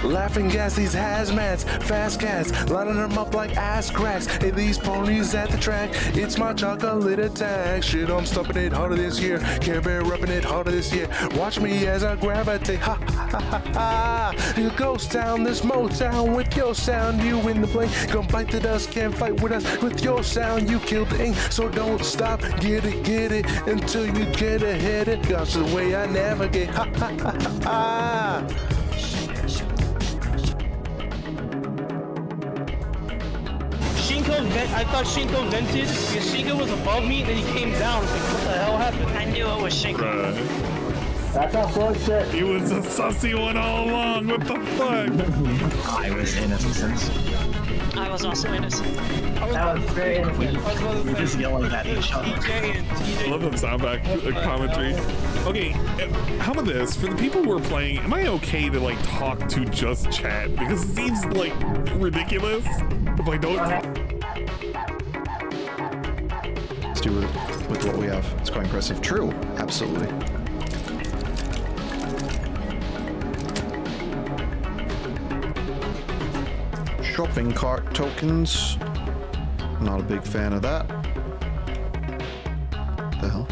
Laughing gas, these hazmats, fast cats, lining them up like ass cracks. Hey, these ponies at the track, it's my chocolate attack. Shit, I'm stumping it harder this year. Care Bear repping it harder this year. Watch me as I gravitate. Ha ha ha ha ha. Ghost town, this Motown with your sound. You in the blink, gon' bite the dust, can't fight with us. With your sound, you killed the ink, so don't stop. Get it until you get ahead. It God's the way I navigate. Ha ha ha ha ha. I thought Shinko vented because Shinko was above me and then he came down. I was like, what the hell happened? I knew it was Shinko. That's not bullshit. He was a sussy one all along. What the fuck? I was innocent. I was also innocent. That was very innocent. We're just yelling at each other. I love the sound back commentary. Okay, how about this? For the people who are playing, am I okay to like talk to just chat? Because it seems like ridiculous if I don't talk. Let's do it with what we have. It's quite impressive. True, absolutely. Shopping cart tokens. Not a big fan of that. The hell?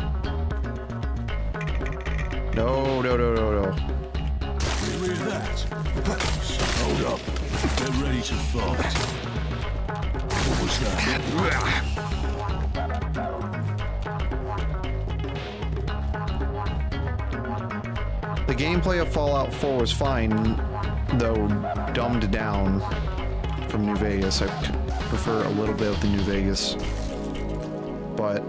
No. Hear that? Hold up. Get ready to fight. What was that? The gameplay of Fallout 4 was fine, though dumbed down from New Vegas. I prefer a little bit of the New Vegas. But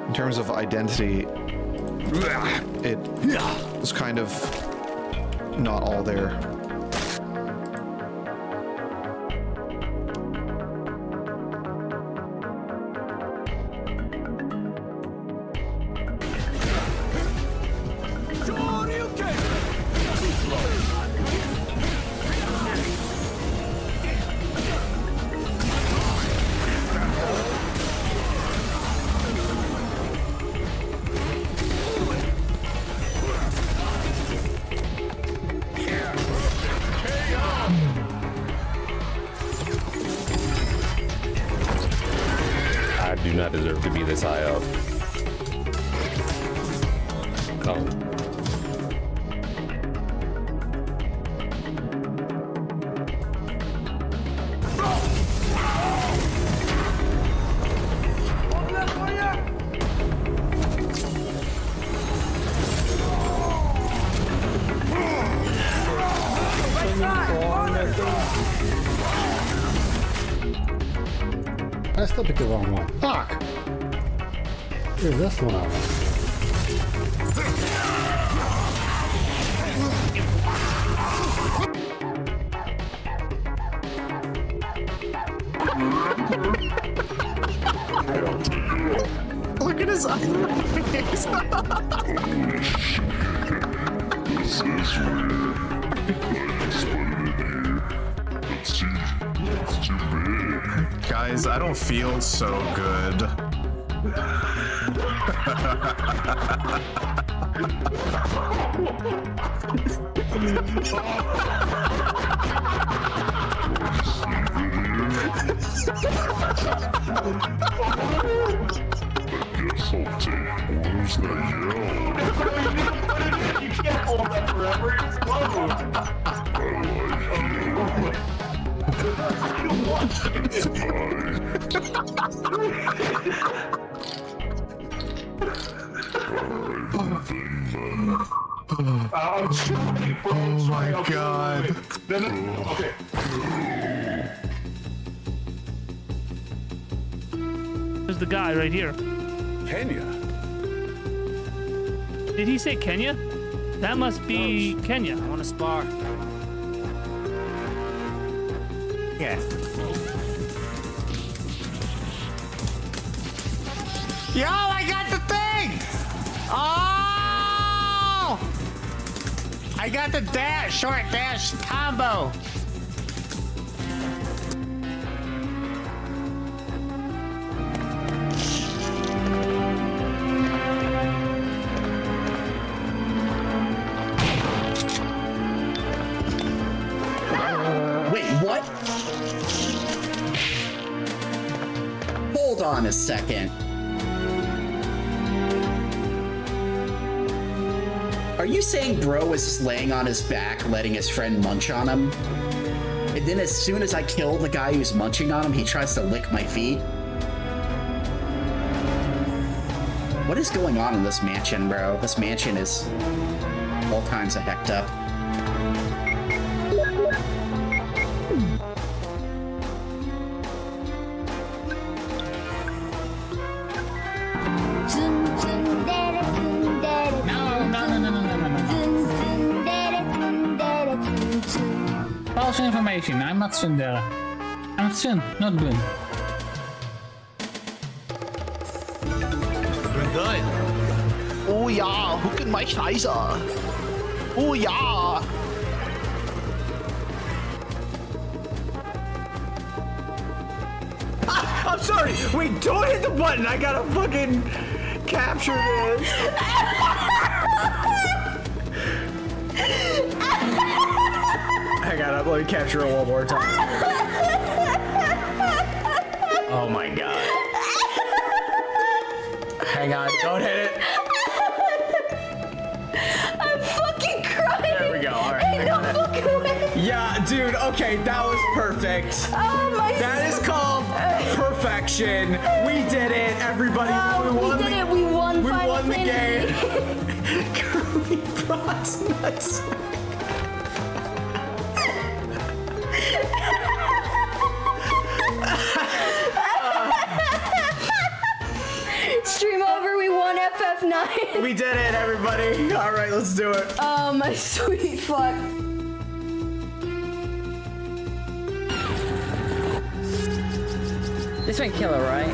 in terms of identity, it was kind of not all there. I do not deserve to be this high up. Come. I still picked the wrong one. Fuck! Here's this one out. Look at his eyes. This is weird. Let's see. It's too big. Guys, I don't feel so good. Guess I'll take. Where's that yell? You can't hold that forever. It's closed. I like you. It's mine. Oh my god. Okay. There's the guy right here. Kenya. Did he say Kenya? That must be Kenya. I want to spar. Yeah. Yo, I got the thing! Oh! I got the short dash combo. a second. Are you saying bro was just laying on his back, letting his friend munch on him? And then as soon as I kill the guy who's munching on him, he tries to lick my feet? What is going on in this mansion, bro? This mansion is all kinds of hecked up. False information. I'm not Cinderella. I'm Sin, not Boon. Oh ja, hook in my Scheiße. Oh ja. I'm sorry. Wait, don't hit the button. I gotta fucking capture this. Hang on, let me capture it one more time. Oh my god. Hang on, don't hit it. I'm fucking crying. There we go. All right. Yeah, dude. Okay, that was perfect. Oh my. That is called perfection. We did it, everybody. Oh, we did it. We won. We Final won the game. Fantasy. Curly Broad's nice. Stream over. We won FF9. We did it, everybody. All right, let's do it. Oh my sweet fuck. This went killer, right?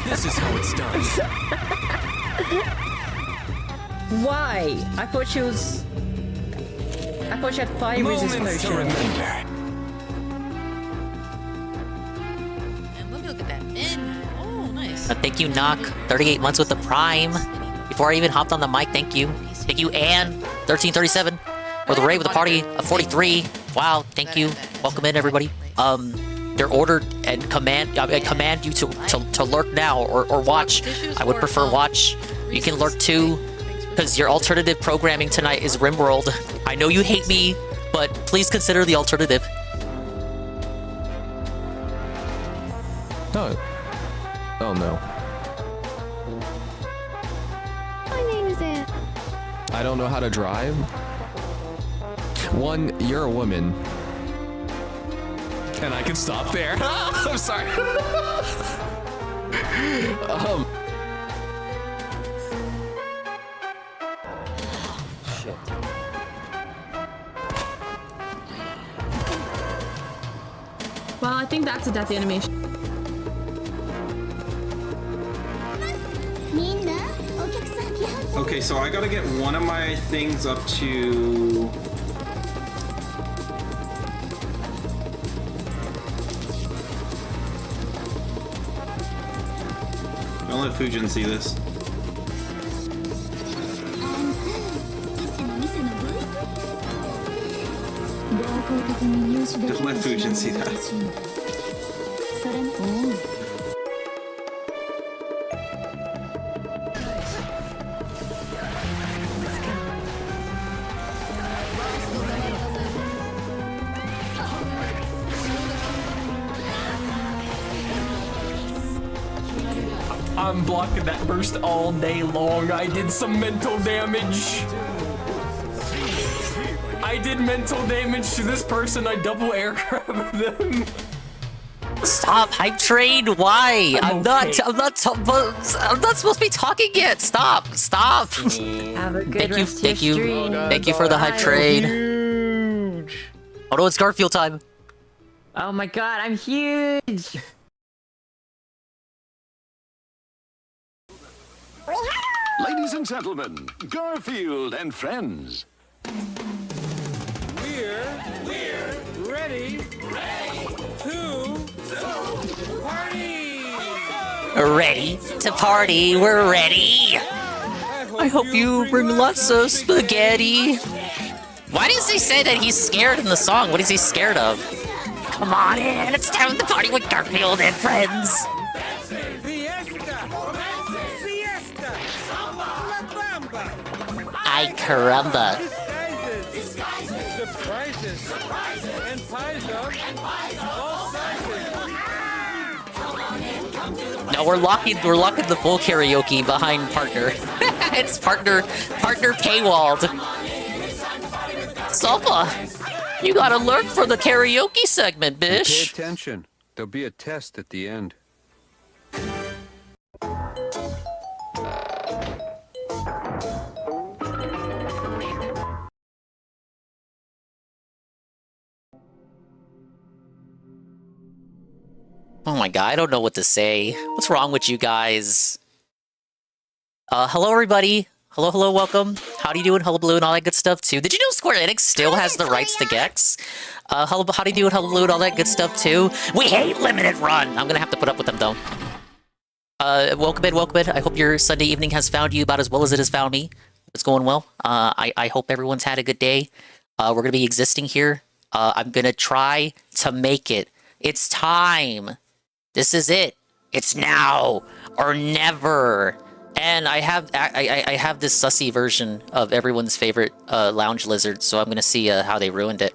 This is how it's done. Why? I thought she had fire resist Moments to potion. remember. And let me look at that. Oh, nice. Thank you, Knock. 38 months with the Prime. Before I even hopped on the mic, thank you. Thank you, Ann. 1337. Or the Ray with the party of 43. Wow, thank you. Welcome in, everybody. They're ordered and command you to lurk now or watch. I would prefer watch. You can lurk too, because your alternative programming tonight is RimWorld. I know you hate me, but please consider the alternative. Oh. Oh no. My name is Anne. I don't know how to drive. One, you're a woman. And I can stop there. I'm sorry. Shit. Well, I think that's a death animation. Okay, so I gotta get one of my things up to... Don't let Fujin see this. Don't let Fujin see that. I'm blocking that burst all day long. I did some mental damage. I did mental damage to this person. I double air grabbed them. Stop, hype train. Why? I'm not supposed to be talking yet. Stop. Have a good Thank you for the hype train. Huge. Oh no, it's Garfield time. Oh my god, I'm huge! Ladies and gentlemen, Garfield and friends. We're ready to party. Ready to party. We're ready. I I hope you bring lots of spaghetti. Why does he say that he's scared in the song? What is he scared of? Come on in, it's time to party with Garfield and friends. Ay caramba. No, we're locking the full karaoke behind partner. It's partner paywalled. Salpa, you gotta learn for the karaoke segment, bish. Pay attention. There'll be a test at the end. Oh my god, I don't know what to say. What's wrong with you guys? Hello everybody. Hello, welcome. How do you doing? Hello, Blue, and all that good stuff, too. Did you know Square Enix still has the rights to Gex? Hello, how do you doing? Hello, Blue, and all that good stuff, too. We hate Limited Run! I'm gonna have to put up with them, though. Welcome in. I hope your Sunday evening has found you about as well as it has found me. It's going well. I hope everyone's had a good day. We're gonna be existing here. I'm gonna try to make it. It's time! This is it. It's now or never. And I have this sussy version of everyone's favorite lounge lizard, so I'm gonna see how they ruined it.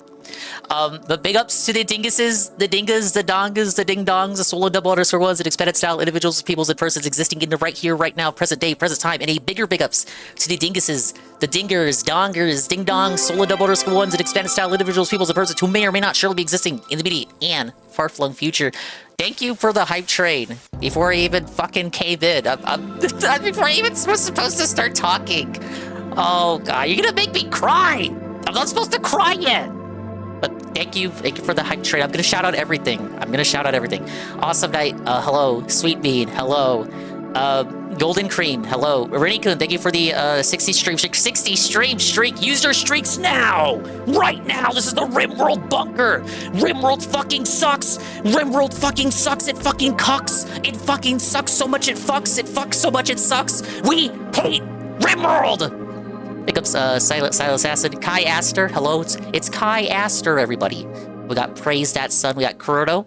But big ups to the dinguses, the dingas, the dongas, the ding-dongs, the solo double underscore ones, and expanded style individuals, peoples, and persons existing in the right here, right now, present day, present time, and a bigger big ups to the dinguses, the dingers, dongers, ding-dongs, solo double underscore ones, and expanded style individuals, peoples, and persons who may or may not surely be existing in the immediate and far-flung future. Thank you for the hype train. Before I even fucking cave in. Before I even was supposed to start talking. Oh god, you're gonna make me cry! I'm not supposed to cry yet! But thank you for the hype train. I'm gonna shout out everything. Awesome night, hello. Sweet Bean, hello. Golden Cream, hello. Renny-kun, thank you for the 60 stream streak. Use your streaks now! Right now! This is the RimWorld bunker! RimWorld fucking sucks! RimWorld fucking sucks! It fucking cucks! It fucking sucks so much it fucks! It fucks so much it sucks! We hate RimWorld! Pick up Silas Acid. Kai Aster, hello. It's Kai Aster, everybody. We got Praise That Sun. We got Kuroto.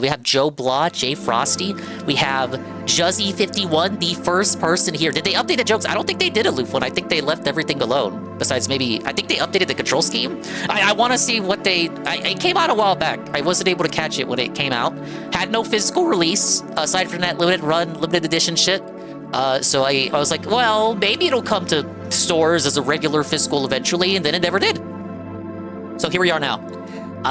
We have Joe Blah, Jay Frosty. We have Juzzy51, the first person here. Did they update the jokes? I don't think they did a loop one. I think they left everything alone. Besides maybe, I think they updated the control scheme. I want to see what they, it came out a while back. I wasn't able to catch it when it came out. Had no physical release, aside from that limited run, limited edition shit. So I was like, well, maybe it'll come to stores as a regular physical eventually, and then it never did. So here we are now.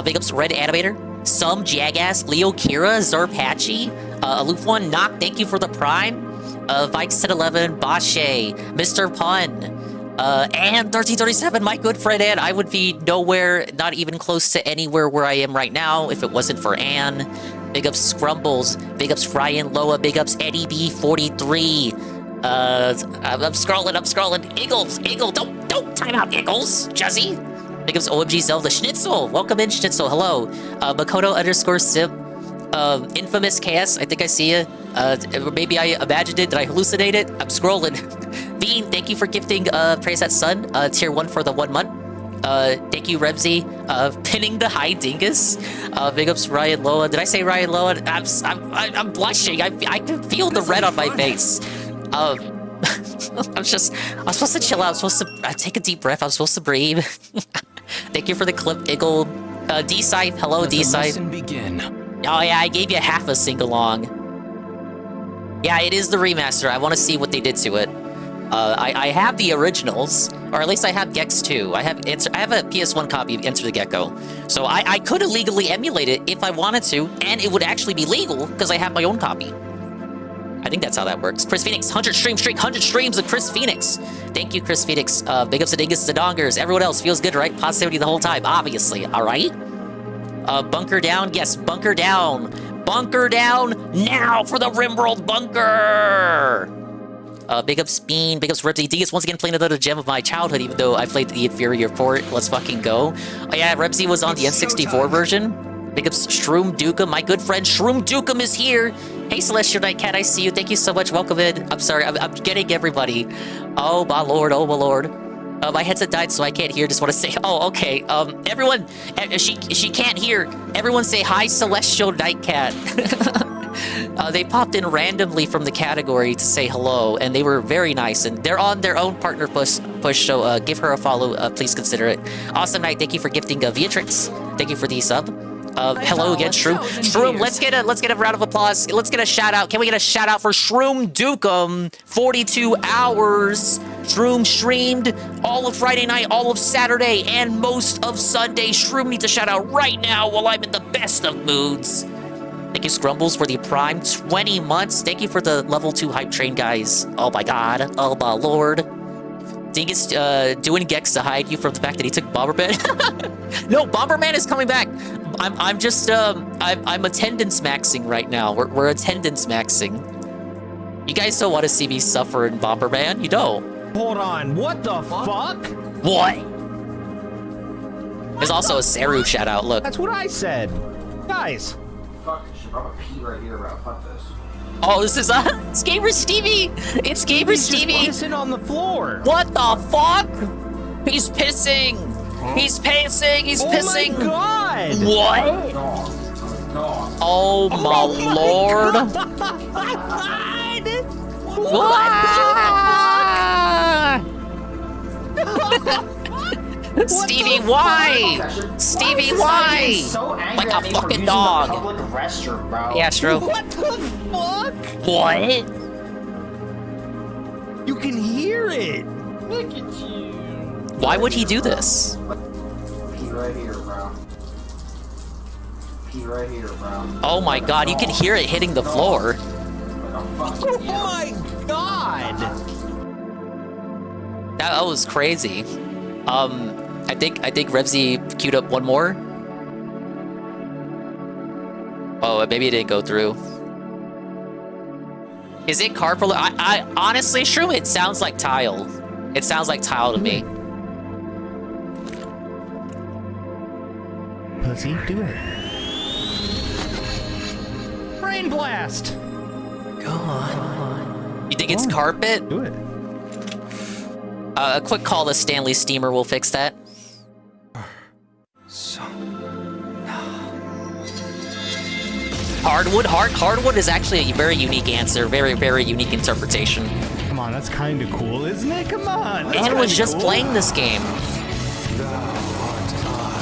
Big ups Red Animator. Some Jagass, Leo Kira, Zerpachi, Aloof One, Knock, thank you for the Prime, Vikes 1011, Bashe, Mr. Pun, and 1337, my good friend Ann. I would be nowhere, not even close to anywhere where I am right now if it wasn't for Ann. Big ups Scrumbles, big ups Ryan Loa, big ups Eddie B43. I'm scrolling. Eagle, don't time out, Eagles, Juzzy. Big ups OMG Zelda Schnitzel. Welcome in, Schnitzel. Hello. Makoto _ Sim. Infamous Chaos. I think I see you. Maybe I imagined it. Did I hallucinate it? I'm scrolling. Bean, thank you for gifting Praise That Sun. Tier 1 for the 1 month. Thank you, Rebsy. Pinning the high dingus. Big ups Ryan Loa. Did I say Ryan Loa? I'm blushing. I can feel the red on my face. I'm supposed to chill out. I'm supposed to take a deep breath. I'm supposed to breathe. Thank you for the clip, Iggle. D-Scythe, hello, D-Scythe. Oh yeah, I gave you half a sing-along. Yeah, it is the remaster. I want to see what they did to it. I have the originals, or at least I have Gex 2. I have a PS1 copy of Enter the Gecko. So I could illegally emulate it if I wanted to, and it would actually be legal, because I have my own copy. I think that's how that works. Chris Phoenix, 100 stream streak, 100 streams of Chris Phoenix. Thank you, Chris Phoenix. Big ups to Dingus, to Dongers. Everyone else feels good, right? Positivity the whole time, obviously. All right? Bunker down. Yes, bunker down. Bunker down now for the RimWorld bunker. Big ups Bean, big ups Ripsy. Dingus once again playing another gem of my childhood, even though I played the inferior port. Let's fucking go. Oh yeah, Ripsy was on the N64 version. Big ups Shroom Dukem. My good friend Shroom Dukem is here. Hey, Celestial Night Cat, I see you. Thank you so much. Welcome in. I'm sorry, I'm getting everybody. Oh my lord, oh my lord. My headset died, so I can't hear. Just want to say, oh, okay. Everyone, she can't hear. Everyone say hi, Celestial Night Cat. They popped in randomly from the category to say hello, and they were very nice. And they're on their own partner push. So give her a follow. Please consider it. Awesome night. Thank you for gifting Beatrix. Thank you for the sub. Hello again, Shroom. Shroom, let's get a round of applause. Let's get a shout out. Can we get a shout out for Shroom Dukem? 42 hours. Shroom streamed all of Friday night, all of Saturday, and most of Sunday. Shroom needs a shout out right now while I'm in the best of moods. Thank you, Scrumbles, for the Prime 20 months. Thank you for the level 2 hype train, guys. Oh my god. Oh my lord. Dingus doing Gex to hide you from the fact that he took Bomberman. No, Bomberman is coming back. I'm just I'm attendance maxing right now. We're attendance maxing. You guys don't want to see me suffer in Bomberman, you don't. Hold on, what the fuck? What? There's also a Saru shout out. Look. That's what I said, guys. Fuck this shit. I'm gonna pee right here, bro. Fuck this. Oh, this is it's Gamer Stevie. It's Gamer Stevie. He's pissing on the floor. What the fuck? He's pissing. He's pissing. He's pissing. Oh my god. What? Oh my lord. Stevie, why? Stevie, why? So like a fucking dog. Restroom, bro. Yeah, it's true. What the fuck? What? You can hear it. Look at you. Why would he do this? Pee right here, bro. Pee right here, bro. Oh my god, you can hear it hitting the floor. Oh my god. That was crazy. I think Revsy queued up one more. Oh, maybe it didn't go through. Is it carpool? I honestly, Shroom, it sounds like tile. It sounds like tile to me. Pussy, do it. Brain blast. Go on. You think it's carpet? Do it. A quick call to Stanley Steamer will fix that. Hardwood? Hardwood is actually a very unique answer. Very, very unique interpretation. Come on, that's kind of cool, isn't it? Come on. I was just playing this game.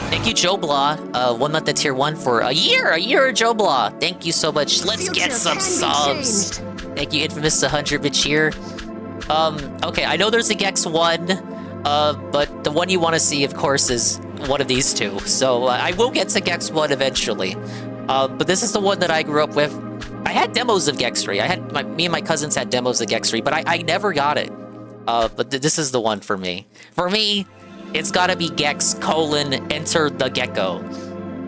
Thank you, Joe Blah. 1 month at tier 1 for a year, Joe Blah. Thank you so much. Let's get some subs. Thank you, Infamous 100-bit cheer. Okay, I know there's a Gex 1, but the one you want to see, of course, is one of these two. So I will get to Gex 1 eventually. But this is the one that I grew up with. I had demos of Gex 3. Me and my cousins had demos of Gex 3, but I never got it. But this is the one for me. For me, it's gotta be Gex : Enter the Gecko.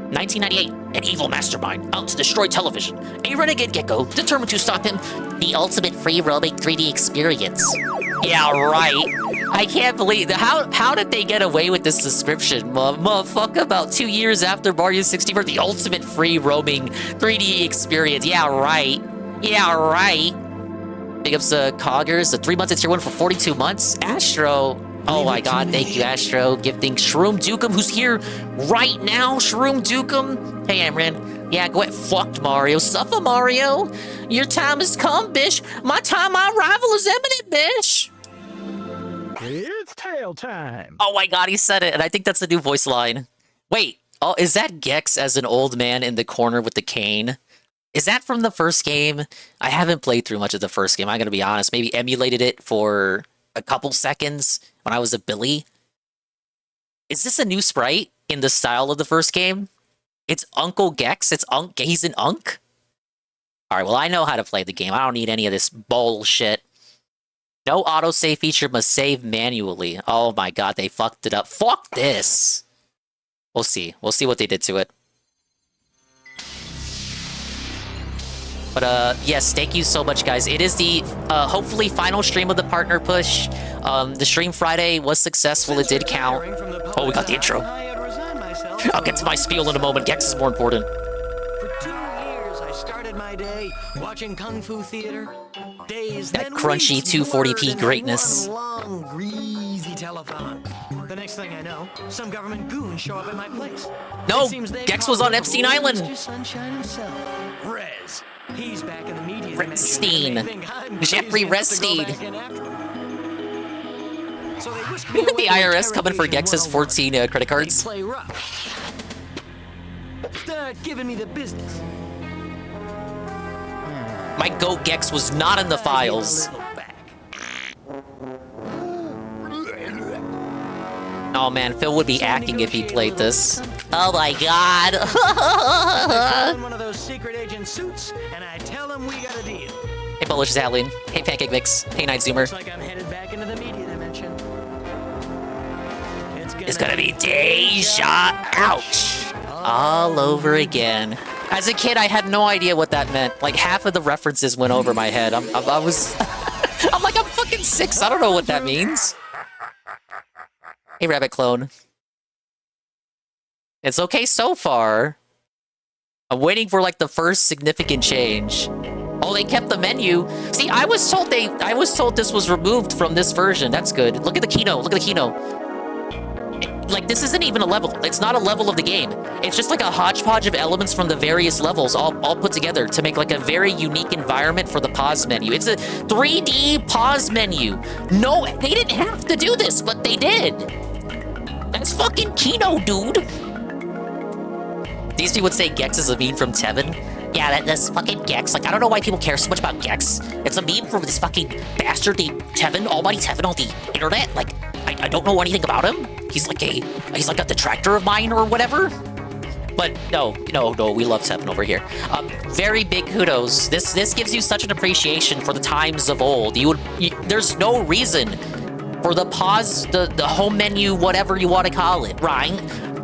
1998, an evil mastermind out to destroy television. A renegade Gecko determined to stop him. The ultimate free roaming 3D experience. Yeah, right. I can't believe how did they get away with this description? Motherfucker, about 2 years after Mario 64, the ultimate free roaming 3D experience. Yeah, right. Yeah, right. Big ups to Coggers, the 3 months at tier 1 for 42 months. Astro. Oh my god, thank you, Astro. Gifting Shroom Dukem, who's here right now. Shroom Dukem. Hey, Amran. Yeah, go ahead. Fucked Mario. Suffer, Mario. Your time has come, bish. My arrival is imminent, bish. It's tail time. Oh my god, he said it, and I think that's the new voice line. Wait, oh, is that Gex as an old man in the corner with the cane? Is that from the first game? I haven't played through much of the first game, I'm gonna be honest. Maybe emulated it for a couple seconds when I was a Billy. Is this a new sprite in the style of the first game? It's Uncle Gex? He's an Unk? Alright, well, I know how to play the game. I don't need any of this bullshit. No autosave feature, must save manually. Oh my god, they fucked it up. Fuck this! We'll see. We'll see what they did to it. But, yes, thank you so much, guys. It is the, hopefully, final stream of the partner push. The stream Friday was successful. It did count. Oh, we got the intro. I'll get to my spiel in a moment. Gex is more important. For 2 years, I started started my day watching kung fu theater. Days, That then crunchy weeks 240p blurred into greatness. one long, greasy telethon. The next thing I know, some government goons show up at my place. No, It seems they Gex caught was on up Epstein with Island. Mr. Sunshine himself, Rez. He's back in the media Redstein. dimension, and they think I'm Jeffrey crazy enough to go Redstein. back in after him. So they whisked me away The to IRS coming for interrogation Gex's 14 credit cards. Play rough. Start giving me the business. My goat Gex was not in the files. Oh man, Phil would be acting if he played this. Oh my god. In one of those secret agent suits, and I tell them we got a deal. Hey Polish Atlin. Hey Pancake Mix. Hey Night Zoomer. Looks like I'm headed back into the media dimension. It's gonna be Deja. Ouch. All over again. As a kid, I had no idea what that meant. Like half of the references went over my head. I was, I'm like, I'm fucking 6. I don't know what that means. Hey, Rabbit Clone. It's okay so far. I'm waiting for like the first significant change. Oh, they kept the menu. See, I was told this was removed from this version. That's good. Look at the Kino. Look at the Kino. Like, this isn't even a level. It's not a level of the game. It's just like a hodgepodge of elements from the various levels all put together to make like a very unique environment for the pause menu. It's a 3D pause menu. No, they didn't have to do this, but they did. That's fucking Kino, dude. These people would say Gex is a meme from Tevin. Yeah, that's fucking Gex. Like, I don't know why people care so much about Gex. It's a meme from this fucking bastard named Tevin, almighty Tevin on the internet. Like, I don't know anything about him. He's like a detractor of mine or whatever. But no, we love Tevin over here. Very big kudos. This gives you such an appreciation for the times of old. There's no reason for the pause, the home menu, whatever you want to call it, right?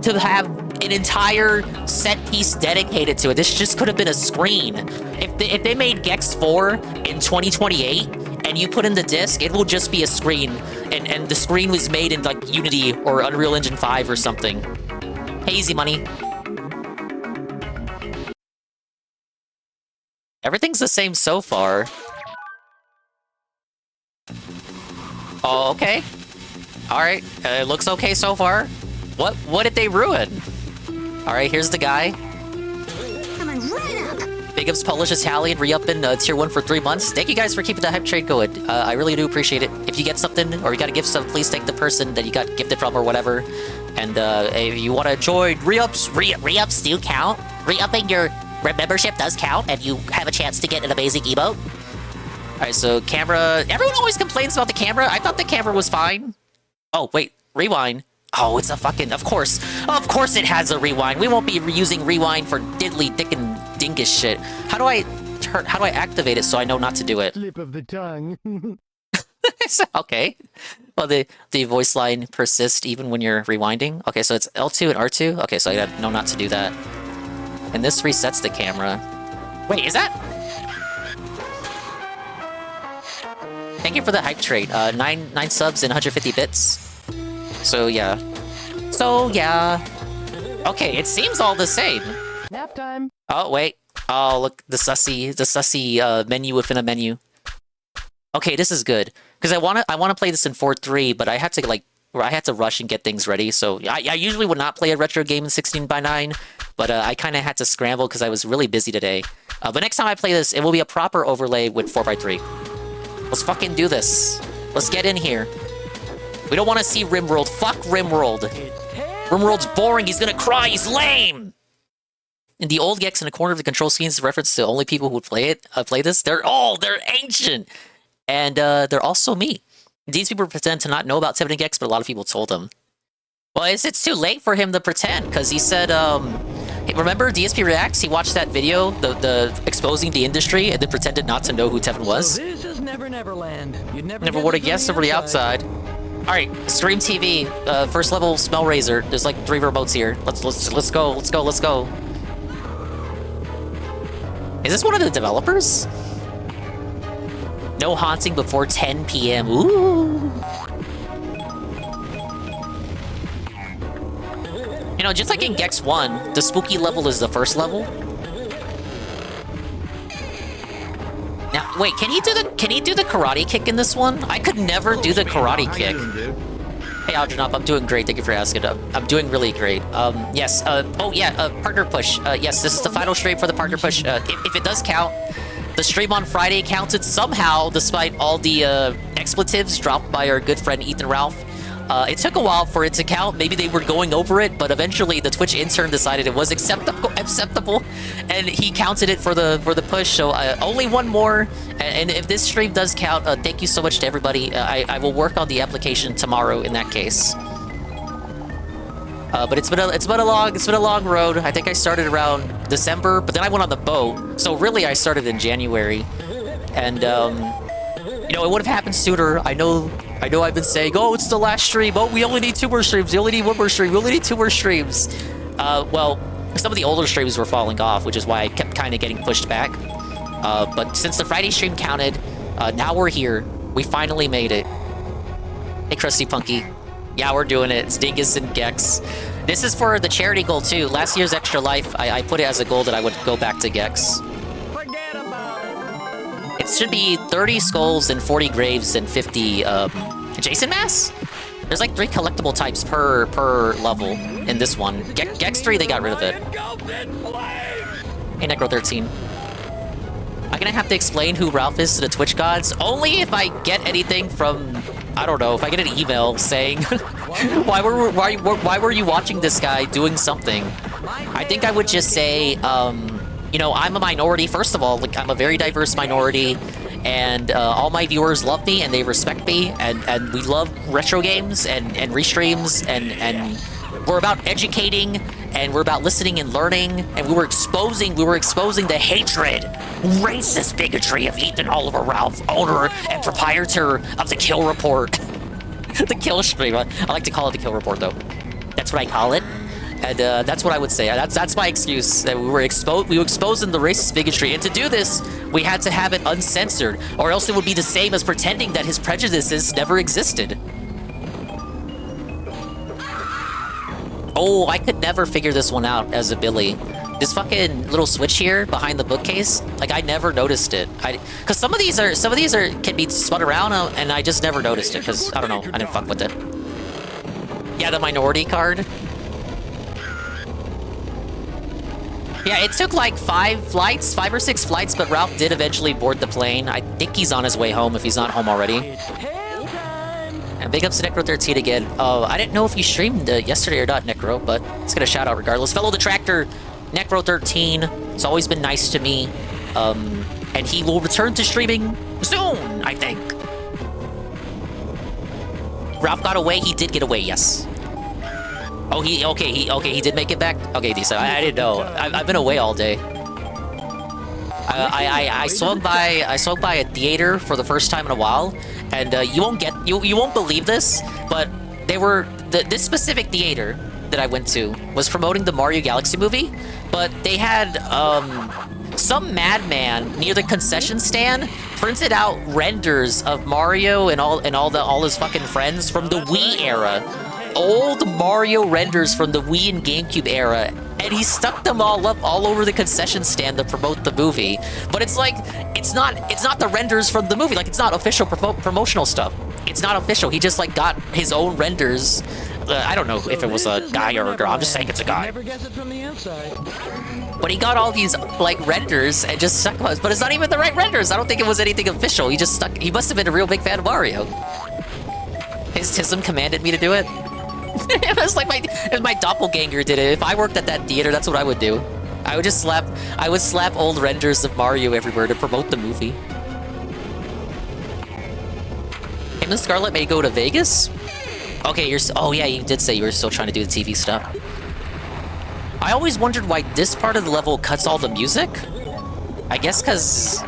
To have an entire set piece dedicated to it. This just could have been a screen. If they made Gex 4 in 2028 and you put in the disc, it will just be a screen. And the screen was made in like Unity or Unreal Engine 5 or something. Hey, Easy Money. Everything's the same so far. Oh, okay. Alright, it looks okay so far. What did they ruin? Alright, here's the guy. Coming right up. Big ups Polish Italian, re-upping tier 1 for 3 months. Thank you guys for keeping the hype trade going. I really do appreciate it. If you get something, or you got a gift stuff, please thank the person that you got gifted from or whatever. And if you want to join re-ups do count. Re-upping your membership does count, and you have a chance to get an amazing emote. Alright, so camera... Everyone always complains about the camera. I thought the camera was fine. Oh, wait. Rewind. Oh, it's a fucking... Of course it has a rewind. We won't be using rewind for diddly dick and dingus shit. How do I activate it so I know not to do it? Slip of the tongue. Okay. Well, the voice line persists even when you're rewinding. Okay, so it's L2 and R2. Okay, so I gotta know not to do that. And this resets the camera. Wait, is that... Thank you for the hype trade. 9 subs and 150 bits. So yeah. Okay, it seems all the same. Nap time. Oh wait. Oh look, the sussy menu within a menu. Okay, this is good because I wanna play this in 4.3, but I had to rush and get things ready. So I usually would not play a retro game in 16:9, but I kind of had to scramble because I was really busy today. But next time I play this, it will be a proper overlay with 4x3. Let's fucking do this. Let's get in here. We don't want to see Rimworld. Fuck Rimworld. Rimworld's boring. He's gonna cry. He's lame. In the old Gex in the corner of the control screen is a reference to only people who would play this. They're ancient. And they're also me. These people pretend to not know about Tevin and Gex, but a lot of people told them. Well, it's too late for him to pretend, because he said, remember DSP Reacts? He watched that video, the exposing the industry, and then pretended not to know who Tevin was. So this is Never Neverland. You'd never would have guessed over the outside. Alright, Stream TV, first level Smell Razor. There's like 3 remotes here. Let's go. Is this one of the developers? No haunting before 10 p.m. Ooh. You know, just like in Gex 1, the spooky level is the first level. Wait, can he do the karate kick in this one? I could never do the karate kick. Hey, Algernon, I'm doing great. Thank you for asking. I'm doing really great. Yes. Oh yeah. Partner push. Yes, this is the final stream for the partner push. If it does count, the stream on Friday counted somehow, despite all the expletives dropped by our good friend Ethan Ralph. It took a while for it to count. Maybe they were going over it, but eventually the Twitch intern decided it was acceptable, and he counted it for the push. So only one more, and if this stream does count, thank you so much to everybody. I will work on the application tomorrow in that case. But it's been a long road. I think I started around December, but then I went on the boat. So really, I started in January, and you know, it would have happened sooner. I know I've been saying, oh, it's the last stream. Oh, we only need 2 more streams. We only need 1 more stream. We only need 2 more streams. Well, some of the older streams were falling off, which is why I kept kind of getting pushed back. But since the Friday stream counted, now we're here. We finally made it. Hey, Krusty Punky. Yeah, we're doing it. It's Dingus and Gex. This is for the charity goal, too. Last year's Extra Life, I put it as a goal that I would go back to Gex. It should be 30 skulls and 40 graves and 50 Jason Mass? There's like 3 collectible types per level in this one. Gex 3, they got rid of it. Hey, Necro 13. I'm gonna have to explain who Ralph is to the Twitch gods only if I get anything from, I don't know, if I get an email saying why were you watching this guy doing something? I think I would just say, you know, I'm a minority, first of all. Like, I'm a very diverse minority, and all my viewers love me and they respect me, and we love retro games and restreams, and we're about educating, and we're about listening and learning, and we were exposing the hatred, racist bigotry of Ethan Oliver Ralph, owner and proprietor of the Kill Report. The Kill Stream. I like to call it the Kill Report, though. That's what I call it. And that's what I would say. That's my excuse. That we were exposing the racist bigotry, and to do this, we had to have it uncensored, or else it would be the same as pretending that his prejudices never existed. Oh, I could never figure this one out as a Billy. This fucking little switch here behind the bookcase, like I never noticed it. Cause some of these can be spun around, and I just never noticed it. Cause I don't know, I didn't fuck with it. Yeah, the minority card. Yeah, it took like 5 or 6 flights, but Ralph did eventually board the plane. I think he's on his way home if he's not home already. And big ups to Necro 13 again. I didn't know if you streamed yesterday or not, Necro, but let's get a shout out regardless. Fellow Detractor, Necro 13. It's always been nice to me. And he will return to streaming soon, I think. Ralph got away. He did get away, yes. Oh, he did make it back? Okay, decent. I didn't know. I've been away all day. I swung by a theater for the first time in a while, and you won't believe this, but this specific theater that I went to was promoting the Mario Galaxy movie, but they had some madman near the concession stand printed out renders of Mario and all his fucking friends from the Wii era. Old Mario renders from the Wii and GameCube era, and he stuck them all up all over the concession stand to promote the movie. But it's like, it's not the renders from the movie. Like, it's not official promotional stuff. It's not official. He just like got his own renders. I don't know if it was a guy or a girl. I'm just saying it's a guy. But he got all these like renders and just stuck us. But it's not even the right renders. I don't think it was anything official. He just stuck. He must have been a real big fan of Mario. His Tism commanded me to do it. It was like my doppelganger did it. If I worked at that theater, that's what I would do. I would slap old renders of Mario everywhere to promote the movie. Him and Scarlet may go to Vegas? Okay, oh yeah, you did say you were still trying to do the TV stuff. I always wondered why this part of the level cuts all the music. I guess because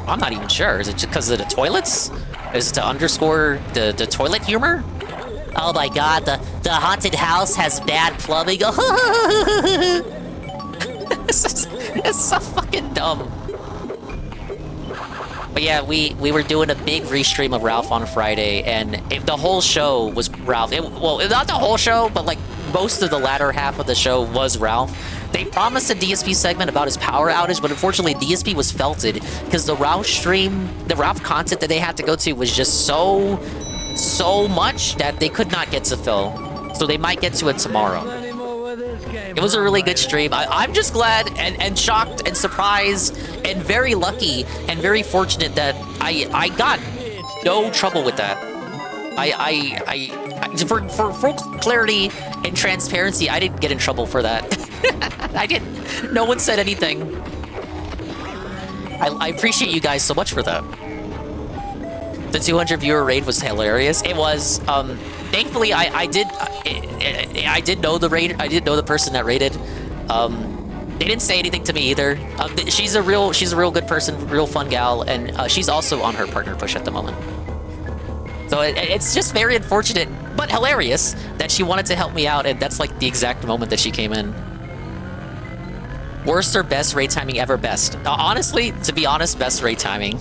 I'm not even sure. Is it just because of the toilets? Is it to underscore the toilet humor? Oh my god, the haunted house has bad plumbing. It's so fucking dumb. But yeah, we were doing a big restream of Ralph on Friday, and the whole show was Ralph. Well, not the whole show, but like most of the latter half of the show was Ralph. They promised a DSP segment about his power outage, but unfortunately DSP was felted because the Ralph stream, the Ralph content that they had to go to was just so much that they could not get to Phil. So they might get to it tomorrow. It was a really good stream. I'm just glad and shocked and surprised and very lucky and very fortunate that I got no trouble with that. For full clarity and transparency, I didn't get in trouble for that. I didn't. No one said anything. I appreciate you guys so much for that. The 200 viewer raid was hilarious. It was. Thankfully, I did know the raid. I did know the person that raided. They didn't say anything to me either. She's a real good person, real fun gal, and she's also on her partner push at the moment. So it's just very unfortunate, but hilarious that she wanted to help me out, and that's like the exact moment that she came in. Worst or best raid timing ever? Best. Honestly, to be honest, best raid timing.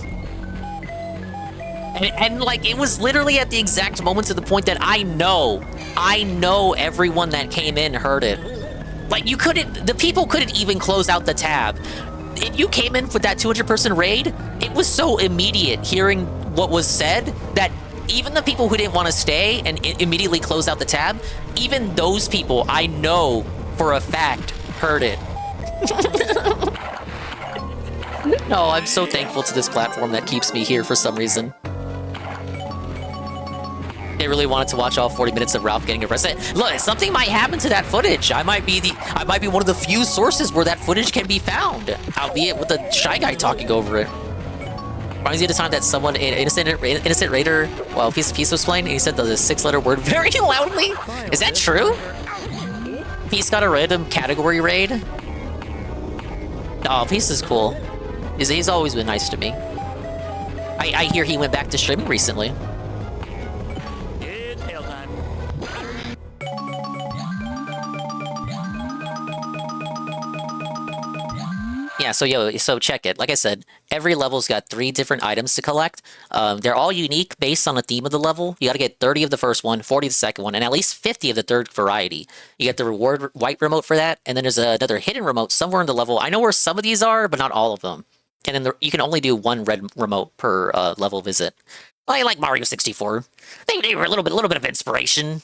And like, it was literally at the exact moment to the point that I know everyone that came in heard it. Like, the people couldn't even close out the tab. If you came in for that 200-person raid, it was so immediate hearing what was said that even the people who didn't want to stay and immediately close out the tab, even those people, I know for a fact, heard it. No, I'm so thankful to this platform that keeps me here for some reason. They really wanted to watch all 40 minutes of Ralph getting arrested. Look, something might happen to that footage. I might be one of the few sources where that footage can be found, albeit with a Shy Guy talking over it. Reminds me of the time that someone, an innocent raider, well, Peace was playing, and he said the 6-letter word very loudly. Is that true? Peace got a random category raid. Oh, Peace is cool. He's always been nice to me. I hear he went back to streaming recently. Yeah, so check it. Like I said, every level's got 3 different items to collect. They're all unique based on the theme of the level. You gotta get 30 of the first one, 40 of the second one, and at least 50 of the third variety. You get the reward white remote for that, and then there's another hidden remote somewhere in the level. I know where some of these are, but not all of them. And then you can only do 1 red remote per level visit. I like Mario 64. They were a little bit of inspiration.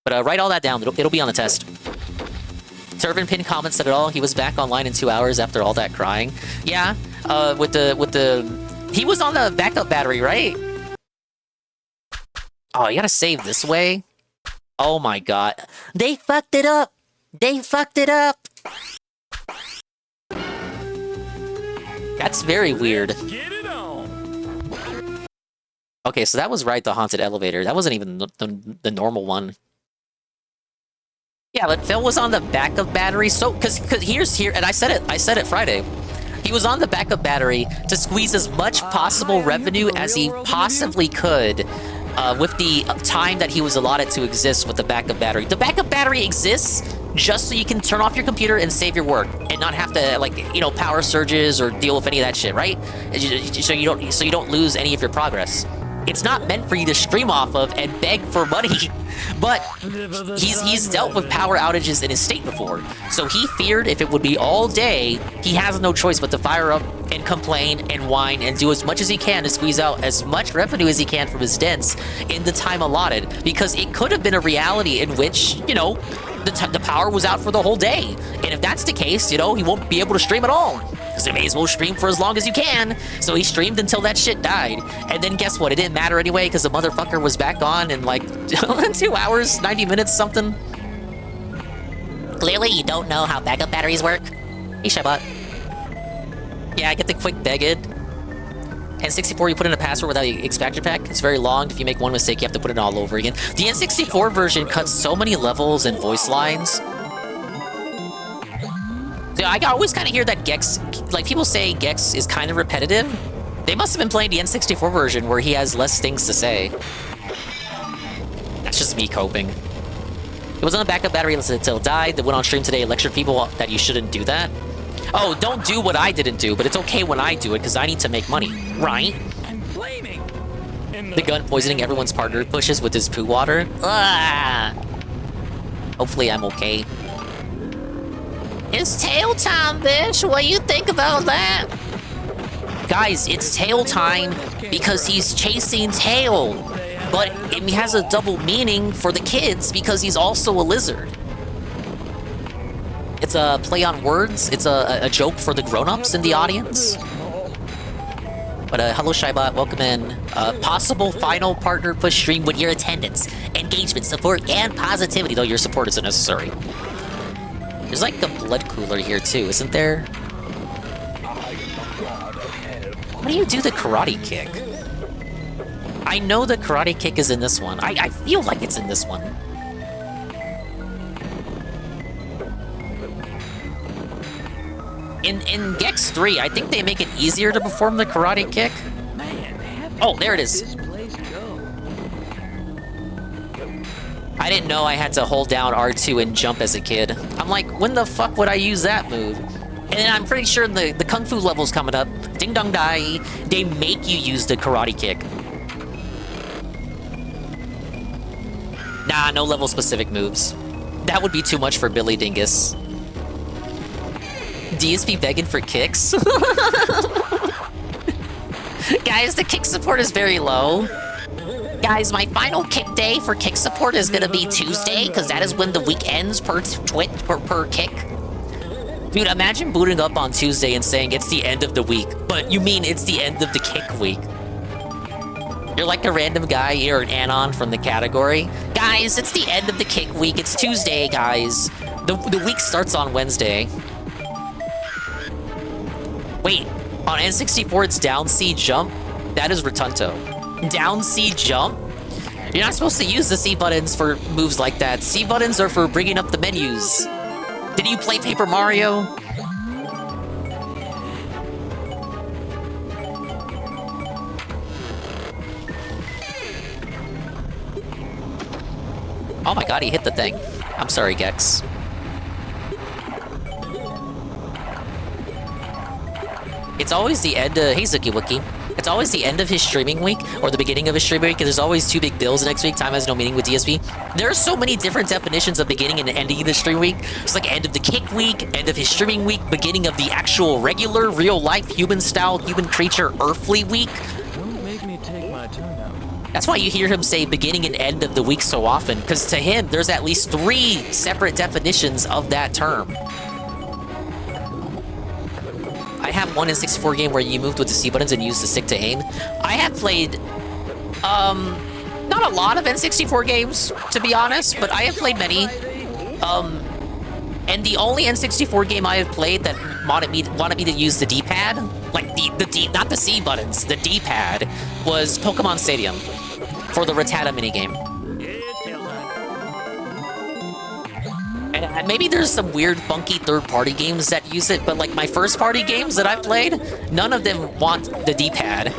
But write all that down. It'll be on the test. Servant Pin comments said it all. He was back online in 2 hours after all that crying. Yeah, with the he was on the backup battery, right? Oh, you gotta save this way. Oh my god, they fucked it up. They fucked it up. That's very weird. Okay, so that was right, the haunted elevator. That wasn't even the normal one. Yeah, but Phil was on the backup battery, so because here, and I said it Friday. He was on the backup battery to squeeze as much possible revenue as he possibly could with the time that he was allotted to exist with the backup battery. The backup battery exists just so you can turn off your computer and save your work and not have to, like, you know, power surges or deal with any of that shit, right? So you don't lose any of your progress. It's not meant for you to stream off of and beg for money, but he's dealt with power outages in his state before. So he feared if it would be all day, he has no choice but to fire up and complain and whine and do as much as he can to squeeze out as much revenue as he can from his dents in the time allotted, because it could have been a reality in which, you know, the power was out for the whole day. And if that's the case, you know, he won't be able to stream at all. So you may as well stream for as long as you can. So he streamed until that shit died. And then guess what? It didn't matter anyway because the motherfucker was back on in like 2 hours, 90 minutes, something. Clearly you don't know how backup batteries work. Hey, Shabbat. Yeah, I get the quick begid. N64, you put in a password without the expansion pack. It's very long. If you make one mistake, you have to put it all over again. The N64 version cuts so many levels and voice lines. So I always kind of hear that Gex, like people say Gex is kind of repetitive. They must have been playing the N64 version where he has less things to say. That's just me coping. It was on the backup battery until it died. That went on stream today, lectured people that you shouldn't do that. Oh, don't do what I didn't do, but it's okay when I do it because I need to make money, right? The gun poisoning everyone's partner pushes with his poo water. Ah! Hopefully I'm okay. It's tail time, bitch. What do you think about that? Guys, it's tail time because he's chasing tail. But it has a double meaning for the kids because he's also a lizard. It's a play on words. It's a joke for the grown-ups in the audience. But hello, Shybot. Welcome in. Possible final partner push stream with your attendance, engagement, support, and positivity, though your support isn't necessary. There's like a blood cooler here, too, isn't there? How do you do the karate kick? I know the karate kick is in this one. I feel like it's in this one. In Gex 3, I think they make it easier to perform the karate kick. Oh, there it is. I didn't know I had to hold down R2 and jump as a kid. I'm like, when the fuck would I use that move? And then I'm pretty sure the Kung Fu level's coming up. Ding dong dai. They make you use the karate kick. Nah, no level specific moves. That would be too much for Billy Dingus. DSP begging for kicks? Guys, the kick support is very low. Guys, my final kick day for kick support is gonna be Tuesday, because that is when the week ends per kick. Dude, imagine booting up on Tuesday and saying it's the end of the week, but you mean it's the end of the kick week. You're like a random guy, you're an anon from the category. Guys, it's the end of the kick week, it's Tuesday, guys. The week starts on Wednesday. Wait, on N64 it's down C jump? That is Rotunto. Down C jump? You're not supposed to use the C buttons for moves like that. C buttons are for bringing up the menus. Did you play Paper Mario? Oh my god, he hit the thing. I'm sorry, Gex. It's always the end of... Hey, Zuki Wookie. It's always the end of his streaming week, or the beginning of his streaming week, and there's always two big bills next week. Time has no meaning with DSP. There are so many different definitions of beginning and ending of the stream week. It's like end of the kick week, end of his streaming week, beginning of the actual regular, real-life, human-style, human creature, earthly week. Don't make me take my tongue out. That's why you hear him say beginning and end of the week so often, because to him, there's at least 3 separate definitions of that term. I have one N64 game where you moved with the C buttons and used the stick to aim. I have played, not a lot of N64 games, to be honest, but I have played many. And the only N64 game I have played that wanted me to use the D-pad, like not the C buttons, the D-pad, was Pokemon Stadium for the Rattata minigame. And maybe there's some weird, funky third-party games that use it, but like my first-party games that I've played, none of them want the D-pad.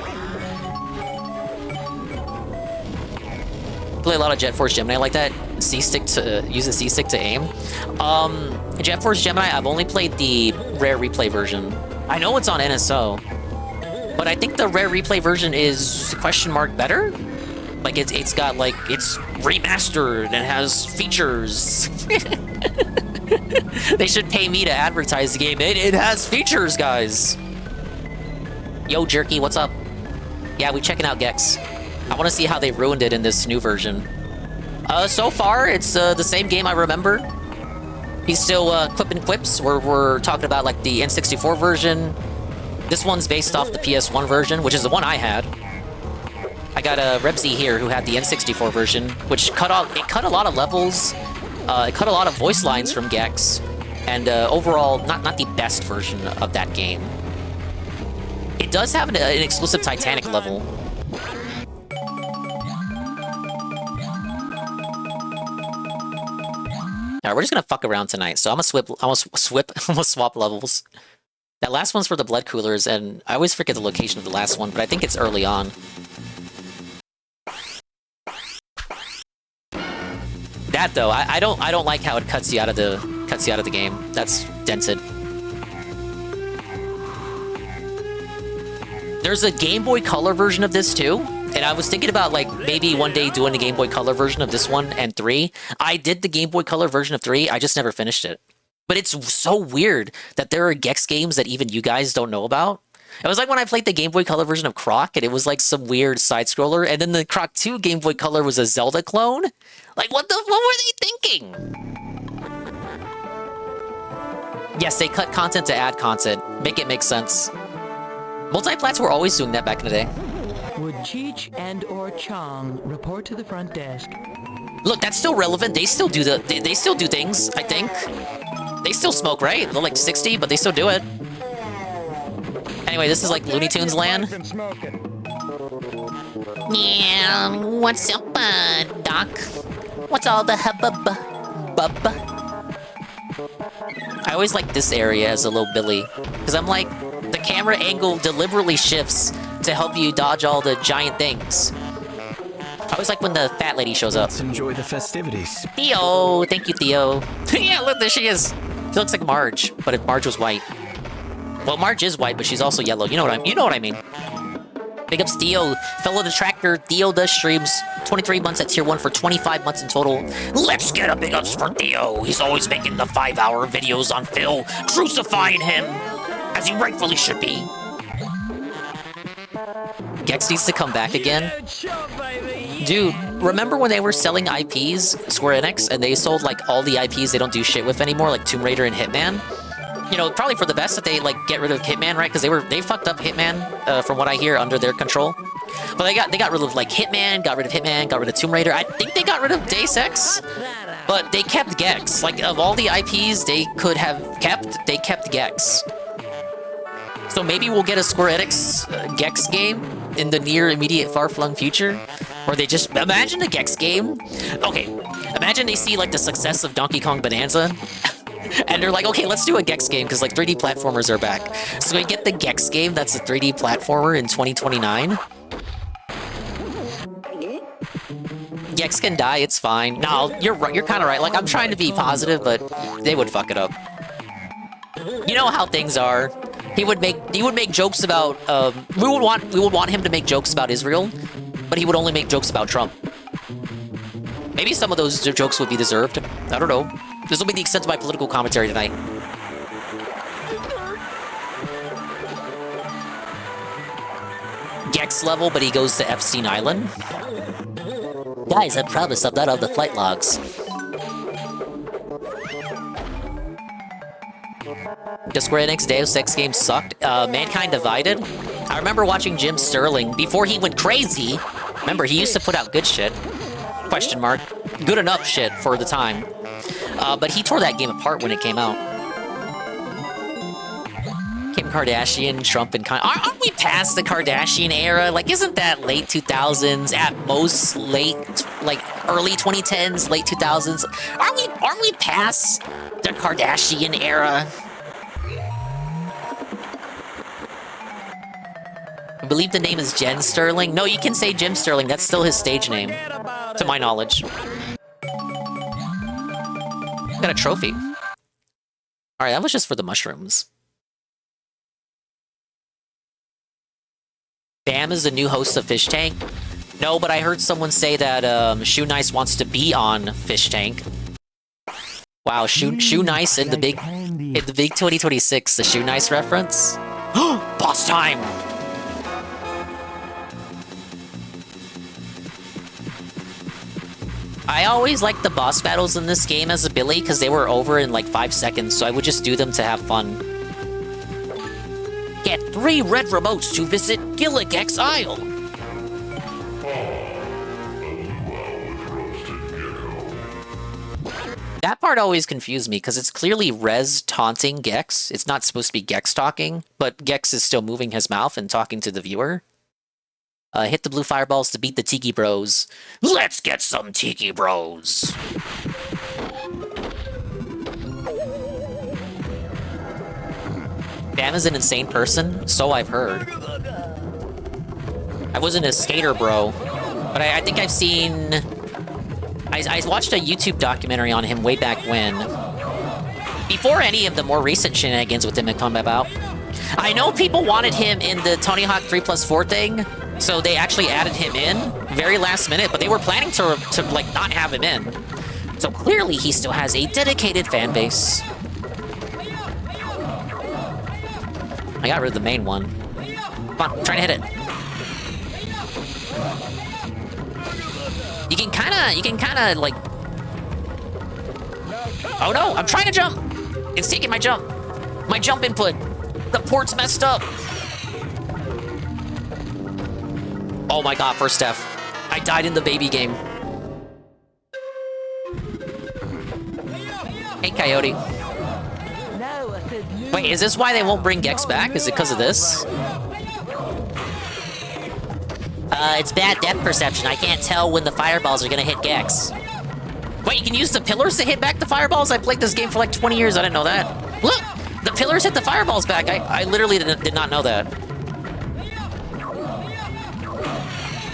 Play a lot of Jet Force Gemini like that. C-stick to use the C-stick to aim. Jet Force Gemini, I've only played the rare replay version. I know it's on NSO, but I think the rare replay version is question mark better. Like it's got like it's remastered and has features. They should pay me to advertise the game. It has features, guys. Yo, Jerky, what's up? Yeah, we checking out Gex. I want to see how they ruined it in this new version. So far, it's the same game I remember. He's still clipping quips. We're talking about like the N64 version. This one's based off the PS1 version, which is the one I had. I got a Rebsy here who had the N64 version, which cut a lot of levels. It cut a lot of voice lines from Gex, and overall, not the best version of that game. It does have an exclusive Titanic level. Alright, we're just gonna fuck around tonight, so I'm gonna swap levels. That last one's for the blood coolers, and I always forget the location of the last one, but I think it's early on. That though, I don't like how it cuts you out of the game. That's dented. There's a Game Boy Color version of this too, and I was thinking about like maybe one day doing a Game Boy Color version of this one and 3. I did the Game Boy Color version of 3. I just never finished it. But it's so weird that there are Gex games that even you guys don't know about. It was like when I played the Game Boy Color version of Croc, and it was like some weird side-scroller, and then the Croc 2 Game Boy Color was a Zelda clone? Like, what were they thinking? Yes, they cut content to add content. Make it make sense. Multiplats were always doing that back in the day. Would Cheech and or Chong report to the front desk? Look, that's still relevant. They still do they still do things, I think. They still smoke, right? They're like 60, but they still do it. Anyway, this is like Looney Tunes land. Yeah, what's up, Doc? What's all the hubbub? Bub? I always like this area as a little Billy, because I'm like, the camera angle deliberately shifts to help you dodge all the giant things. I always like when the fat lady shows up. Let's enjoy the festivities. Theo! Thank you, Theo. Yeah, look, there she is. She looks like Marge, but if Marge was white. Well, Marge is white, but she's also yellow. You know what I mean. Big ups Theo. Fellow Detractor, Theo does streams. 23 months at tier 1 for 25 months in total. Let's get a big ups for Theo. He's always making the 5-hour videos on Phil, crucifying him, as he rightfully should be. Gex needs to come back again. Dude, remember when they were selling IPs, Square Enix, and they sold like all the IPs they don't do shit with anymore, like Tomb Raider and Hitman? You know, probably for the best that they like get rid of Hitman, right? Because they fucked up Hitman, from what I hear, under their control. But they got rid of like Hitman, got rid of Tomb Raider. I think they got rid of Deus Ex, but they kept Gex. Like of all the IPs they could have kept, they kept Gex. So maybe we'll get a Square Enix Gex game in the near, immediate, far-flung future. Or they just... Imagine a Gex game. Okay, imagine they see, like, the success of Donkey Kong Bonanza. And they're like, okay, let's do a Gex game, because, like, 3D platformers are back. So we get the Gex game that's a 3D platformer in 2029. Gex can die, it's fine. No, you're right, you're kind of right. Like, I'm trying to be positive, but they would fuck it up. You know how things are. He would make jokes about we would want him to make jokes about Israel, but he would only make jokes about Trump. Maybe some of those jokes would be deserved. I don't know. This will be the extent of my political commentary tonight. Gex level, but he goes to Epstein Island. Guys, I promise I'm not on the flight logs. The Square Enix Deus Ex game sucked. Mankind Divided. I remember watching Jim Sterling before he went crazy. Remember, he used to put out good shit. Question mark. Good enough shit for the time. But he tore that game apart when it came out. Kim Kardashian, Trump, and aren't we past the Kardashian era? Like, isn't that late 2000s? At most, late, like, early 2010s, late 2000s? Aren't we past the Kardashian era? I believe the name is Jen Sterling. No, you can say Jim Sterling. That's still his stage name, to my knowledge. Got a trophy. Alright, that was just for the mushrooms. Bam is the new host of Fish Tank. No, but I heard someone say that Shoe Nice wants to be on Fish Tank. Wow, Shoe Nice in the big 2026, the Shoe Nice reference. Boss time! I always liked the boss battles in this game as a Billy because they were over in like 5 seconds, so I would just do them to have fun. Get 3 red remotes to visit Gilligex Isle. That part always confused me because it's clearly Rez taunting Gex. It's not supposed to be Gex talking, but Gex is still moving his mouth and talking to the viewer. Hit the blue fireballs to beat the Tiki Bros. Let's get some Tiki Bros! Bam is an insane person, so I've heard. I wasn't a skater bro, but I think I've seen... I watched a YouTube documentary on him way back when. Before any of the more recent shenanigans with him had come about. I know people wanted him in the Tony Hawk 3+4 thing, so they actually added him in very last minute, but they were planning to like not have him in. So clearly he still has a dedicated fan base. I got rid of the main one. Come on, I'm trying to hit it. You can kinda like... Oh no, I'm trying to jump! It's taking my jump. My jump input. The port's messed up. Oh my god, first death. I died in the baby game. Hey, Coyote. Wait, is this why they won't bring Gex back? Is it because of this? It's bad depth perception. I can't tell when the fireballs are gonna hit Gex. Wait, you can use the pillars to hit back the fireballs? I played this game for like 20 years. I didn't know that. Look! The pillars hit the fireballs back. I literally did not know that.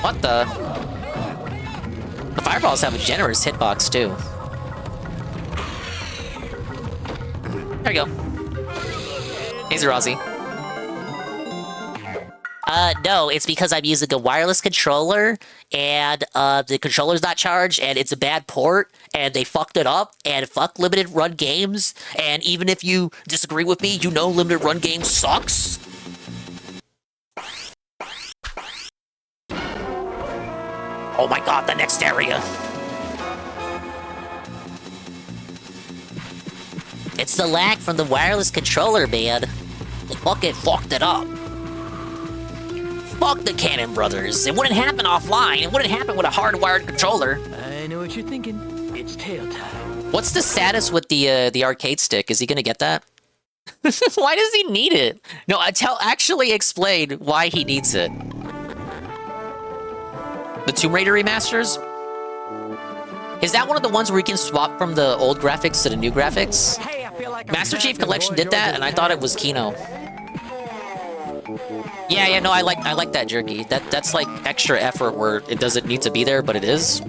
What the? The fireballs have a generous hitbox, too. There you go. Hey, Zerazi. No, it's because I'm using a wireless controller, and, the controller's not charged, and it's a bad port, and they fucked it up, and fuck limited run games, and even if you disagree with me, you know limited run games sucks. Oh my god, the next area. It's the lag from the wireless controller, man. They fucking fucked it up. Fuck the Cannon Brothers. It wouldn't happen offline. It wouldn't happen with a hardwired controller. I know what you're thinking. It's tail time. What's the status with the arcade stick? Is he gonna get that? Why does he need it? No, actually explain why he needs it. The Tomb Raider remasters? Is that one of the ones where you can swap from the old graphics to the new graphics? Hey, I feel like Master Chief Collection did that, and I thought it was Kino. Yeah, no, I like that jerky. That's like extra effort where it doesn't need to be there, but it is.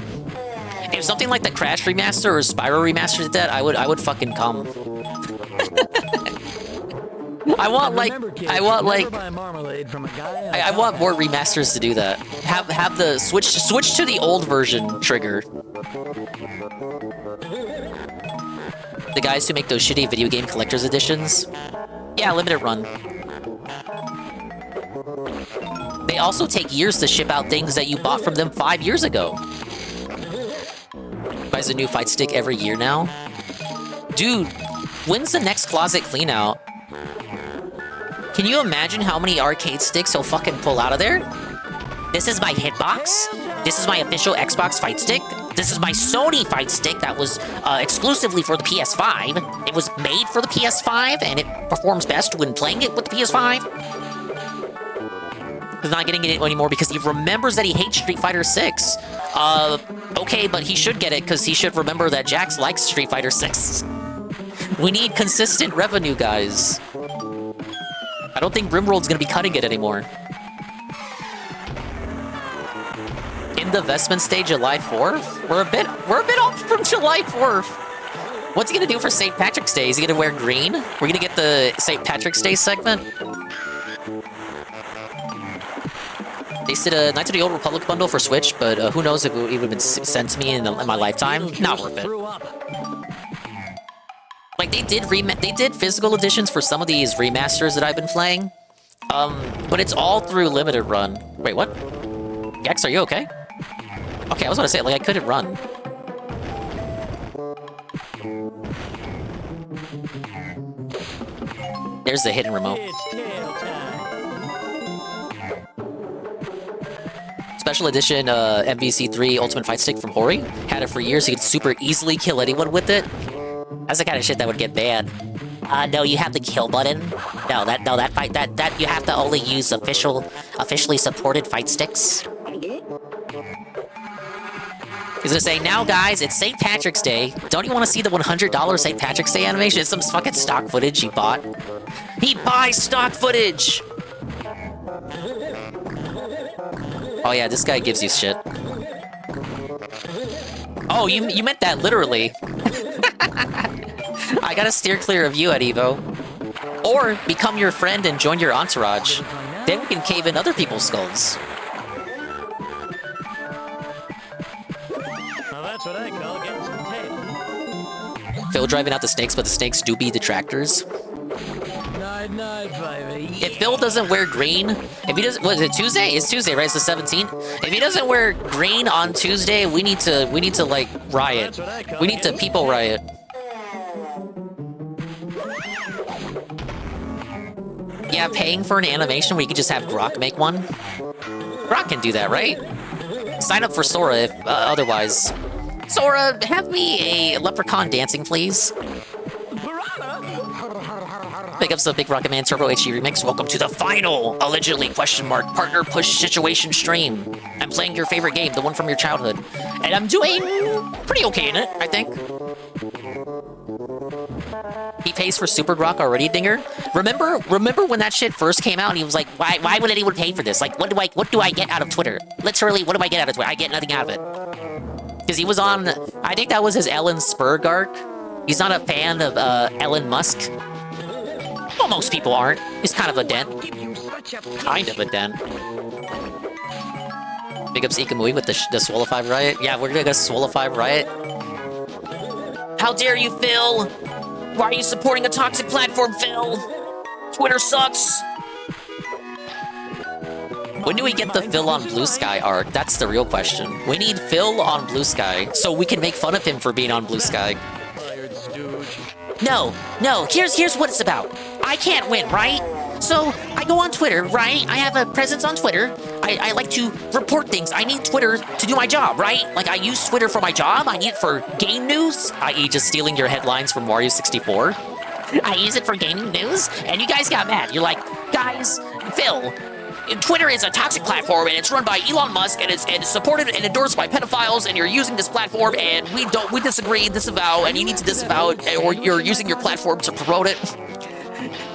If something like the Crash remaster or Spyro remaster did that, I would fucking come. I want more remasters to do that. Have the switch to the old version trigger. The guys who make those shitty video game collector's editions. Yeah, limited run. They also take years to ship out things that you bought from them 5 years ago. Buys a new fight stick every year now. Dude, when's the next closet clean out? Can you imagine how many arcade sticks he'll fucking pull out of there? This is my hitbox. This is my official Xbox fight stick. This is my Sony fight stick that was exclusively for the PS5. It was made for the PS5, and it performs best when playing it with the PS5. He's not getting it anymore because he remembers that he hates Street Fighter 6. Okay, but he should get it because he should remember that Jax likes Street Fighter 6. We need consistent revenue, guys. I don't think Rimworld's gonna be cutting it anymore. In the investment stage, July 4th? We're a bit off from July 4th. What's he gonna do for St. Patrick's Day? Is he gonna wear green? We're gonna get the St. Patrick's Day segment? They said a Knights of the Old Republic bundle for Switch, but who knows if it would have been sent to me in my lifetime? Not worth it. Like, they did physical editions for some of these remasters that I've been playing. But it's all through limited run. Wait, what? Gex, are you okay? Okay, I was about to say, like, I couldn't run. There's the hidden remote. Special edition MVC3 Ultimate Fight Stick from Hori. Had it for years. You could super easily kill anyone with it. That's the kind of shit that would get banned. No, you have the kill button. No, that you have to only use officially supported fight sticks. He's gonna say, now guys, it's St. Patrick's Day. Don't you want to see the $100 St. Patrick's Day animation? It's some fucking stock footage he bought. He buys stock footage! Oh yeah, this guy gives you shit. Oh, you meant that literally. I gotta steer clear of you at Evo. Or become your friend and join your entourage. Then we can cave in other people's skulls. Well, that's what I call getting some tail. Phil driving out the snakes, but the snakes do be detractors. I Night, baby. If Phil doesn't wear green, if he doesn't, was it Tuesday? It's Tuesday, right? It's the 17th. If he doesn't wear green on Tuesday, we need to like riot. We need to people riot. Yeah, paying for an animation where you could just have Grok make one. Grok can do that, right? Sign up for Sora if otherwise. Sora, have me a leprechaun dancing, please. Pick up some Big Rocket Man Turbo HD Remix. Welcome to the final, allegedly, partner push situation stream. I'm playing your favorite game, the one from your childhood. And I'm doing pretty okay in it, I think. He pays for Super Grok already, Dinger? Remember when that shit first came out and he was like, why would anyone pay for this? Like, what do I get out of Twitter? Literally, what do I get out of Twitter? I get nothing out of it. Because he was on, I think that was his Ellen Spurg arc. He's not a fan of Elon Musk. Well, most people aren't. He's kind of a dent. Kind of a dent. Big ups Ikamui with the Swolify Riot. Yeah, we're gonna go Swolify Riot. How dare you, Phil? Why are you supporting a toxic platform, Phil? Twitter sucks. When do we get the Phil on Blue Sky arc? That's the real question. We need Phil on Blue Sky so we can make fun of him for being on Blue Sky. No, here's what it's about. I can't win, right? So, I go on Twitter, right? I have a presence on Twitter. I like to report things. I need Twitter to do my job, right? Like, I use Twitter for my job. I need it for game news, i.e. just stealing your headlines from Mario 64. I use it for gaming news, and you guys got mad. You're like, guys, Phil, Twitter is a toxic platform, and it's run by Elon Musk, and it's supported and endorsed by pedophiles, and you're using this platform, and we disagree, disavow, and you need to disavow it, or you're using your platform to promote it.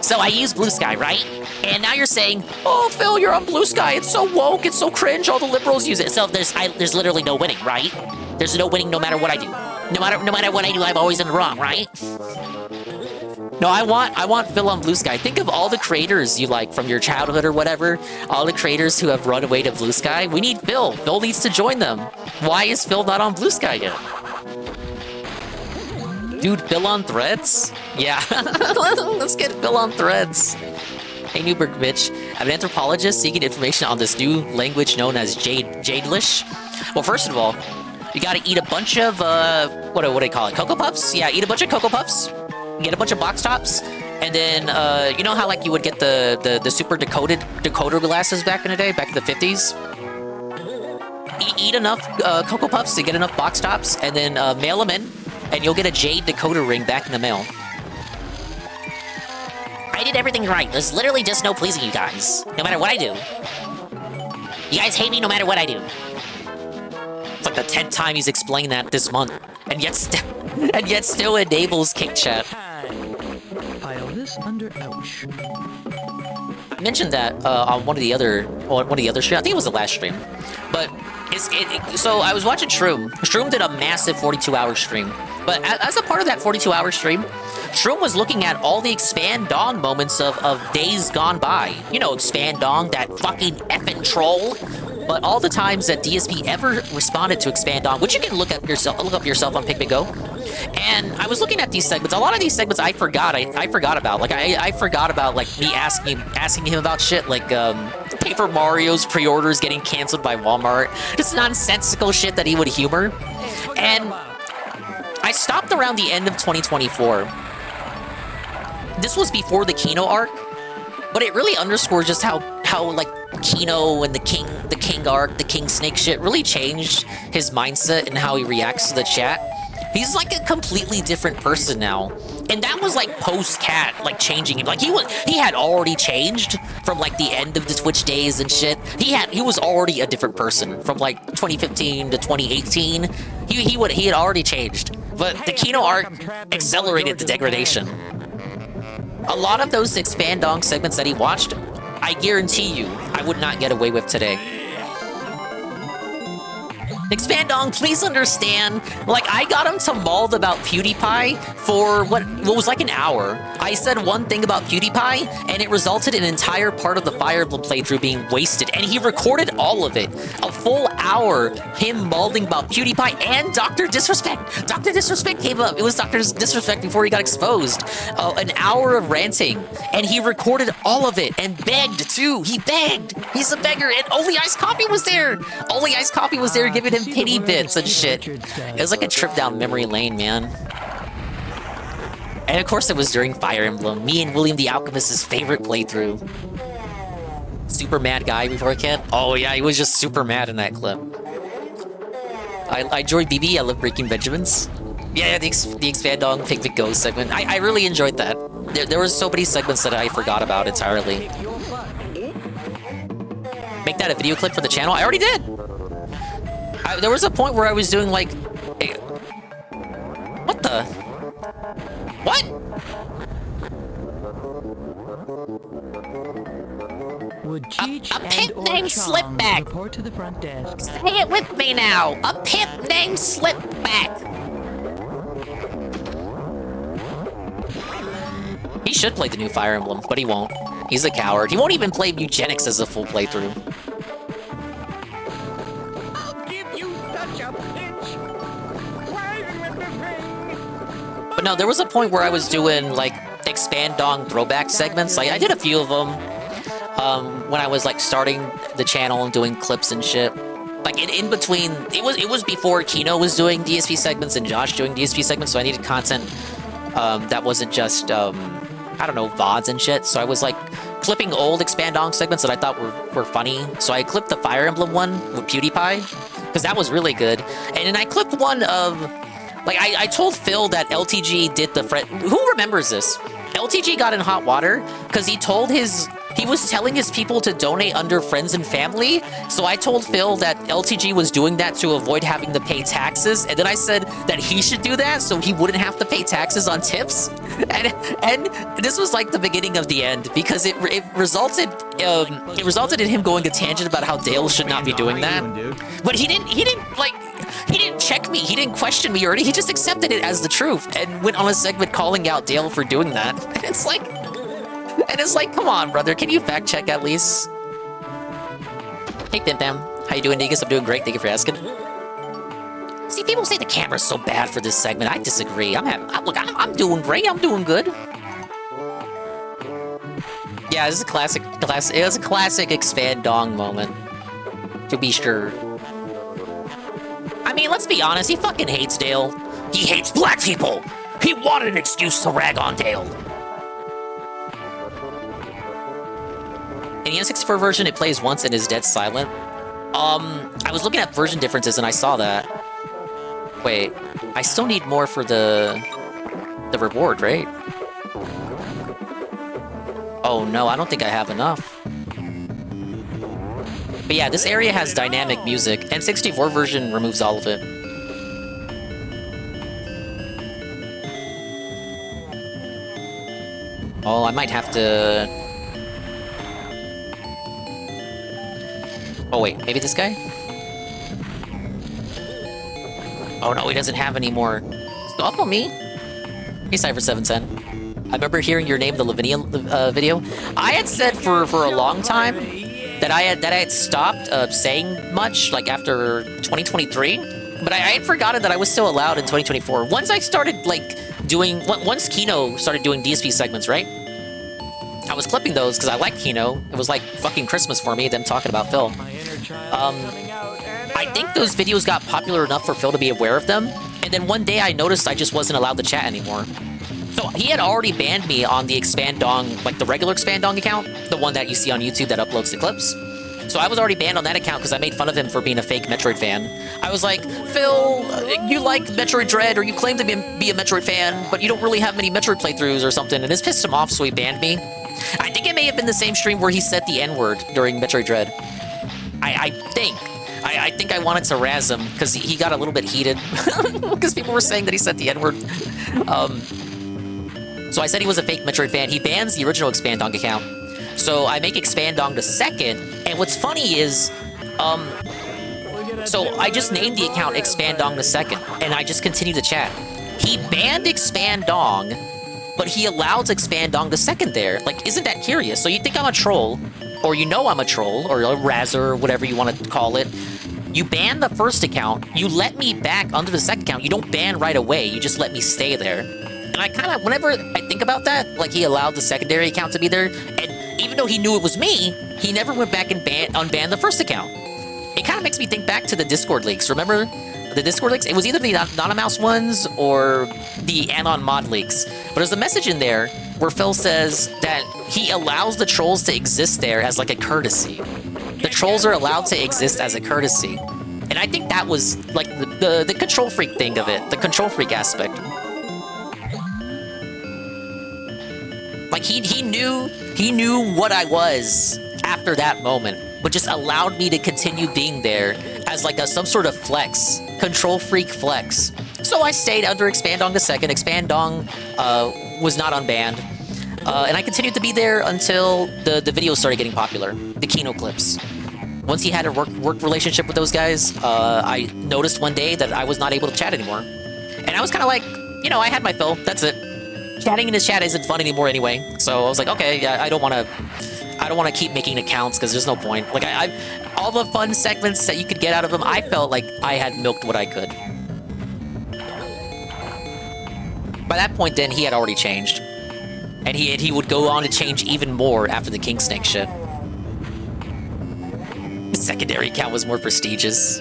So I use Blue Sky, right? And now you're saying, oh, Phil, you're on Blue Sky. It's so woke. It's so cringe. All the liberals use it. So there's literally no winning, right? There's no winning no matter what I do. No matter what I do, I'm always in the wrong, right? No, I want Phil on Blue Sky. Think of all the creators you like from your childhood or whatever. All the creators who have run away to Blue Sky. We need Phil. Phil needs to join them. Why is Phil not on Blue Sky yet? Dude, Phil on Threads? Yeah, let's get Phil on Threads. Hey, Newberg bitch. I'm an anthropologist seeking information on this new language known as Jadelish. Well, first of all, you gotta eat a bunch of, what do they call it? Cocoa Puffs? Yeah, eat a bunch of Cocoa Puffs, get a bunch of box tops, and then, you know how, like, you would get the super decoder glasses back in the day, back in the 50s? Eat enough Cocoa Puffs to get enough box tops, and then mail them in, and you'll get a Jade decoder ring back in the mail. I did everything right. There's literally just no pleasing you guys. No matter what I do. You guys hate me no matter what I do. It's like the 10th time he's explained that this month. And yet still enables King Chat. Pile this under ouch. I mentioned that on one of the other streams. I think it was the last stream. But so I was watching Shroom. Shroom did a massive 42-hour stream. But as a part of that 42-hour stream, Shroom was looking at all the Expand Dong moments of days gone by. You know, Expand Dong, that fucking effing troll. But all the times that DSP ever responded to Expand Dong, which you can look up yourself on Pikmin Go. And I was looking at these segments. A lot of these segments I forgot about. Like I forgot about like me asking him about shit like Paper Mario's pre-orders getting canceled by Walmart. Just nonsensical shit that he would humor. And I stopped around the end of 2024. This was before the Kino arc, but it really underscores just how like Kino and the King arc, the King Snake shit really changed his mindset and how he reacts to the chat. He's like a completely different person now. And that was like post-Cat, like changing him. Like he had already changed from like the end of the Twitch days and shit. He was already a different person from like 2015 to 2018. He had already changed. But the Kino arc accelerated the degradation. A lot of those Expand Dong segments that he watched, I guarantee you, I would not get away with today. Expandong, please understand. Like, I got him to mauled about PewDiePie for what was like an hour. I said one thing about PewDiePie, and it resulted in an entire part of the Fire Emblem playthrough being wasted. And he recorded all of it. A full hour, him mauling about PewDiePie and Dr. Disrespect. Dr. Disrespect came up. It was Dr. Disrespect before he got exposed. An hour of ranting. And he recorded all of it and begged, too. He begged. He's a beggar. And Only Iced Coffee was there. Only Iced Coffee was there giving him pity bits and shit. It was like a trip down memory lane, man. And of course it was during Fire Emblem, me and William the Alchemist's favorite playthrough. Super mad guy before kid. Oh yeah, he was just super mad in that clip. I enjoyed BB, I love Breaking Benjamins. Yeah, the Expandong Pigment Go segment. I really enjoyed that. There were so many segments that I forgot about entirely. Make that a video clip for the channel? I already did! There was a point where I was doing like... What the? What? Would Cheech a pimp named Slipback report to the front desk? Say it with me now! A pimp named Slipback! He should play the new Fire Emblem, but he won't. He's a coward. He won't even play Eugenics as a full playthrough. But no, there was a point where I was doing, like, Expandong throwback segments. Like, I did a few of them when I was, like, starting the channel and doing clips and shit. Like, in between, it was before Kino was doing DSP segments and Josh doing DSP segments, so I needed content that wasn't just, I don't know, VODs and shit. So I was, like, clipping old Expandong segments that I thought were funny. So I clipped the Fire Emblem one with PewDiePie, because that was really good. And then I clipped one of... Like, I told Phil that LTG did the friend... Who remembers this? LTG got in hot water because he told his... He was telling his people to donate under friends and family. So I told Phil that LTG was doing that to avoid having to pay taxes. And then I said that he should do that so he wouldn't have to pay taxes on tips. And this was like the beginning of the end because it resulted in him going a tangent about how Dale should not be doing that. But he didn't check me. He didn't question me already. He just accepted it as the truth and went on a segment calling out Dale for doing that. And it's like, come on, brother. Can you fact check at least? Hey, Pim Pam. How you doing, Negus? I'm doing great. Thank you for asking. See, people say the camera's so bad for this segment. I disagree. I'm doing great. I'm doing good. Yeah, this is a classic. It was a classic Expandong moment, to be sure. I mean, let's be honest. He fucking hates Dale. He hates black people. He wanted an excuse to rag on Dale. In the N64 version, it plays once and is dead silent. I was looking at version differences and I saw that. Wait, I still need more for the reward, right? Oh no, I don't think I have enough. But yeah, this area has dynamic music. N64 version removes all of it. Oh, I might have to... Oh wait, maybe this guy? Oh no, he doesn't have any more. Stop on me. Hey, Cypher710. I remember hearing your name in the Lavinia video. I had said for a long time that I had stopped saying much, like after 2023. But I had forgotten that I was still allowed in 2024. Once I started like doing, once Kino started doing DSP segments, right? I was clipping those because I like Kino. It was like fucking Christmas for me, them talking about Phil. I think those videos got popular enough for Phil to be aware of them. And then one day I noticed I just wasn't allowed to chat anymore. So he had already banned me on the Expandong, like the regular Expandong account, the one that you see on YouTube that uploads the clips. So I was already banned on that account because I made fun of him for being a fake Metroid fan. I was like, Phil, you like Metroid Dread, or you claim to be a Metroid fan, but you don't really have many Metroid playthroughs or something, and this pissed him off, so he banned me. I think it may have been the same stream where he said the N-word during Metroid Dread. I think I wanted to razz him because he got a little bit heated because people were saying that he said the N-word. So I said he was a fake Metroid fan. He bans the original Expandong account. So I make Expandong the second. And what's funny is, So I just named the account Expandong the Second, and I just continued to chat. He banned Expandong, but he allowed Expandong the Second there. Like, isn't that curious? So you think I'm a troll, or you know I'm a troll, or a razzer, or whatever you want to call it. You ban the first account, you let me back under the second account. You don't ban right away, you just let me stay there. And I kind of, whenever I think about that, like he allowed the secondary account to be there, and even though he knew it was me, he never went back and unbanned the first account. It kind of makes me think back to the Discord leaks. Remember the Discord leaks? It was either the Anonymous ones or the Anon mod leaks. But there's a message in there where Phil says that he allows the trolls to exist there as like a courtesy. The trolls are allowed to exist as a courtesy. And I think that was like the control freak thing of it, the control freak aspect. Like he knew what I was after that moment, but just allowed me to continue being there as like some sort of flex, control freak flex. So I stayed under Expandong the Second. Expandong was not unbanned. And I continued to be there until the videos started getting popular, the Kino clips. Once he had a work relationship with those guys, I noticed one day that I was not able to chat anymore. And I was kind of like, you know, I had my fill, that's it. Chatting in his chat isn't fun anymore anyway. So I was like, okay, yeah, I don't want to keep making accounts because there's no point. Like all the fun segments that you could get out of him, I felt like I had milked what I could. By that point then, he had already changed. And he would go on to change even more after the King Snake shit. The secondary account was more prestigious.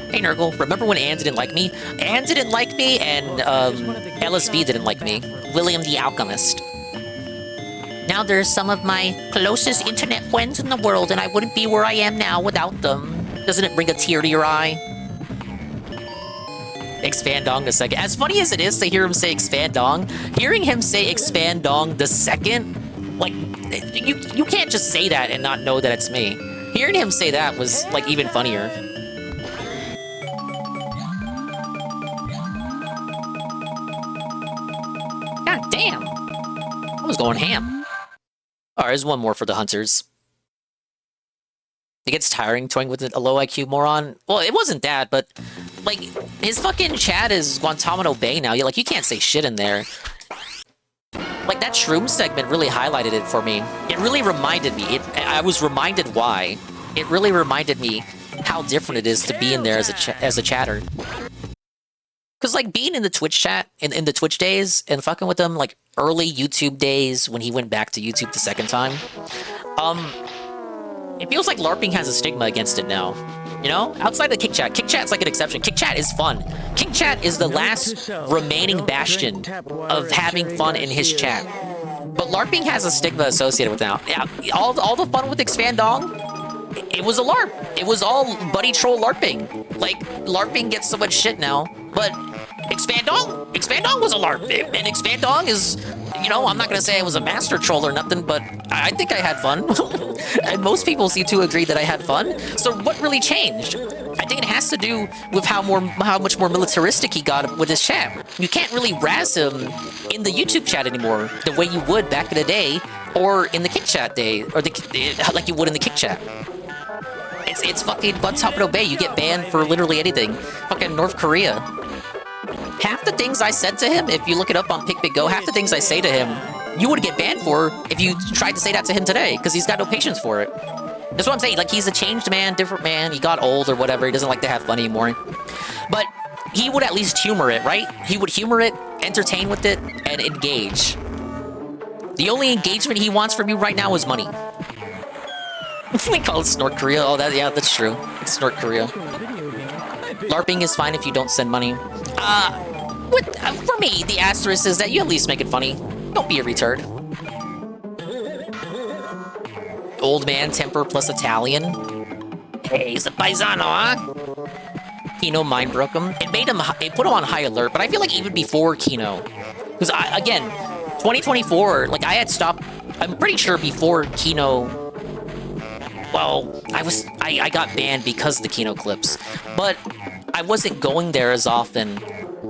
Hey Nurgle, remember when Ann didn't like me? Ann didn't like me, and LSB didn't like me. William the Alchemist. Now there's some of my closest internet friends in the world, and I wouldn't be where I am now without them. Doesn't it bring a tear to your eye? Expandong the Second. As funny as it is to hear him say Expandong, hearing him say Expandong the Second, like, you can't just say that and not know that it's me. Hearing him say that was, like, even funnier. God damn! I was going ham. Alright, there's one more for the hunters. It gets tiring toying with a low IQ moron. Well, it wasn't that, but like his fucking chat is Guantanamo Bay now. You can't say shit in there. Like that shroom segment really highlighted it for me. It really reminded me. I was reminded why. It really reminded me how different it is to be in there as a chatter. Cause like being in the Twitch chat in the Twitch days and fucking with them like early YouTube days when he went back to YouTube the second time. It feels like LARPing has a stigma against it now. You know? Outside of Kick Chat's like an exception. Kick Chat is fun. Kick Chat is the last remaining bastion of having fun in his chat. But LARPing has a stigma associated with it now. Yeah, all the fun with Expandong, it was a LARP. It was all buddy troll LARPing. Like, LARPing gets so much shit now, but Expandong was a LARP. And Expandong is, you know, I'm not gonna say I was a master troll or nothing, but I think I had fun. And most people seem to agree that I had fun. So what really changed? I think it has to do with how much more militaristic he got with his chat. You can't really razz him in the YouTube chat anymore the way you would back in the day, or in the Kick Chat day, or like you would in the Kick Chat. It's fucking Guantanamo Bay. You get banned for literally anything. Fucking North Korea. Half the things I said to him, if you look it up on PicPicGo, half the things I say to him, you would get banned for if you tried to say that to him today, because he's got no patience for it. That's what I'm saying. Like, he's a changed man, different man. He got old or whatever. He doesn't like to have fun anymore. But he would at least humor it, right? He would humor it, entertain with it, and engage. The only engagement he wants from you right now is money. We call it Snort Korea. Oh, yeah, that's true. It's Snort Korea. LARPing is fine if you don't send money. For me, the asterisk is that you at least make it funny. Don't be a retard. Old man temper plus Italian. Hey, he's a paisano, huh? Kino mind broke him. It put him on high alert, but I feel like even before Kino. Because, again, 2024, like, I had stopped, I'm pretty sure before Kino. Well, I got banned because of the Kino clips, but I wasn't going there as often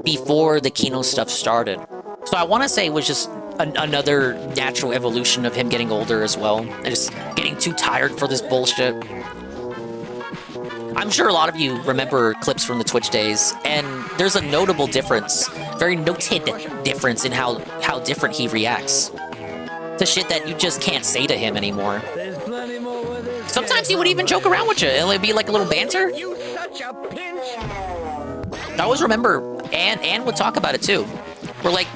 before the Kino stuff started. So I want to say it was just another natural evolution of him getting older as well, and just getting too tired for this bullshit. I'm sure a lot of you remember clips from the Twitch days, and there's a notable difference, very noted difference in how different he reacts to shit that you just can't say to him anymore. Sometimes he would even joke around with you. It'll be like a little banter. I always remember, Ann would talk about it too. We're like,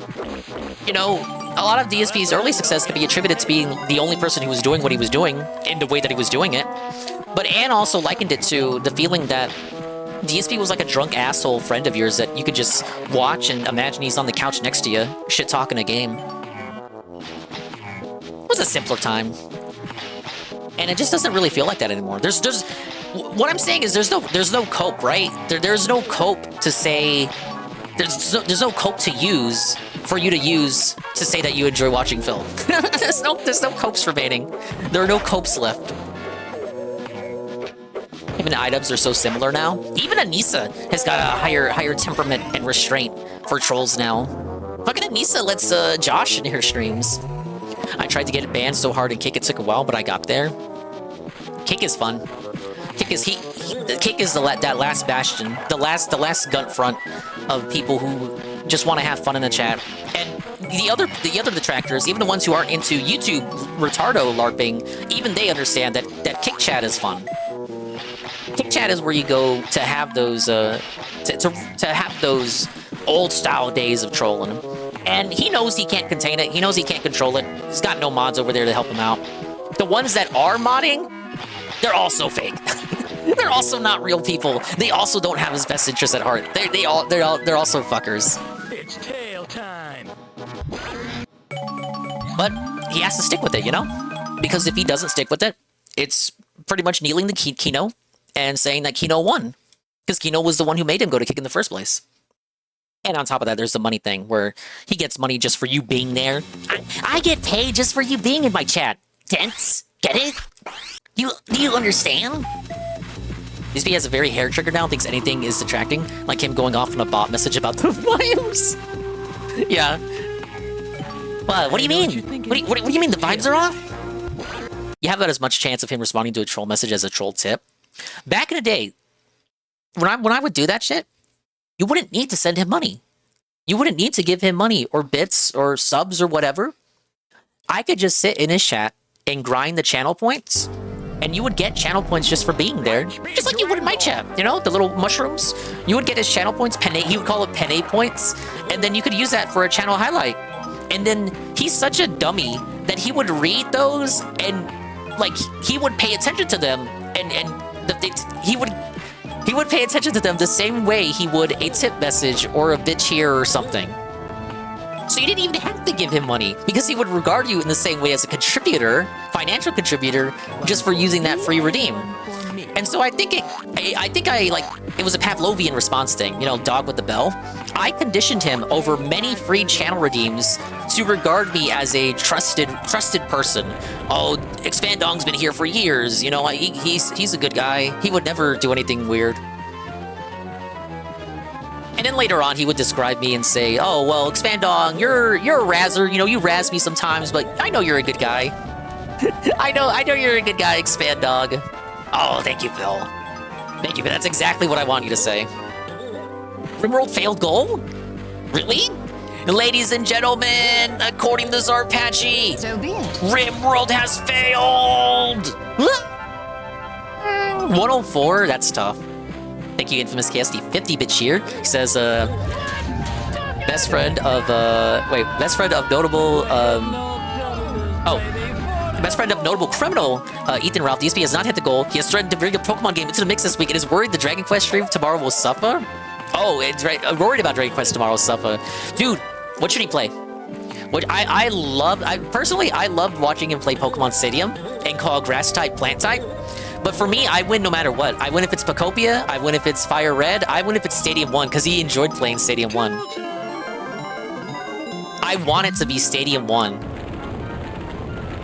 you know, a lot of DSP's early success can be attributed to being the only person who was doing what he was doing in the way that he was doing it. But Ann also likened it to the feeling that DSP was like a drunk asshole friend of yours that you could just watch and imagine he's on the couch next to you, shit talking a game. It was a simpler time. And it just doesn't really feel like that anymore. There's what I'm saying is there's no cope, right? There's no cope to say. There's no cope to use for you to use to say that you enjoy watching film. there's no copes remaining. There are no copes left. Even iDubbbz are so similar now. Even Anissa has got a higher temperament and restraint for trolls now. Fucking Anissa lets Josh in her streams. I tried to get it banned so hard in Kick, it took a while, but I got there. Kick is fun. Kick is Kick is that last bastion, the last gunt front of people who just want to have fun in the chat. And the other detractors, even the ones who aren't into YouTube retardo LARPing, even they understand that Kick chat is fun. Kick chat is where you go to have those to have those old style days of trolling. And he knows he can't contain it. He knows he can't control it. He's got no mods over there to help him out. The ones that are modding, they're also fake. They're also not real people. They also don't have his best interest at heart. They're also fuckers. It's tail time. But he has to stick with it, you know? Because if he doesn't stick with it, it's pretty much kneeling to Kino and saying that Kino won. Because Kino was the one who made him go to Kick in the first place. And on top of that, there's the money thing, where he gets money just for you being there. I get paid just for you being in my chat. Dense? Get it? Do you understand? DSP has a very hair trigger now, thinks anything is distracting, like him going off on a bot message about the vibes. Yeah. What do you mean? What do you mean the vibes are off? You have about as much chance of him responding to a troll message as a troll tip. Back in the day, when I would do that shit, you wouldn't need to send him money. You wouldn't need to give him money or bits or subs or whatever. I could just sit in his chat and grind the channel points, and you would get channel points just for being there, just like you would in my chat, you know, the little mushrooms. You would get his channel points, he would call it penne points, and then you could use that for a channel highlight. And then he's such a dummy that he would read those and, like, he would pay attention to them, and he would pay attention to them the same way he would a tip message or a bitch here or something. So you didn't even have to give him money, because he would regard you in the same way as a contributor, financial contributor, just for using that free redeem. And so I think it was a Pavlovian response thing, you know, dog with the bell. I conditioned him over many free channel redeems to regard me as a trusted person. Oh, Expandong's been here for years, you know, he's a good guy. He would never do anything weird. And then later on, he would describe me and say, "Oh, well, Expandong, you're a razzer. You know, you razz me sometimes, but I know you're a good guy. I know you're a good guy, Expandong." Oh, thank you, Phil. Thank you, but that's exactly what I want you to say. Rimworld failed goal? Really? Ladies and gentlemen, according to Zarpachi, So be it. Rimworld has failed! 104? That's tough. Thank you, Infamous KSD. 50-bit cheer. He says, best friend of notable, best friend of notable criminal, Ethan Ralph. DSP has not hit the goal. He has threatened to bring a Pokemon game into the mix this week and is worried the Dragon Quest stream tomorrow will suffer. Oh, it's right. I'm worried about Dragon Quest tomorrow will suffer. Dude, what should he play? I loved watching him play Pokemon Stadium and call grass type, plant type. But for me, I win no matter what. I win if it's Pokopia, I win if it's Fire Red, I win if it's Stadium 1, because he enjoyed playing Stadium 1. I want it to be Stadium 1.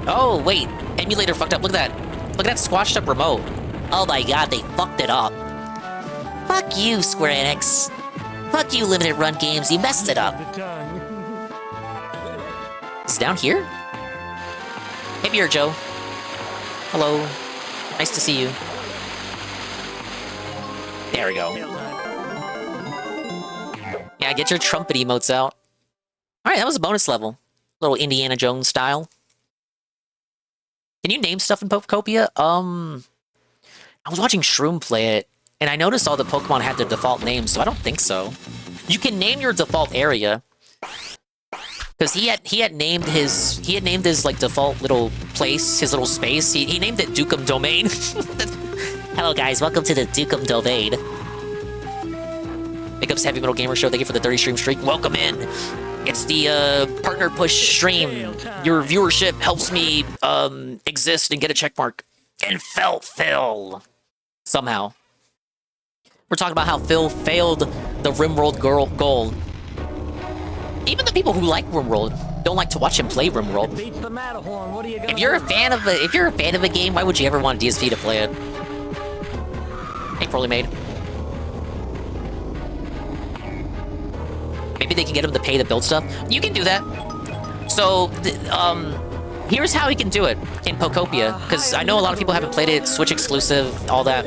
Oh, wait. Emulator fucked up. Look at that. Look at that squashed up remote. Oh my god, they fucked it up. Fuck you, Square Enix. Fuck you, Limited Run Games. You messed it up. Is it down here? Hey, Beer Joe. Hello. Nice to see you. There we go. Yeah, get your trumpet emotes out. Alright, that was a bonus level. Little Indiana Jones style. Can you name stuff in Pokopia? I was watching Shroom play it, and I noticed all the Pokemon had their default names, so I don't think so. You can name your default area. Because he had named his like default little place, his little space. He named it Dukem Domain. Hello guys, welcome to the Dukem Domain. Big ups Heavy Metal Gamer Show, thank you for the 30 stream streak. Welcome in! It's the partner push stream. Your viewership helps me exist and get a checkmark. And Phil. Somehow. We're talking about how Phil failed the RimWorld goal. Even the people who like RimWorld don't like to watch him play RimWorld. If you're a fan of a game, why would you ever want DSP to play it? Hey, Poorly Made. Maybe they can get him to pay to build stuff. You can do that. So, here's how he can do it in Pokopia, because I know a lot of people haven't played it, Switch exclusive, all that.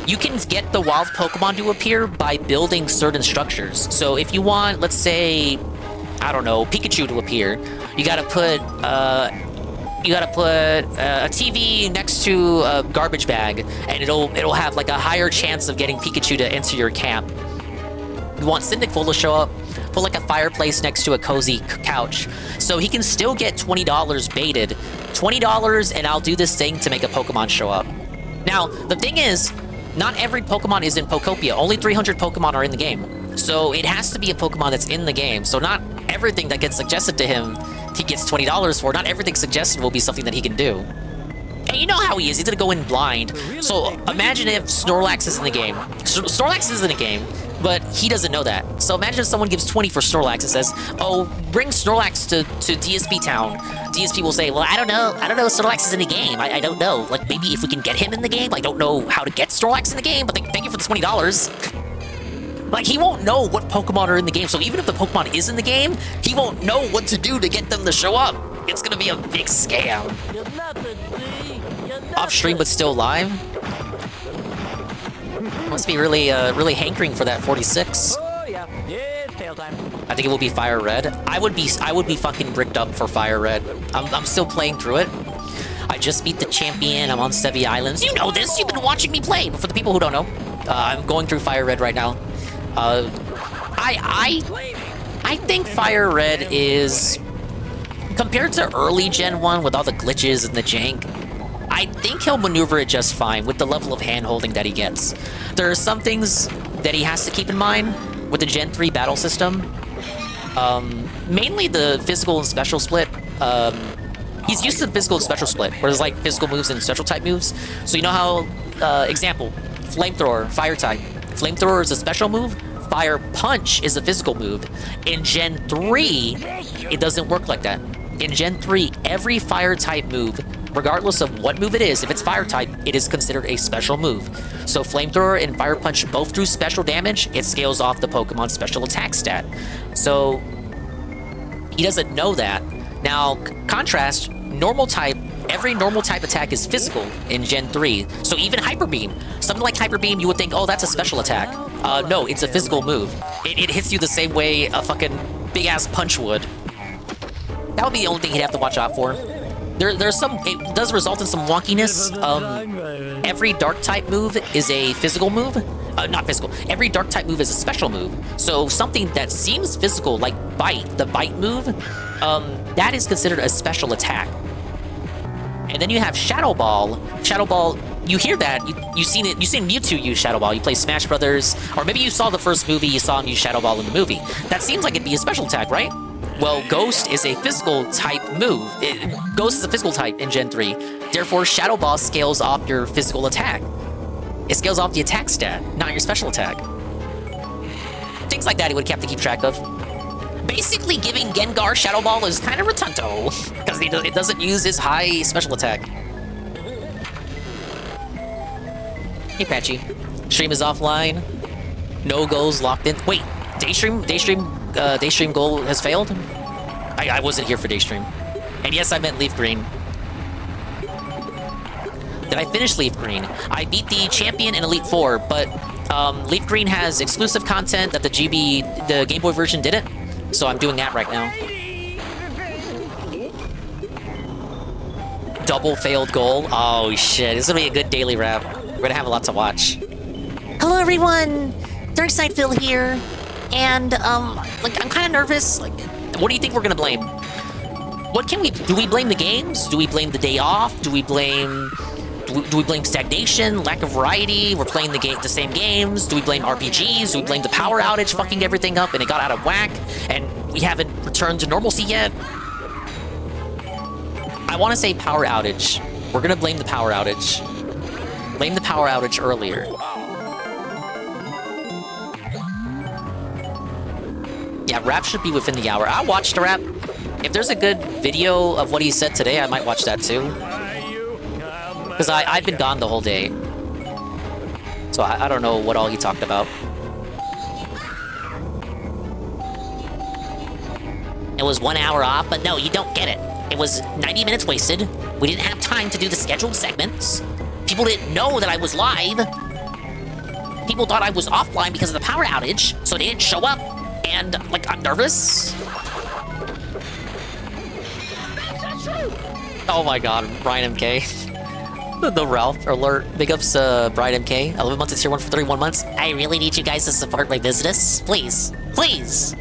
You can get the wild Pokemon to appear by building certain structures. So if you want, let's say, I don't know, Pikachu to appear, you gotta put a TV next to a garbage bag, and it'll have like a higher chance of getting Pikachu to enter your camp. You want Cyndaquil to show up, put like a fireplace next to a cozy couch. So he can still get $20 baited. $20 and I'll do this thing to make a Pokemon show up. Now, the thing is, not every Pokemon is in Pokopia. Only 300 Pokemon are in the game. So it has to be a Pokemon that's in the game. So not everything that gets suggested to him, he gets $20 for. Not everything suggested will be something that he can do. And you know how he is. He's gonna go in blind. So imagine if Snorlax is in the game. Snorlax is in the game, but he doesn't know that. So imagine if someone gives 20 for Snorlax and says, oh, bring Snorlax to DSP Town. DSP will say, well, I don't know Snorlax is in the game. I don't know. Like, maybe if we can get him in the game. I don't know how to get Snorlax in the game, but thank you for the $20. Like, he won't know what Pokemon are in the game. So even if the Pokemon is in the game, he won't know what to do to get them to show up. It's gonna be a big scam. Off stream, but still live? Must be really hankering for that 46. I think it will be Fire Red. I would be fucking bricked up for Fire Red. I'm still playing through it. I just beat the champion. I'm on Sevi Islands. You know this. You've been watching me play. But for the people who don't know, I'm going through Fire Red right now. I think Fire Red is, compared to early Gen 1 with all the glitches and the jank, I think he'll maneuver it just fine with the level of hand-holding that he gets. There are some things that he has to keep in mind with the Gen 3 battle system. Mainly the physical and special split. He's used to the physical and special split, where there's like physical moves and special type moves. So you know how, example, Flamethrower, fire type. Flamethrower is a special move, Fire Punch is a physical move. In Gen 3, it doesn't work like that. In Gen 3, every fire type move, regardless of what move it is, if it's fire type, it is considered a special move. So Flamethrower and Fire Punch both do special damage, it scales off the Pokemon's special attack stat. So he doesn't know that. Now, contrast, normal type, every normal type attack is physical in Gen 3. So even Hyper Beam, something like Hyper Beam, you would think, oh, that's a special attack. No, it's a physical move. It hits you the same way a fucking big-ass punch would. That would be the only thing he'd have to watch out for. There's some, it does result in some wonkiness. Every dark type move is a physical move. Not physical. Every dark type move is a special move. So something that seems physical, like Bite, the Bite move, that is considered a special attack. And then you have Shadow Ball. Shadow Ball, you hear that, you've seen Mewtwo use Shadow Ball. You play Smash Brothers, or maybe you saw the first movie, you saw him use Shadow Ball in the movie. That seems like it'd be a special attack, right? Well, Ghost is a physical type move. Ghost is a physical type in Gen 3. Therefore, Shadow Ball scales off your physical attack. It scales off the attack stat, not your special attack. Things like that he would have to keep track of. Basically, giving Gengar Shadow Ball is kind of rotunto, because it doesn't use his high special attack. Hey, Patchy. Stream is offline. No goals locked in. Wait, Daystream goal has failed? I wasn't here for Daystream. And yes, I meant Leaf Green. Did I finish Leaf Green? I beat the Champion in Elite Four, but Leaf Green has exclusive content that the Game Boy version didn't. So I'm doing that right now. Double failed goal. Oh shit! This is gonna be a good daily wrap. We're gonna have a lot to watch. Hello, everyone. Darkside Phil here, and like I'm kind of nervous. Like, what do you think we're gonna blame? What can we do? We blame the games? Do we blame the day off? Do we blame stagnation, lack of variety? We're playing the same games. Do we blame RPGs? Do we blame the power outage fucking everything up and it got out of whack and we haven't returned to normalcy yet? I want to say power outage. We're gonna blame the power outage. Blame the power outage earlier. Yeah, rap should be within the hour. I watched the rap. If there's a good video of what he said today, I might watch that too. Because I've been gone the whole day. So I don't know what all he talked about. It was 1 hour off, but no, you don't get it. It was 90 minutes wasted. We didn't have time to do the scheduled segments. People didn't know that I was live. People thought I was offline because of the power outage, so they didn't show up. And, like, I'm nervous. Oh my god, Brian MK. The Ralph alert. Big ups Brian MK. 11 months, it's tier 1 for 31 months. I really need you guys to support my business. Please. Please.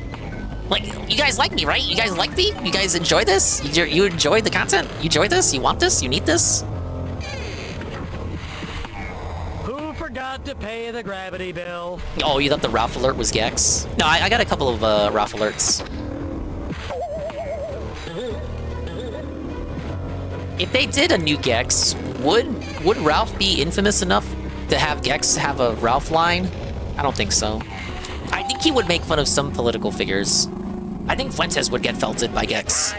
Like, you guys like me, right? You guys like me? You guys enjoy this? You enjoy the content? You enjoy this? You want this? You need this? Who forgot to pay the gravity bill? Oh, you thought the Ralph alert was Gex? No, I got a couple of Ralph alerts. If they did a new Gex, would Ralph be infamous enough to have Gex have a Ralph line? I don't think so. I think he would make fun of some political figures. I think Fuentes would get felted by Gex.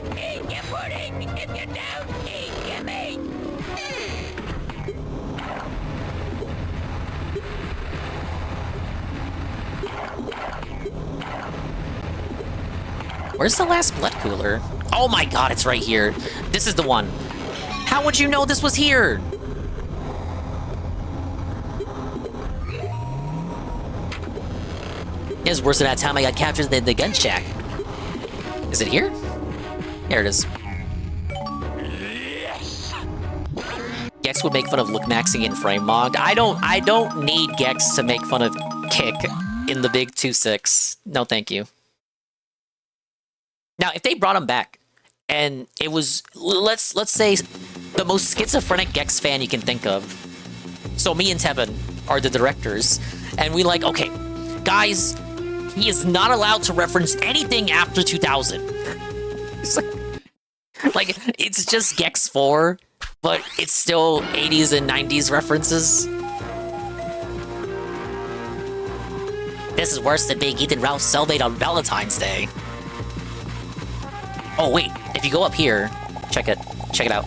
Where's the last blood cooler? Oh my god, it's right here. This is the one. How would you know this was here? It was worse than that time I got captured in the gun shack. Is it here? Here it is. Gex would make fun of look maxing in frame mod. I don't need Gex to make fun of Kick in the big 2-6. No, thank you. Now, if they brought him back, and it was, let's say, the most schizophrenic Gex fan you can think of. So me and Tevin are the directors, and we like, okay, guys, he is not allowed to reference anything after 2000. It's like, it's just Gex 4, but it's still 80s and 90s references. This is worse than being Ethan Ralph's cellmate on Valentine's Day. Oh wait, if you go up here, check it out.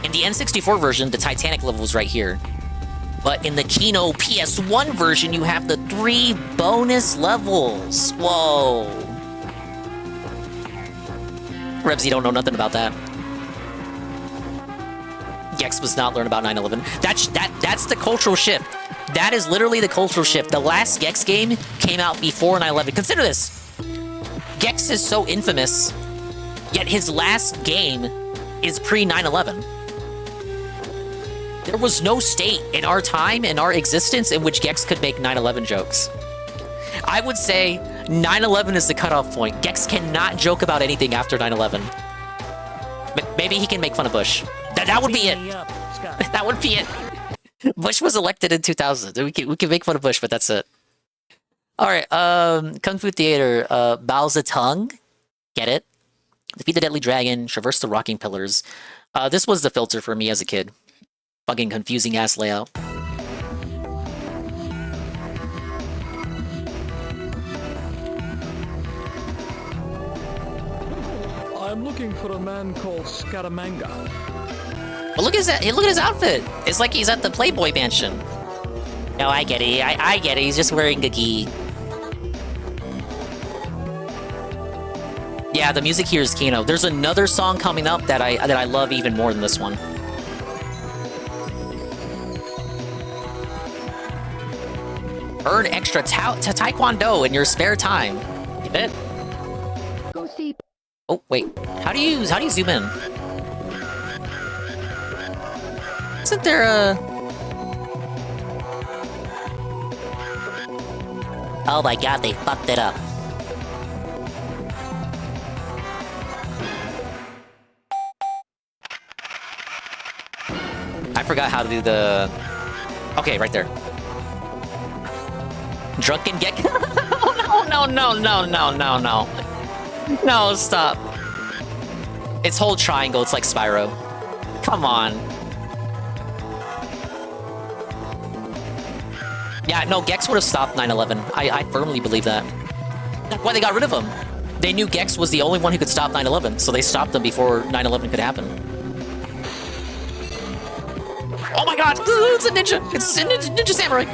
In the N64 version, the Titanic level is right here. But in the Kino PS1 version, you have the 3 bonus levels. Whoa. Rebs, you don't know nothing about that. Gex was not learn about 9/11. That's the cultural shift. That is literally the cultural shift. The last Gex game came out before 9/11. Consider this. Gex is so infamous, yet his last game is pre-9/11. There was no state in our time, in our existence, in which Gex could make 9/11 jokes. I would say 9/11 is the cutoff point. Gex cannot joke about anything after 9/11. Maybe he can make fun of Bush. That would be it. That would be it. Bush was elected in 2000. We can make fun of Bush, but that's it. All right, Kung Fu Theater, Bao Zedong, get it? Defeat the Deadly Dragon, traverse the rocking pillars. This was the filter for me as a kid. Fucking confusing ass layout. I'm looking for a man called Scaramanga. But look at that! Look at his outfit. It's like he's at the Playboy Mansion. No, I get it. I get it. He's just wearing a gi. Yeah, the music here is Kino. There's another song coming up that I love even more than this one. Earn extra taekwondo in your spare time. You bet. Go see. Oh wait, how do you zoom in? Isn't there a? Oh my god, they fucked it up. I forgot how to do the... Okay, right there. Drunken Gecko? No. No, stop. It's whole triangle, it's like Spyro. Come on. Yeah, no, Gex would have stopped 9/11. I firmly believe that. That's why they got rid of him. They knew Gex was the only one who could stop 9/11, so they stopped him before 9/11 could happen. Oh my god! It's a ninja! It's a ninja samurai!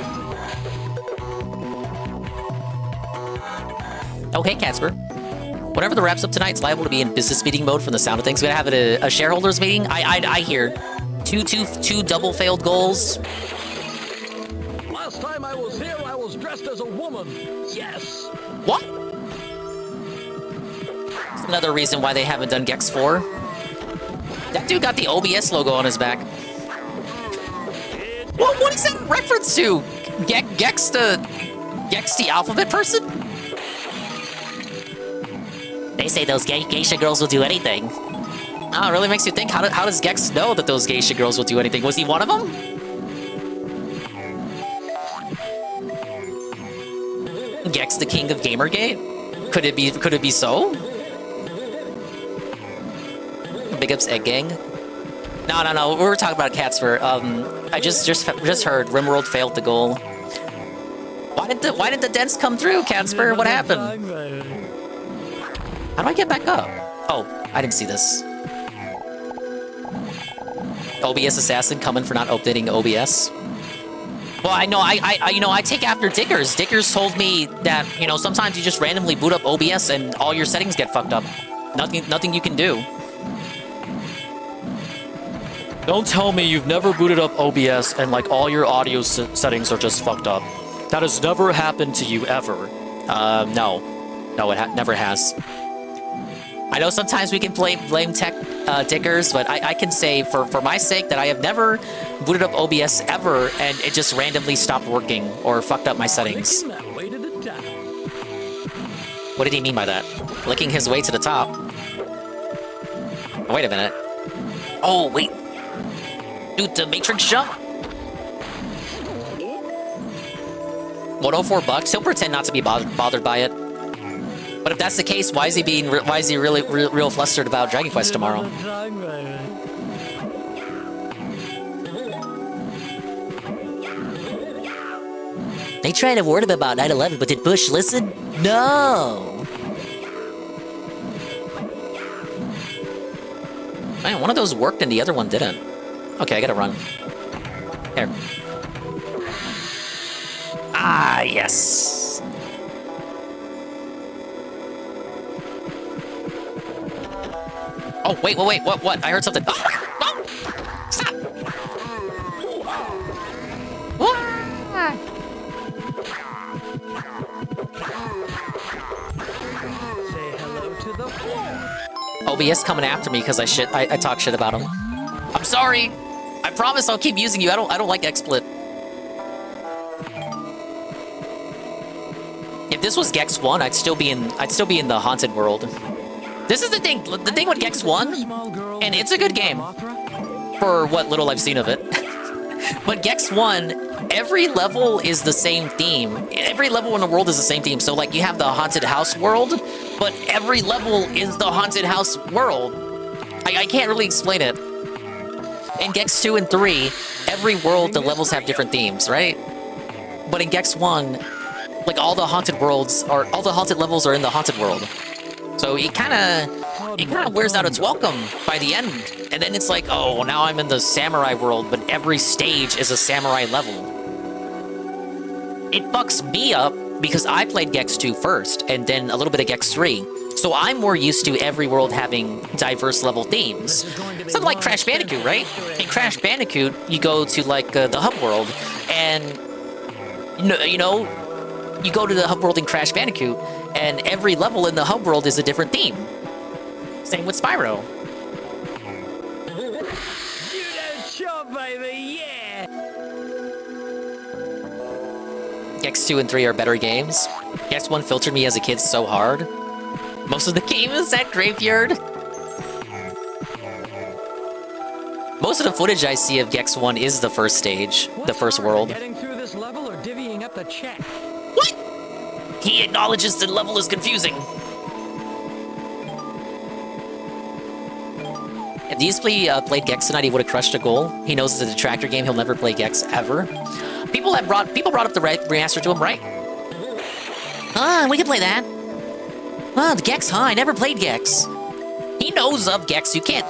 Oh, hey, Casper. Whenever the wraps up tonight, it's liable to be in business meeting mode from the sound of things. We're gonna have a shareholders meeting. I hear. Two double failed goals. Last time I was here, I was dressed as a woman. Yes. What? That's another reason why they haven't done Gex 4. That dude got the OBS logo on his back. What is that a reference to? Gex the alphabet person? They say those geisha girls will do anything. Oh, it really makes you think, how does Gex know that those geisha girls will do anything? Was he one of them? Gex the king of Gamergate? Could it be so? Big ups Egg Gang. No. We were talking about Catsper. I just heard Rimworld failed the goal. Why did the dents come through, Catsper? What happened? How do I get back up? Oh, I didn't see this. OBS assassin coming for not updating OBS. Well, I know. I take after Dickers. Dickers told me that sometimes you just randomly boot up OBS and all your settings get fucked up. Nothing you can do. Don't tell me you've never booted up OBS and like all your audio settings are just fucked up. That has never happened to you ever. No, it never has. I know sometimes we can blame tech dickers, but I can say for my sake that I have never booted up OBS ever and it just randomly stopped working or fucked up my settings. What did he mean by that? Licking his way to the top? Wait a minute. Oh, wait. Dude, the Matrix jump? $104? He'll pretend not to be bothered by it. But if that's the case, why is he really real flustered about Dragon Quest tomorrow? They tried to warn him about 9/11, but did Bush listen? No. Man, one of those worked and the other one didn't. Okay, I gotta run. Here. Ah, yes. Oh, wait, what? I heard something. Oh, stop! What? Say hello to the floor. OBS coming after me because I talk shit about him. I'm sorry. I promise I'll keep using you. I don't like XSplit. If this was Gex 1, I'd still be in the haunted world. This is the thing with Gex 1, and it's a good game for what little I've seen of it. But Gex 1, every level is the same theme. Every level in the world is the same theme. So like you have the haunted house world, but every level is the haunted house world. I can't really explain it. In Gex 2 and 3, every world, the levels have different themes, right? But in Gex 1, like all the haunted levels are in the haunted world. So it kind of wears out its welcome by the end. And then it's like, oh, now I'm in the samurai world, but every stage is a samurai level. It fucks me up because I played Gex 2 first, and then a little bit of Gex 3. So I'm more used to every world having diverse level themes. Something like Crash Bandicoot, right? In Crash Bandicoot, you go to like the hub world, and You know, you go to the hub world in Crash Bandicoot, and every level in the hub world is a different theme. Same with Spyro. You don't show, baby, yeah! Gex 2 and 3 are better games. Gex 1 filtered me as a kid so hard. Most of the game is that graveyard. Most of the footage I see of Gex 1 is the first stage, the first world. Getting through this level or divvying up the check? What? He acknowledges the level is confusing. If these played Gex tonight, he would have crushed a goal. He knows it's a detractor game. He'll never play Gex ever. People brought up the remaster to him, right? We can play that. The Gex, huh? I never played Gex. He knows of Gex. You can't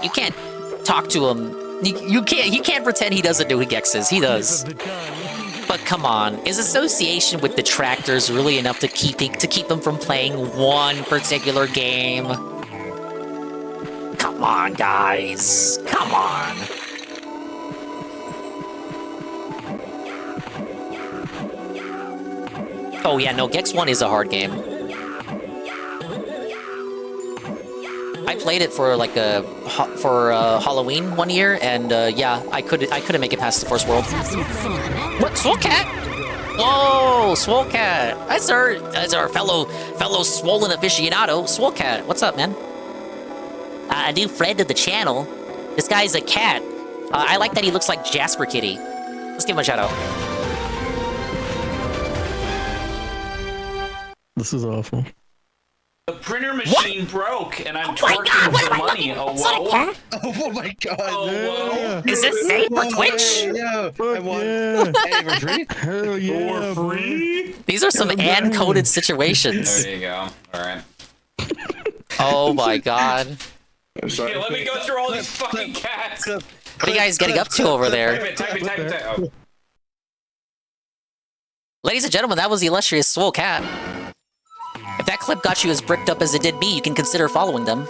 talk to him. He can't pretend he doesn't know who Gex is. He does. But come on, is association with detractors really enough to keep him from playing one particular game? Come on, guys. Come on. Oh yeah, no, Gex 1 is a hard game. I played it for like Halloween one year, and yeah, I couldn't make it past the first world. What, Swole Cat? Whoa, Swole Cat! That's our fellow swollen aficionado, Swole Cat. What's up, man? A new friend of the channel. This guy's a cat. I like that he looks like Jasper Kitty. Let's give him a shout out. This is awful. The printer machine broke, and I'm twerking for money. Oh, whoa. Oh my god. Oh, Is this safe for Twitch? Yeah. I won. Yeah. Hey, we're free? Hell yeah. We're free? These are some coded situations. There you go. Alright. Oh my god. Okay, let me go through all these fucking cats. What are you guys getting up to over there? Type it. Oh. Ladies and gentlemen, that was the illustrious Swole Cat. If that clip got you as bricked up as it did me, you can consider following them.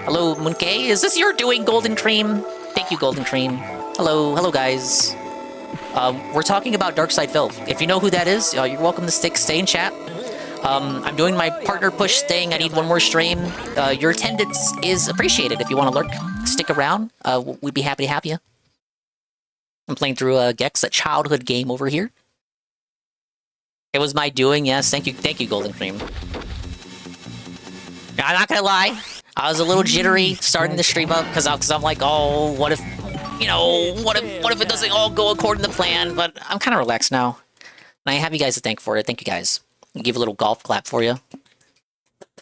Hello, Munke. Is this your doing, Golden Cream? Thank you, Golden Cream. Hello guys. We're talking about Darkside Phil. If you know who that is, you're welcome to stay in chat. I'm doing my partner push thing. I need one more stream. Your attendance is appreciated. If you want to lurk, stick around. We'd be happy to have you. I'm playing through Gex, a childhood game over here. It was my doing, yes. Thank you, Golden Cream. I'm not gonna lie. I was a little jittery starting the stream up because I'm like, oh, what if it doesn't all go according to plan? But I'm kind of relaxed now, and I have you guys to thank for it. Thank you guys. I'll give a little golf clap for you.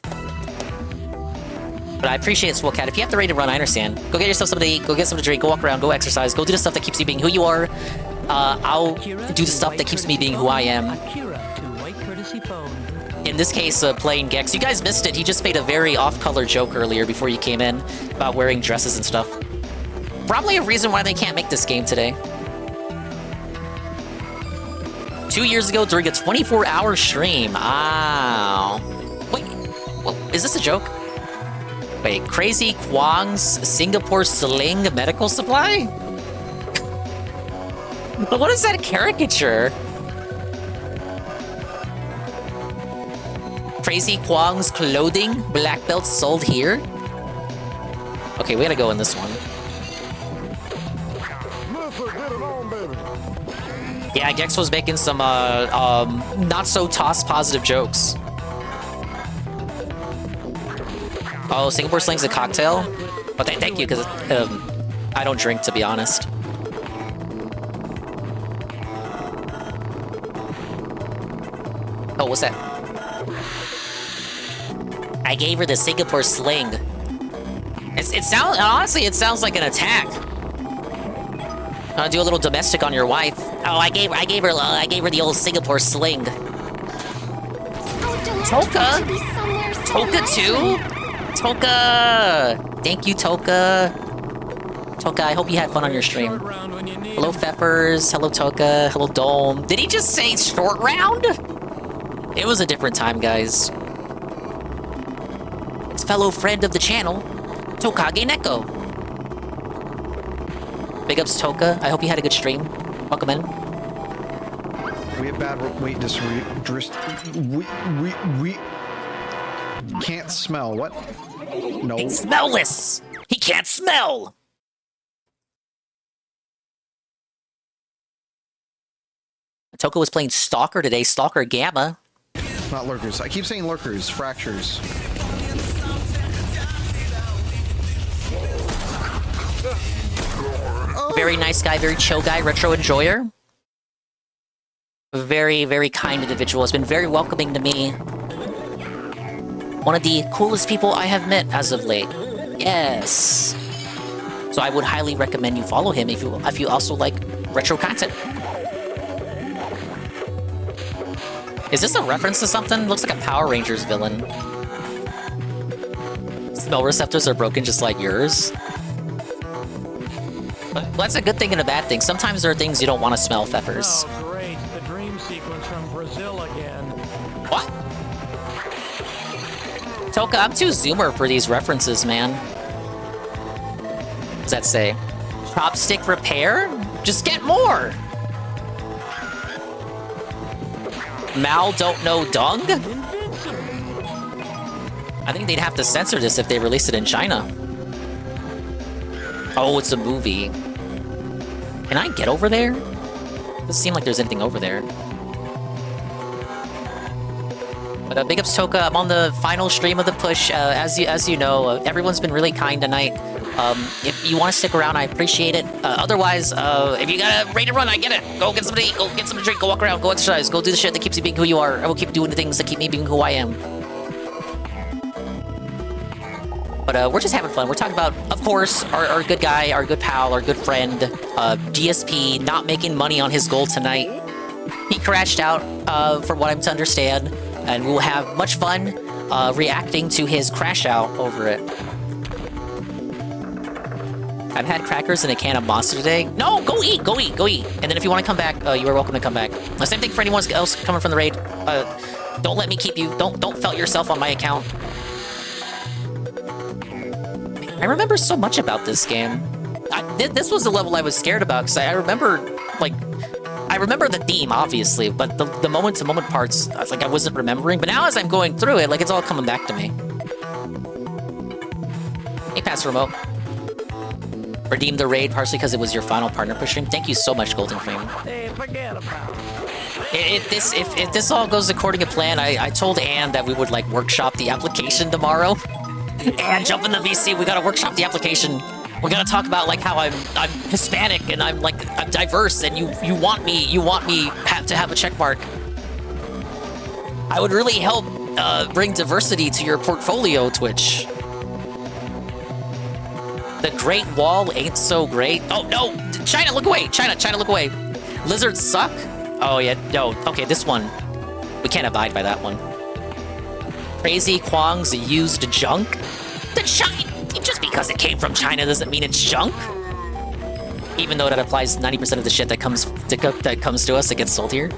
But I appreciate it, Swole Cat. If you have to ready to run, I understand. Go get yourself something to eat. Go get something to drink. Go walk around. Go exercise. Go do the stuff that keeps you being who you are. I'll do the stuff that keeps me being who I am. In this case, playing Gex. You guys missed it. He just made a very off-color joke earlier before you came in about wearing dresses and stuff. Probably a reason why they can't make this game today. 2 years ago during a 24-hour stream. Ow. Wait, is this a joke? Wait, Crazy Kwang's Singapore Sling medical supply? What is that caricature? Crazy Kwang's clothing, black belts sold here? Okay, we gotta go in this one. Yeah, Gex was making some not so toss positive jokes. Oh, Singapore Sling's a cocktail? Oh, thank you, because I don't drink, to be honest. Oh, what's that? I gave her the Singapore Sling. Honestly, it sounds like an attack. I'll do a little domestic on your wife. Oh, I gave her the old Singapore Sling. Toka? Toka too? Toka! Thank you, Toka. Toka, I hope you had fun on your stream. Hello, Feppers. Hello, Toka. Hello, Dome. Did he just say short round? It was a different time, guys. It's fellow friend of the channel, Tokage Neko. Big ups, Toka. I hope you had a good stream. Welcome in. We have bad weight we can't smell. What? No. It's smellless. He can't smell. Toko was playing Stalker today. Stalker Gamma. Not lurkers. I keep saying lurkers. Fractures. Very nice guy, very chill guy, retro enjoyer. Very, very kind individual. Has been very welcoming to me. One of the coolest people I have met as of late. Yes. So I would highly recommend you follow him if you also like retro content. Is this a reference to something? Looks like a Power Rangers villain. Smell receptors are broken just like yours. But that's a good thing and a bad thing. Sometimes there are things you don't want to smell, Pfeffers. Oh, great. The dream sequence from Brazil again. What? Toka, I'm too zoomer for these references, man. What does that say? Chopstick repair? Just get more! Mal don't know dung? I think they'd have to censor this if they released it in China. Oh, it's a movie. Can I get over there? Doesn't seem like there's anything over there. But big ups, Toka. I'm on the final stream of the push. As you know, everyone's been really kind tonight. If you want to stick around, I appreciate it. Otherwise, if you got a ready to run, I get it. Go get somebody, go get something to drink, go walk around, go exercise, go do the shit that keeps you being who you are. I will keep doing the things that keep me being who I am. But we're just having fun. We're talking about, of course, our good guy, our good pal, our good friend, DSP, not making money on his goal tonight. He crashed out, from what I'm to understand, and we will have much fun reacting to his crash out over it. I've had crackers and a can of Monster today. No, go eat, go eat, go eat. And then if you want to come back, you are welcome to come back. The same thing for anyone else coming from the raid. Don't let me keep you. Don't felt yourself on my account. I remember so much about this game. This was the level I was scared about because I remember, like, I remember the theme obviously, but the moment-to-moment parts, I wasn't remembering. But now as I'm going through it, like it's all coming back to me. Hey, Pass Remote. Redeem the raid partially because it was your final partner push stream. Thank you so much, Golden Cream. Hey, forget about it. If this all goes according to plan, I told Anne that we would like workshop the application tomorrow. And jump in the VC. We gotta workshop the application. We gotta talk about like how I'm Hispanic and I'm diverse, and you want me to have a check mark. I would really help bring diversity to your portfolio, Twitch. The Great Wall ain't so great. Oh no, China, look away! China, look away! Lizards suck. Oh yeah, no. Okay, this one. We can't abide by that one. Crazy Kwang's used junk? The China! Just because it came from China doesn't mean it's junk. Even though that applies 90% of the shit that comes to us that gets sold here.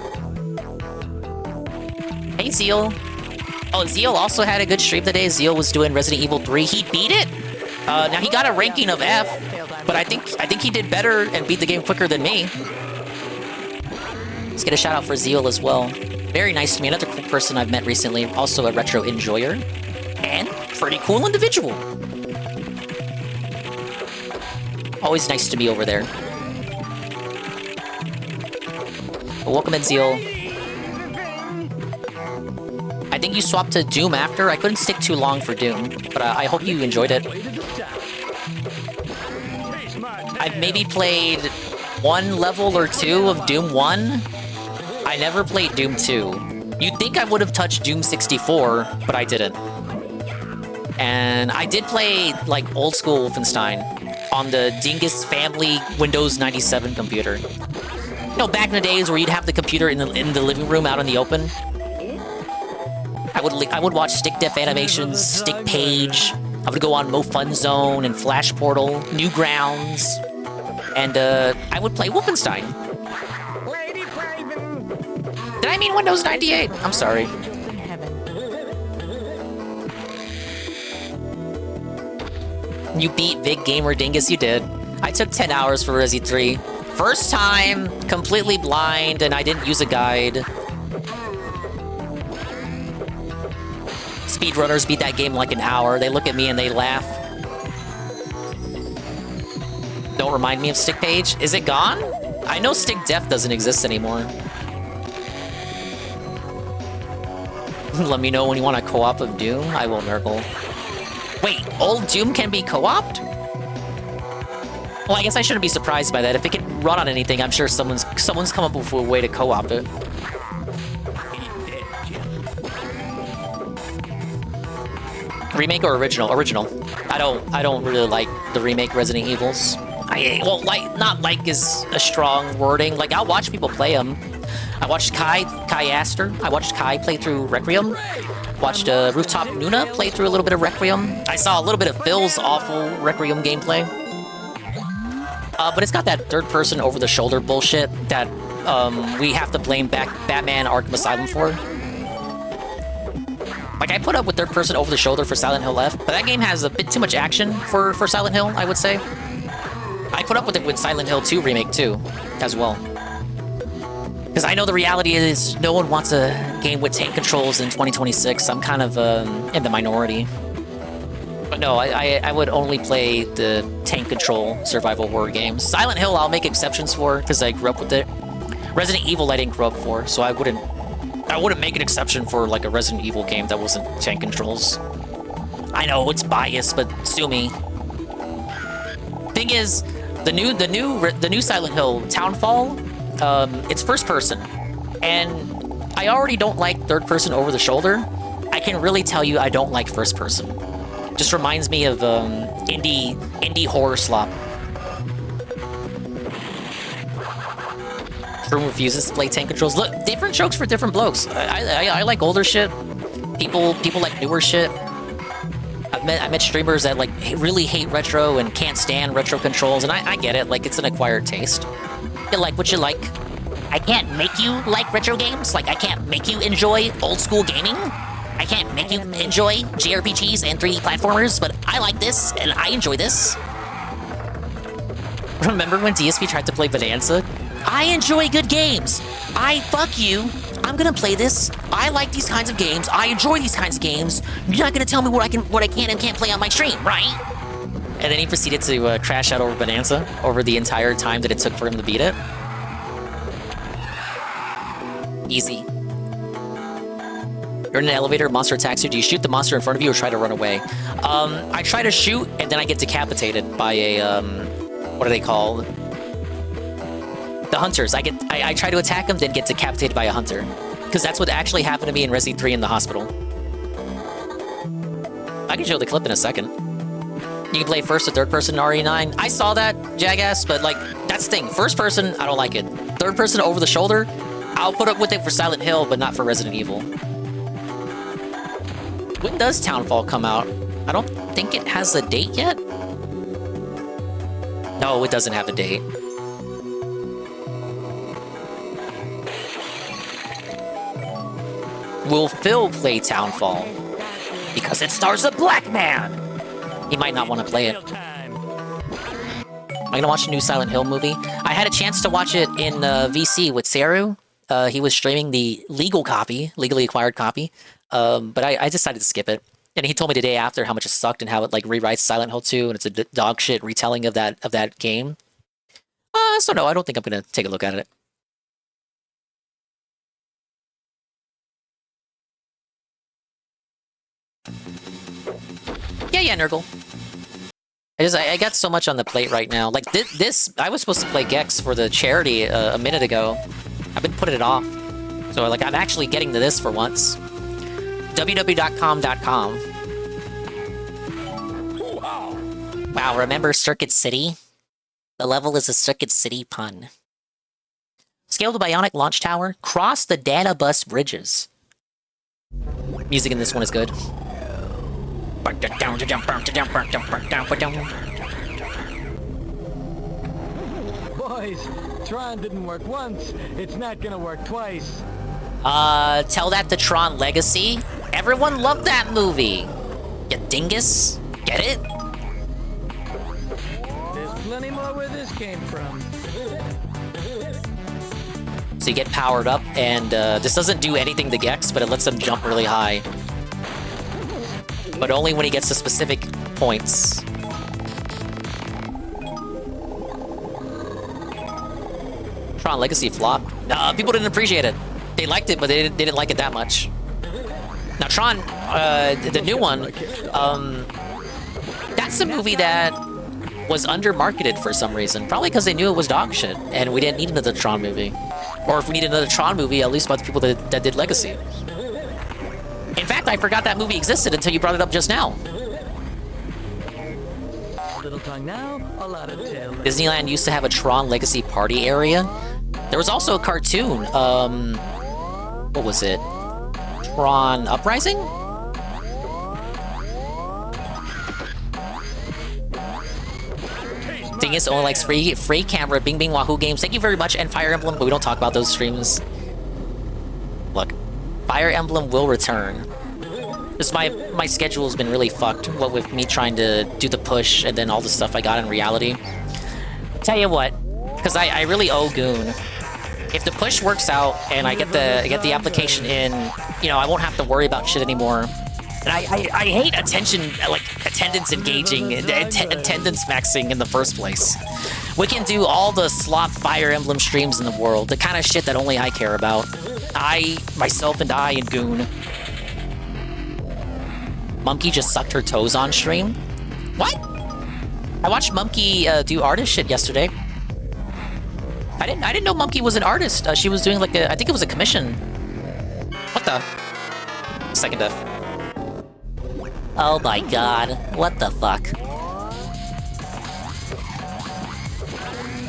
Hey, Zeal. Oh, Zeal also had a good stream today. Zeal was doing Resident Evil 3. He beat it. Now he got a ranking of F, but I think he did better and beat the game quicker than me. Let's get a shout out for Zeal as well. Very nice to me. Another cool person I've met recently. Also a retro enjoyer. And pretty cool individual. Always nice to be over there. But welcome in, Zeal. I think you swapped to Doom after. I couldn't stick too long for Doom, but I hope you enjoyed it. I've maybe played one level or two of Doom 1. I never played Doom 2. You'd think I would have touched Doom 64, but I didn't. And I did play, like, old school Wolfenstein on the Dingus family Windows 97 computer. You know, back in the days where you'd have the computer in the living room out in the open. I would watch Stick Diff animations, Stick Page. I would go on Mo Fun Zone and Flash Portal, Newgrounds, and I would play Wolfenstein. Did I mean Windows 98? I'm sorry. You beat Big Gamer Dingus, you did. I took 10 hours for Resi 3. First time, completely blind, and I didn't use a guide. Speedrunners beat that game in like an hour. They look at me and they laugh. Don't remind me of Stick Page. Is it gone? I know Stick Def doesn't exist anymore. Let me know when you want a co-op of Doom. I will nurgle. Wait, old Doom can be co-opted? Well, I guess I shouldn't be surprised by that. If it can run on anything, I'm sure someone's come up with a way to co-op it. Remake or original? Original. I don't really like the remake Resident Evils. Well, not like is a strong wording. Like, I'll watch people play them. I watched Kai Aster. I watched Kai play through Requiem. Watched Rooftop Nuna play through a little bit of Requiem. I saw a little bit of Phil's awful Requiem gameplay. But it's got that third-person over-the-shoulder bullshit that we have to blame Batman Arkham Asylum for. Like, I put up with third-person over-the-shoulder for Silent Hill F, but that game has a bit too much action for Silent Hill, I would say. I put up with it with Silent Hill 2 Remake, too, as well. Because I know the reality is no one wants a game with tank controls in 2026. I'm kind of in the minority. But no, I would only play the tank control survival horror games. Silent Hill I'll make exceptions for, because I grew up with it. Resident Evil I didn't grow up for, so I wouldn't make an exception for like a Resident Evil game that wasn't tank controls. I know it's biased, but sue me. Thing is, the new Silent Hill Townfall, it's first person, and I already don't like third person over the shoulder. I can really tell you I don't like first person. Just reminds me of indie horror slop. Shroom refuses to play tank controls. Look, different jokes for different blokes. I like older shit. People like newer shit. I met streamers that like really hate retro and can't stand retro controls, and I get it. Like, it's an acquired taste. You like what you like. I can't make you like retro games. Like, I can't make you enjoy old school gaming. I can't make you enjoy JRPGs and 3D platformers, but I like this, and I enjoy this. Remember when DSP tried to play Bonanza? I enjoy good games. Fuck you. I'm gonna play this. I like these kinds of games. I enjoy these kinds of games. You're not gonna tell me what I can and can't play on my stream, right? And then he proceeded to crash out over Bonanza over the entire time that it took for him to beat it. Easy. You're in an elevator, monster attacks you. Do you shoot the monster in front of you or try to run away? I try to shoot, and then I get decapitated by a, what are they called? The hunters. I try to attack them, then get decapitated by a hunter. Because that's what actually happened to me in Resi 3 in the hospital. I can show the clip in a second. You can play first or third person in RE9. I saw that, Jackass, but like, that's the thing. First person, I don't like it. Third person over the shoulder, I'll put up with it for Silent Hill, but not for Resident Evil. When does Townfall come out? I don't think it has a date yet. No, it doesn't have a date. Will Phil play Townfall? Because it stars a black man! He might not want to play it. I'm gonna watch a new Silent Hill movie. I had a chance to watch it in VC with Saru. He was streaming the legal copy, legally acquired copy. But I decided to skip it. And he told me the day after how much it sucked and how it like rewrites Silent Hill 2 and it's a dog shit retelling of that game. So no, I don't think I'm gonna take a look at it. Yeah, Nurgle. I got so much on the plate right now. Like this, I was supposed to play Gex for the charity a minute ago. I've been putting it off. So like I'm actually getting to this for once. www.com.com. Wow, remember Circuit City? The level is a Circuit City pun. Scale the Bionic Launch Tower. Cross the data bus bridges. Music in this one is good. Boys, Tron didn't work once. It's not gonna work twice. Tell that to Tron Legacy. Everyone loved that movie. You dingus. Get it? There's plenty more where this came from. to get powered up, and this doesn't do anything to Gex, but it lets him jump really high. But only when he gets to specific points. Tron Legacy flop. People didn't appreciate it. They liked it, but they didn't like it that much. Now Tron, the new one, that's a movie that was under-marketed for some reason. Probably because they knew it was dog shit, and we didn't need another Tron movie. Or if we needed another Tron movie, at least about the people that did Legacy. In fact, I forgot that movie existed until you brought it up just now. Little tongue now, a lot of tail. Disneyland used to have a Tron Legacy party area. There was also a cartoon. What was it? Tron Uprising? Dingus only likes free camera, Bing Bing Wahoo games. Thank you very much, and Fire Emblem, but we don't talk about those streams. Look, Fire Emblem will return. This my schedule's been really fucked. What with me trying to do the push and then all the stuff I got in reality. Tell you what, because I really owe Goon. If the push works out and I get the application in, you know, I won't have to worry about shit anymore. And I hate attendance engaging and attendance maxing in the first place. We can do all the slop Fire Emblem streams in the world, the kind of shit that only I care about. Myself and Goon. Monkey just sucked her toes on stream? What? I watched Monkey do artist shit yesterday. I didn't know Monkey was an artist. She was doing like I think it was a commission. What the? Second F. Oh my god. What the fuck?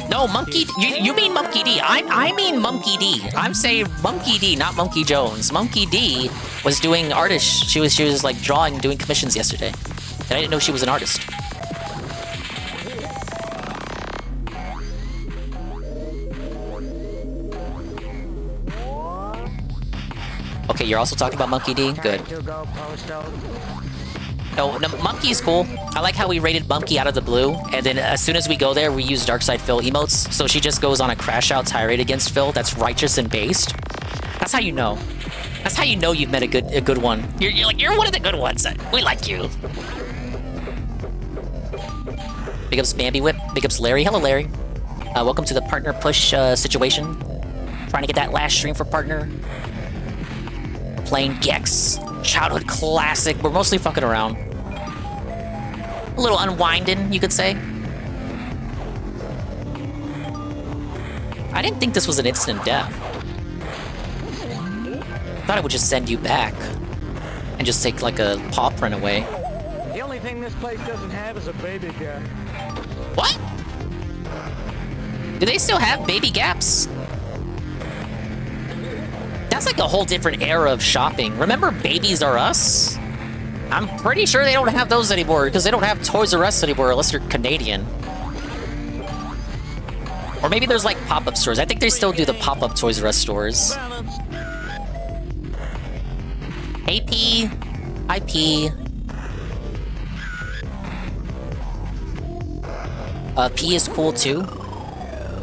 No, Monkey... You mean Monkey D. I mean Monkey D. I'm saying Monkey D, not Monkey Jones. Monkey D was doing artist. She was like drawing, doing commissions yesterday. And I didn't know she was an artist. Okay, you're also talking about Monkey D? Good. No, Monkey's cool. I like how we rated Monkey out of the blue, and then as soon as we go there, we use Darkside Phil emotes, so she just goes on a crash out tirade against Phil that's righteous and based. That's how you know. That's how you know you've met a good one. You're one of the good ones. We like you. Big ups Bambi Whip. Big ups Larry. Hello, Larry. Welcome to the partner push situation. Trying to get that last stream for partner. Playing Gex. Childhood classic. We're mostly fucking around. A little unwinding, you could say. I didn't think this was an instant death. Thought it would just send you back. And just take like a paw print away. The only thing this place doesn't have is a baby gap. What? Do they still have baby gaps? That's like a whole different era of shopping. Remember Babies R Us? I'm pretty sure they don't have those anymore because they don't have Toys R Us anymore unless you're Canadian. Or maybe there's like pop-up stores. I think they still do the pop-up Toys R Us stores. Hey P. Hi P. P is cool too.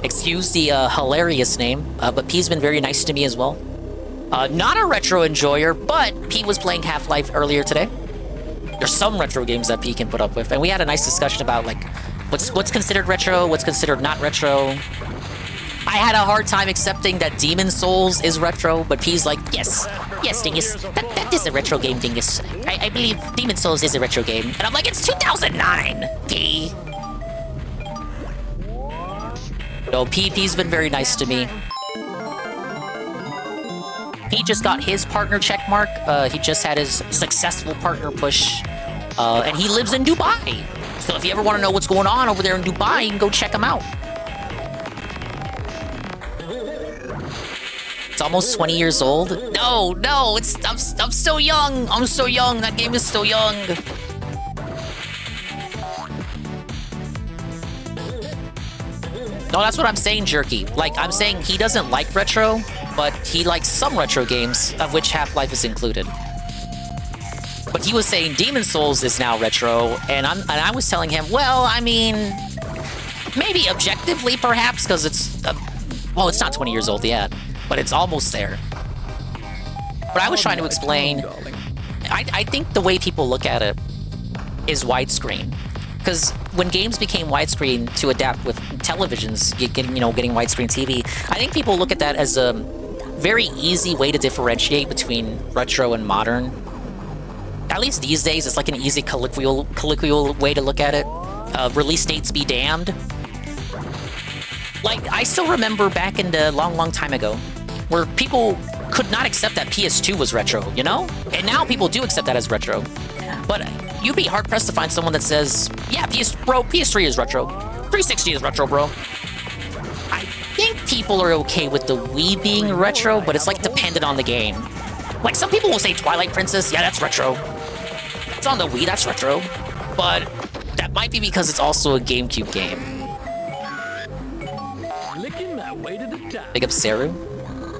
Excuse the hilarious name, but P's been very nice to me as well. Not a retro enjoyer, but P was playing Half-Life earlier today. There's some retro games that P can put up with, and we had a nice discussion about like what's considered retro, what's considered not retro. I had a hard time accepting that Demon Souls is retro, but P's like, yes, Dingus, that is a retro game, Dingus. I believe Demon Souls is a retro game, and I'm like, it's 2009, P. No, P's been very nice to me. He just got his partner checkmark. He just had his successful partner push. And he lives in Dubai. So if you ever want to know what's going on over there in Dubai, you can go check him out. It's almost 20 years old. No, I'm still young. I'm so young. That game is still young. No, that's what I'm saying, Jerky. Like, I'm saying he doesn't like retro, but he likes some retro games, of which Half-Life is included. But he was saying Demon Souls is now retro, and I was telling him, well, I mean, maybe objectively, perhaps, because it's, well, it's not 20 years old yet. but it's almost there. But I was trying to explain, I think the way people look at it is widescreen. Because when games became widescreen to adapt with televisions, getting widescreen TV, I think people look at that as a very easy way to differentiate between retro and modern. At least these days, it's like an easy colloquial way to look at it. Release dates be damned. Like, I still remember back in the long time ago, where people could not accept that PS2 was retro, you know? And now people do accept that as retro. But you'd be hard-pressed to find someone that says, yeah, PS3 is retro. 360 is retro, bro. I think people are okay with the Wii being retro, but it's like dependent on the game. Like, some people will say Twilight Princess, yeah, that's retro. It's on the Wii, that's retro. But that might be because it's also a GameCube game. Big up Seru.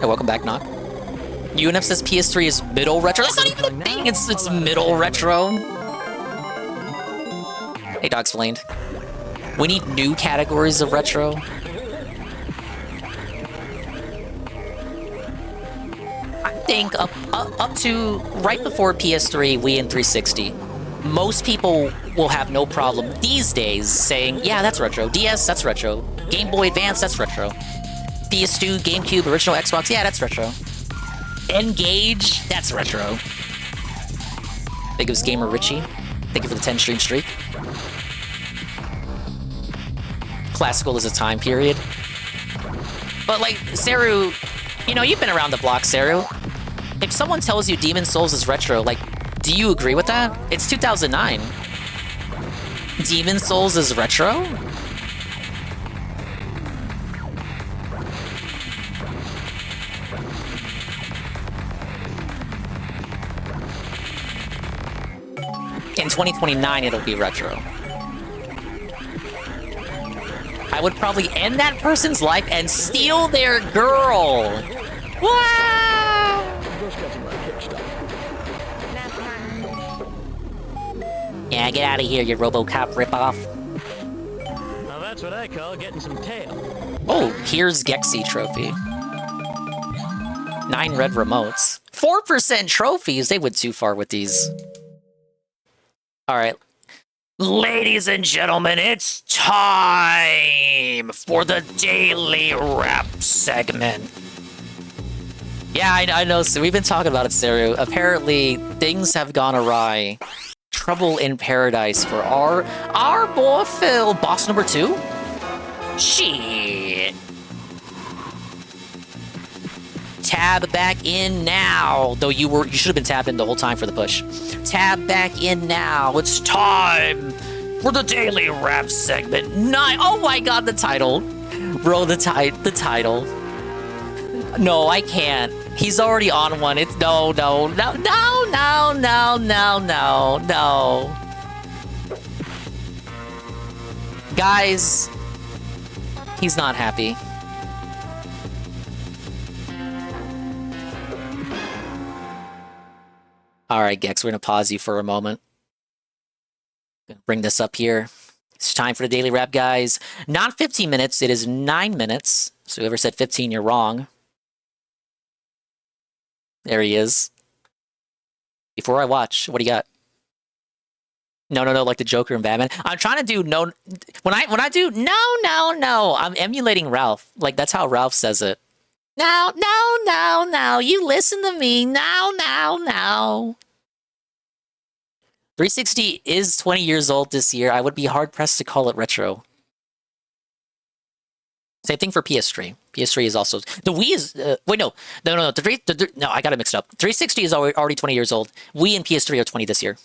Hey, welcome back, Knock. UNF says PS3 is middle retro. That's not even a thing, it's middle retro. Hey, Dog Explained. We need new categories of retro. I think up to right before PS3, Wii, and 360, most people will have no problem these days saying, yeah, that's retro. DS, that's retro. Game Boy Advance, that's retro. PS2, GameCube, original Xbox, yeah, that's retro. Engage, that's retro. Big ups Gamer Richie. Thank you for the 10 stream streak. Classical is a time period. But like, Seru, you know, you've been around the block, Seru. If someone tells you Demon Souls is retro, like, do you agree with that? It's 2009. Demon Souls is retro? In 2029, it'll be retro. I would probably end that person's life and steal their girl. Wow! Yeah, get out of here, you RoboCop ripoff. Now that's what I call getting some tail. Oh, here's Gexy trophy. 9 red remotes. 4% trophies. They went too far with these. All right. Ladies and gentlemen, it's time for the Daily Rap segment. Yeah, I know, so we've been talking about it, Seru. Apparently, things have gone awry. Trouble in paradise for our boy Phil. Boss number 2? Shit. Tab back in now. Though you should have been tabbed in the whole time for the push. Tab back in now. It's time for the Daily Rap segment 9. Oh my god, the title. Bro, the title. No, I can't. He's already on one. It's no. Guys, he's not happy. All right, Gex, we're going to pause you for a moment. Bring this up here. It's time for the Daily Rap, guys. Not 15 minutes, it is 9 minutes. So whoever said 15, you're wrong. There he is. Before I watch, what do you got? No, like the Joker and Batman. I'm trying to do no. When I do no, I'm emulating Ralph. Like, that's how Ralph says it. No. You listen to me. No. 360 is 20 years old this year. I would be hard-pressed to call it retro. Same thing for PS3. PS3 is also... The Wii is... wait, no. No, I got it mixed up. 360 is already 20 years old. Wii and PS3 are 20 this year.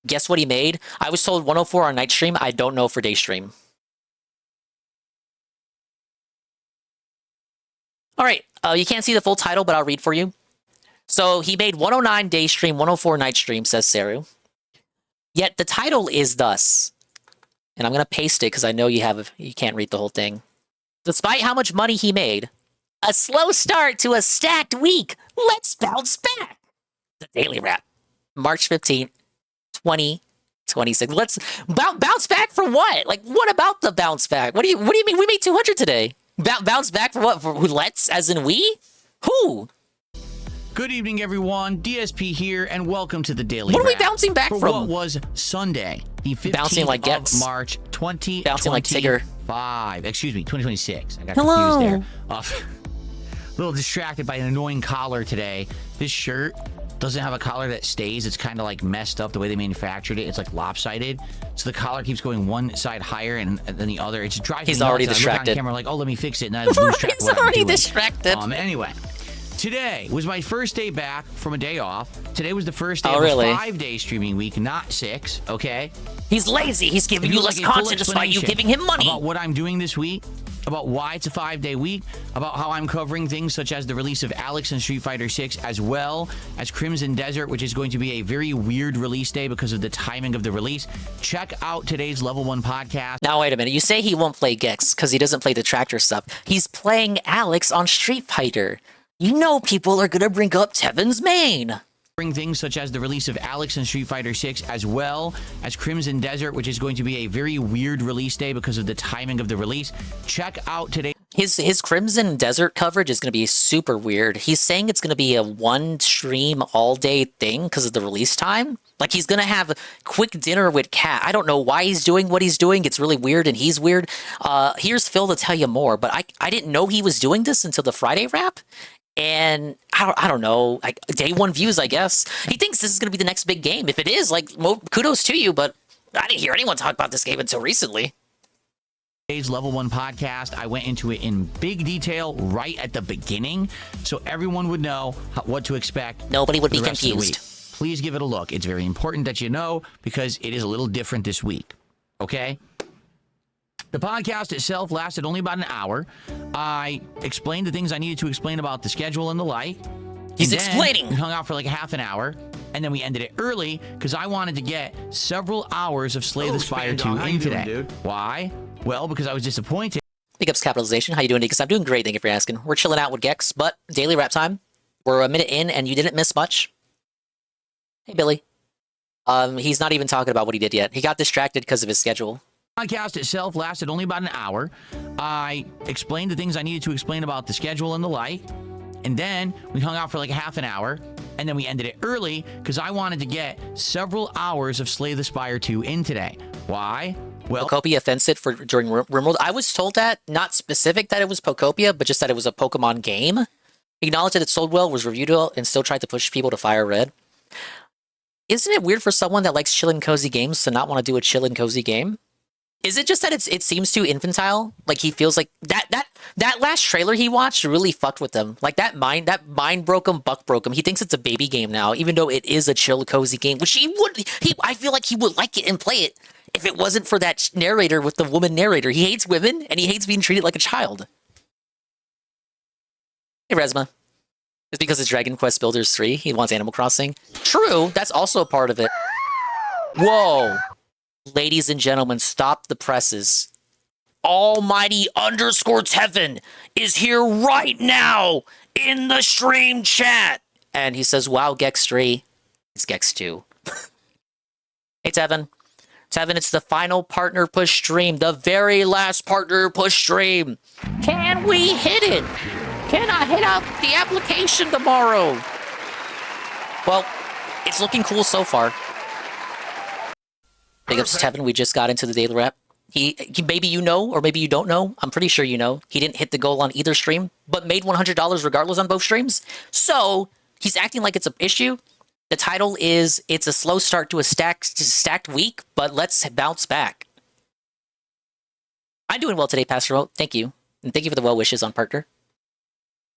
Guess what he made? I was told 104 on night stream. I don't know for day stream. All right. You can't see the full title, but I'll read for you. So he made 109 day stream, 104 night stream, says Seru. Yet the title is thus. And I'm going to paste it because I know you can't read the whole thing. Despite how much money he made, a slow start to a stacked week. Let's bounce back. The Daily Rap. March 15th, 20 26. Let's bounce back for what? Like, what about the bounce back? What do you mean? We made 200 today. Bounce back for what? For who? Let's, as in we? Who? Good evening, everyone. DSP here, and welcome to the Daily What are we Wrap bouncing back for from? what was Sunday, the 15th Bouncing like of Gex. March, 2025. Bouncing like Tigger. Excuse me, 2026. I got Hello. confused there. A little distracted by an annoying collar today. This shirt doesn't have a collar that stays. It's kind of like messed up the way they manufactured it. It's like lopsided. So the collar keeps going one side higher and then the other. It just drives me He's nuts. already I look distracted. on camera like, oh, let me fix it. And I lose track of He's what I'm already doing. distracted. Anyway, today was my first day back from a day off. Today was the first day Oh, of really? a 5-day streaming week, not 6, okay? He's lazy. He's giving you less Like a full content despite you explanation giving him money. about what I'm doing this week, about why it's a 5-day week, about how I'm covering things such as the release of Alex and Street Fighter 6, as well as Crimson Desert, which is going to be a very weird release day because of the timing of the release. Check out today's Level 1 podcast. Now, wait a minute. You say he won't play Gex because he doesn't play the tractor stuff. He's playing Alex on Street Fighter. You know people are going to bring up Tevin's main. Things such as the release of Alex and Street Fighter 6, as well as Crimson Desert, which is going to be a very weird release day because of the timing of the release. Check out today. His Crimson Desert coverage is going to be super weird. He's saying it's going to be a one stream all day thing because of the release time. Like he's going to have a quick dinner with Kat. I don't know why he's doing what he's doing. It's really weird and he's weird. Here's Phil to tell you more, but I didn't know he was doing this until the Friday wrap. And I don't know, like day one views, I guess. He thinks this is going to be the next big game. If it is, like, kudos to you, but I didn't hear anyone talk about this game until recently. Today's Level 1 podcast, I went into it in big detail right at the beginning, so everyone would know what to expect. Nobody would be for the rest of the confused. week. Please give it a look. It's very important that you know because it is a little different this week. Okay? The podcast itself lasted only about an hour. I explained the things I needed to explain about the schedule and the like. He's And then explaining. We hung out for like a half an hour, and then we ended it early because I wanted to get several hours of Slay the Spire 2 in today. Why? Well, because I was disappointed. Big ups capitalization. How you doing, Because I'm doing great. Thank you for asking. We're chilling out with Gex, but daily wrap time. We're a minute in, and you didn't miss much. Hey, Billy. He's not even talking about what he did yet. He got distracted because of his schedule. Podcast itself lasted only about an hour. I explained the things I needed to explain about the schedule and the like. And then we hung out for like a half an hour. And then we ended it early because I wanted to get several hours of Slay the Spire 2 in today. Why? Well, Pokopia Offensive for during RimWorld. I was told that, not specific that it was Pokopia, but just that it was a Pokemon game. Acknowledged that it sold well, was reviewed well, and still tried to push people to Fire Red. Isn't it weird for someone that likes chill and cozy games to not want to do a chill and cozy game? Is it just that it seems too infantile? Like he feels like that last trailer he watched really fucked with him. Like that mind broke him, buck broke him. He thinks it's a baby game now, even though it is a chill, cozy game, which I feel like he would like it and play it if it wasn't for that narrator with the woman narrator. He hates women and he hates being treated like a child. Hey, Resma. It's because it's Dragon Quest Builders 3. He wants Animal Crossing. True, that's also a part of it. Whoa. Ladies and gentlemen, stop the presses. Almighty _Tevin is here right now in the stream chat. And he says, wow, Gex 3. It's Gex 2. Hey, Tevin. Tevin, it's the final partner push stream. The very last partner push stream. Can we hit it? Can I hit out the application tomorrow? Well, it's looking cool so far. Big ups to Tevin. We just got into the daily wrap. He maybe you know, or maybe you don't know. I'm pretty sure you know. He didn't hit the goal on either stream, but made $100 regardless on both streams. So he's acting like it's an issue. The title is "It's a slow start to a stacked week, but let's bounce back." I'm doing well today, Pastor Mo. Thank you, and thank you for the well wishes on partner.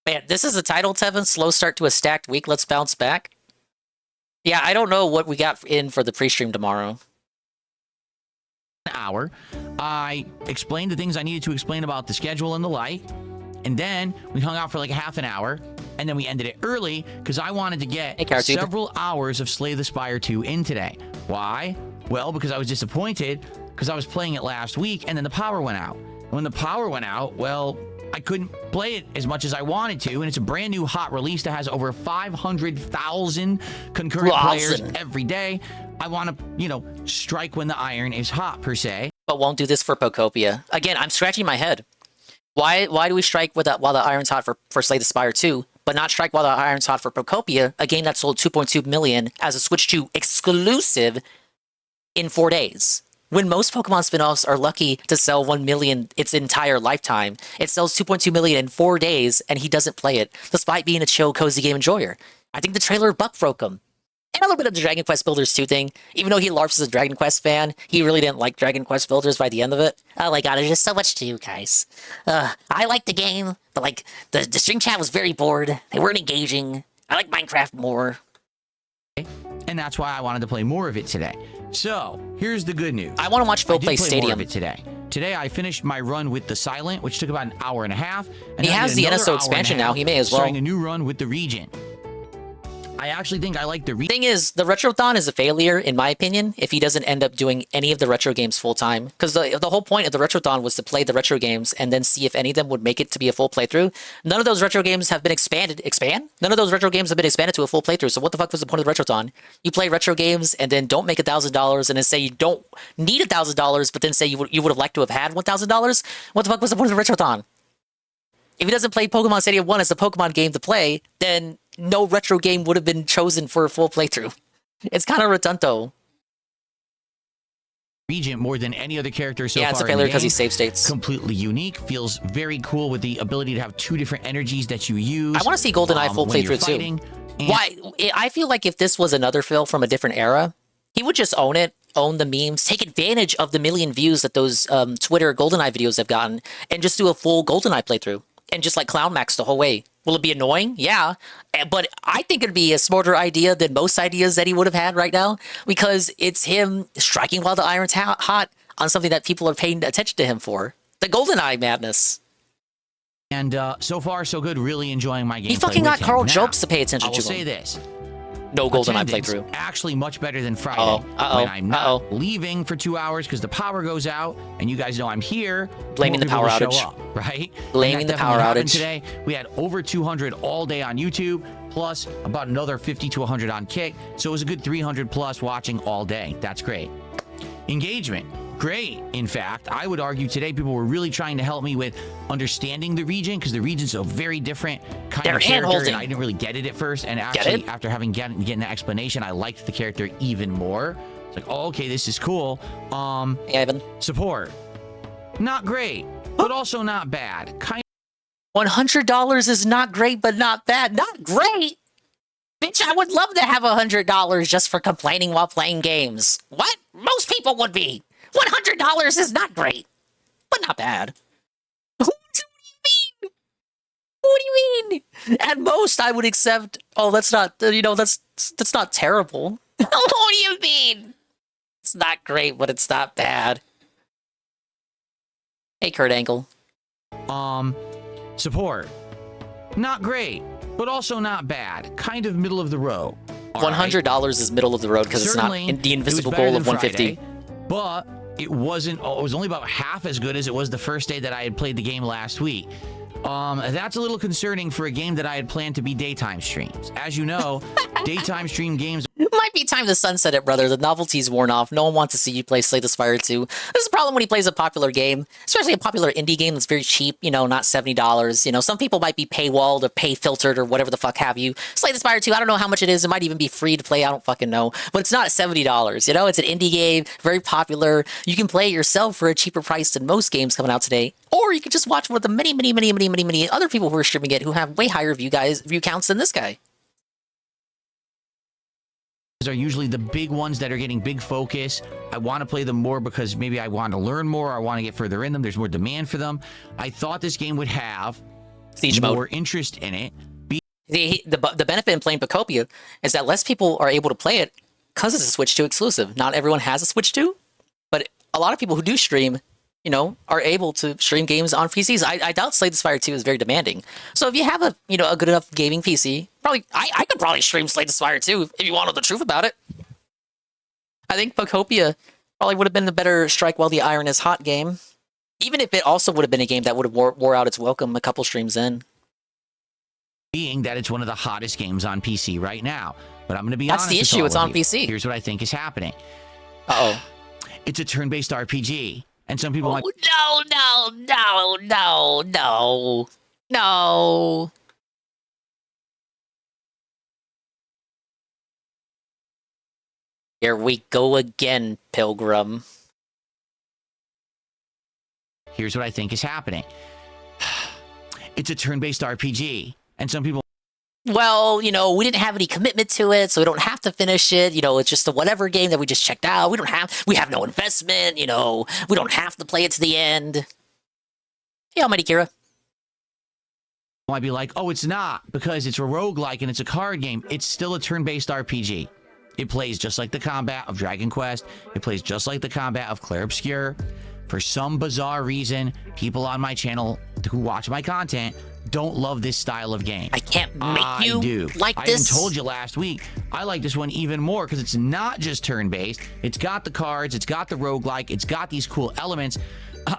Man, this is the title, Tevin. Slow start to a stacked week. Let's bounce back. Yeah, I don't know what we got in for the pre-stream tomorrow. Hour. I explained the things I needed to explain about the schedule and the like. And then we hung out for like a half an hour. And then we ended it early because I wanted to get several hours of Slay the Spire 2 in today. Why? Well, because I was disappointed because I was playing it last week and then the power went out. When the power went out, well, I couldn't play it as much as I wanted to, and it's a brand new hot release that has over 500,000 concurrent players every day. I want to, strike when the iron is hot, per se. But won't do this for Pocopia. Again, I'm scratching my head. Why do we strike while the iron's hot for Slay the Spire 2, but not strike while the iron's hot for Pocopia, a game that sold 2.2 million as a Switch 2 exclusive in 4 days? When most Pokemon spin-offs are lucky to sell 1 million its entire lifetime, it sells 2.2 million in 4 days, and he doesn't play it, despite being a chill, cozy game enjoyer. I think the trailer buck broke him. And a little bit of the Dragon Quest Builders 2 thing. Even though he LARPs as a Dragon Quest fan, he really didn't like Dragon Quest Builders by the end of it. Oh my god, there's just so much to do, guys. I liked the game, but like the stream chat was very bored. They weren't engaging. I like Minecraft more. And that's why I wanted to play more of it today. So, here's the good news. I want to watch Phil play More Stadium of it today. Today, I finished my run with the Silent, which took about an hour and a half. And he has the NSO expansion now. He may as well. Starting a new run with the Regent. I actually think I like the thing is, the Retrothon is a failure, in my opinion, if he doesn't end up doing any of the retro games full-time. Because the whole point of the Retrothon was to play the retro games and then see if any of them would make it to be a full playthrough. None of those retro games have been expanded. None of those retro games have been expanded to a full playthrough, so what the fuck was the point of the Retrothon? You play retro games and then don't make $1,000 and then say you don't need $1,000, but then say you would have liked to have had $1,000? What the fuck was the point of the Retrothon? If he doesn't play Pokemon Stadium 1 as a Pokemon game to play, then no retro game would have been chosen for a full playthrough. It's kind of rotunto. Regent more than any other character so far. Yeah, it's a failure because he save states. Completely unique. Feels very cool with the ability to have 2 different energies that you use. I want to see GoldenEye full playthrough too. Why? I feel like if this was another Phil from a different era, he would just own it, own the memes, take advantage of the million views that those Twitter GoldenEye videos have gotten, and just do a full GoldenEye playthrough. And just like Clown Max the whole way. Will it be annoying? Yeah. But I think it'd be a smarter idea than most ideas that he would have had right now, because it's him striking while the iron's hot on something that people are paying attention to him for. The GoldenEye madness. And so far, so good. Really enjoying my game. He fucking got Carl Jobs to pay attention to him. I will say this. No GoldenEye playthrough. Actually much better than Friday. When I'm not leaving for 2 hours because the power goes out, and you guys know I'm here. Blaming the power outage. Up, right? Blaming the power outage. Today, we had over 200 all day on YouTube, plus about another 50 to 100 on Kick. So it was a good 300 plus watching all day. That's great. Engagement. Great. In fact, I would argue today people were really trying to help me with understanding the region, because the region's a very different kind of character, and I didn't really get it at first. And actually, after getting that explanation, I liked the character even more. It's like, oh, okay, this is cool. Hey, Ivan. Support. Not great, but also not bad. $100 is not great, but not bad. Not great? Bitch, I would love to have $100 just for complaining while playing games. What? Most people would be. $100 is not great, but not bad. What do you mean? What do you mean? At most, I would accept. Oh, that's not. That's not terrible. What do you mean? It's not great, but it's not bad. Hey, Kurt Angle. Support. Not great, but also not bad. Kind of middle of the road. $100 is middle of the road because it's not in the invisible goal of 150. Friday, but it wasn't. It was only about half as good as it was the first day that I had played the game last week. That's a little concerning for a game that I had planned to be daytime streams. As you know, daytime stream games. It might be time to sunset it, brother. The novelty's worn off. No one wants to see you play Slay the Spire 2. This is a problem when he plays a popular game, especially a popular indie game that's very cheap, not $70. Some people might be paywalled or pay filtered or whatever the fuck have you. Slay the Spire 2, I don't know how much it is. It might even be free to play. I don't fucking know. But it's not $70. It's an indie game, very popular. You can play it yourself for a cheaper price than most games coming out today. Or you can just watch one of the many other people who are streaming it who have way higher view counts than this guy. Are usually the big ones that are getting big focus. I want to play them more because maybe I want to learn more. I want to get further in them. There's more demand for them. I thought this game would have Siege more mode. interest in it. The benefit in playing Pocopia is that less people are able to play it because it's a Switch 2 exclusive. Not everyone has a Switch 2, but a lot of people who do stream, are able to stream games on PCs. I doubt Slay the Spire 2 is very demanding. So if you have a good enough gaming PC, probably I could probably stream Slay the Spire 2 if you wanted the truth about it. I think Pocopia probably would have been the better strike while the iron is hot game. Even if it also would have been a game that would have wore out its welcome a couple streams in. Being that it's one of the hottest games on PC right now. But I'm going to be That's honest the with issue, all it's of on you. PC. Here's what I think is happening. Uh-oh. It's a turn-based RPG. And some people might... No. Here we go again, Pilgrim. Here's what I think is happening. It's a turn-based RPG. And some people... Well, we didn't have any commitment to it, so we don't have to finish it. It's just a whatever game that we just checked out. We have no investment, we don't have to play it to the end. Hey, Almighty Kira. Might be like, oh, it's not, because it's a roguelike and it's a card game. It's still a turn-based RPG. It plays just like the combat of Dragon Quest. It plays just like the combat of Clair Obscur. For some bizarre reason, people on my channel who watch my content don't love this style of game. I can't make you do. like I this. even told you last week, I like this one even more because it's not just turn-based. It's got the cards, it's got the roguelike, it's got these cool elements.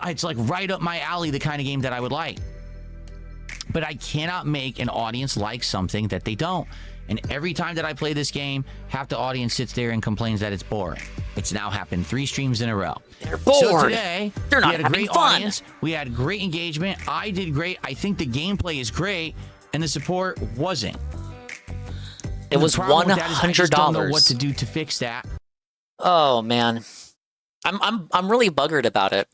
It's like right up my alley, the kind of game that I would like. But I cannot make an audience like something that they don't. And every time that I play this game, half the audience sits there and complains that it's boring. It's now happened 3 streams in a row. They're bored. So today, They're not we had a having great fun. audience. We had great engagement. I did great. I think the gameplay is great, and the support wasn't. It was $100. I just don't know $100. what to do to fix that. Oh man, I'm really buggered about it.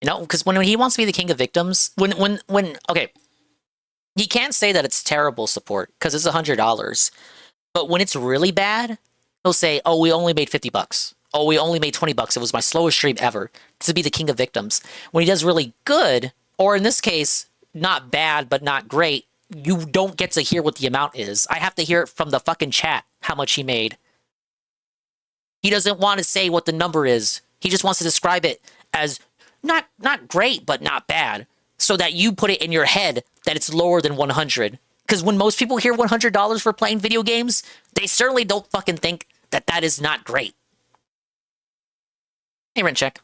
Because when he wants to be the king of victims, okay, he can't say that it's terrible support because it's $100. But when it's really bad, he'll say, "Oh, we only made $50. Oh, we only made $20. It was my slowest stream ever to be the king of victims." When he does really good, or in this case, not bad but not great, you don't get to hear what the amount is. I have to hear it from the fucking chat how much he made. He doesn't want to say what the number is. He just wants to describe it as not great but not bad, so that you put it in your head that it's lower than 100. Because when most people hear $100 for playing video games, they certainly don't fucking think that that is not great. Hey, Rencheck.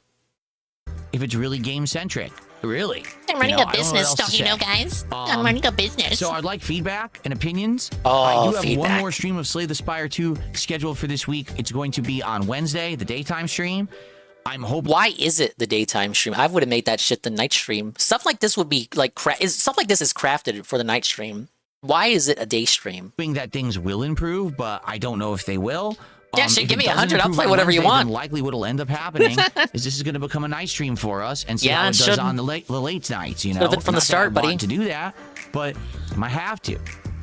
If it's really game-centric. Really. I'm running I a don't know what business, else to don't you know, say. guys? I'm running a business. So I'd like feedback and opinions. Oh, I do have one feedback. more stream of Slay the Spire 2 scheduled for this week. It's going to be on Wednesday, the daytime stream. I'm hoping... Why is it the daytime stream? I would have made that shit the night stream. Stuff like this would be like stuff like this is crafted for the night stream. Why is it a day stream? Hoping that things will improve, but I don't know if they will. Yeah, shit, if give it me doesn't 100, I'll improve play on whatever you Wednesday, want. Then likely what'll end up happening is this is going to become a night stream for us and see Yeah, how it it does should. on the late nights, you know? Should've been from the Not that start, I want buddy. to do that, but I might have to.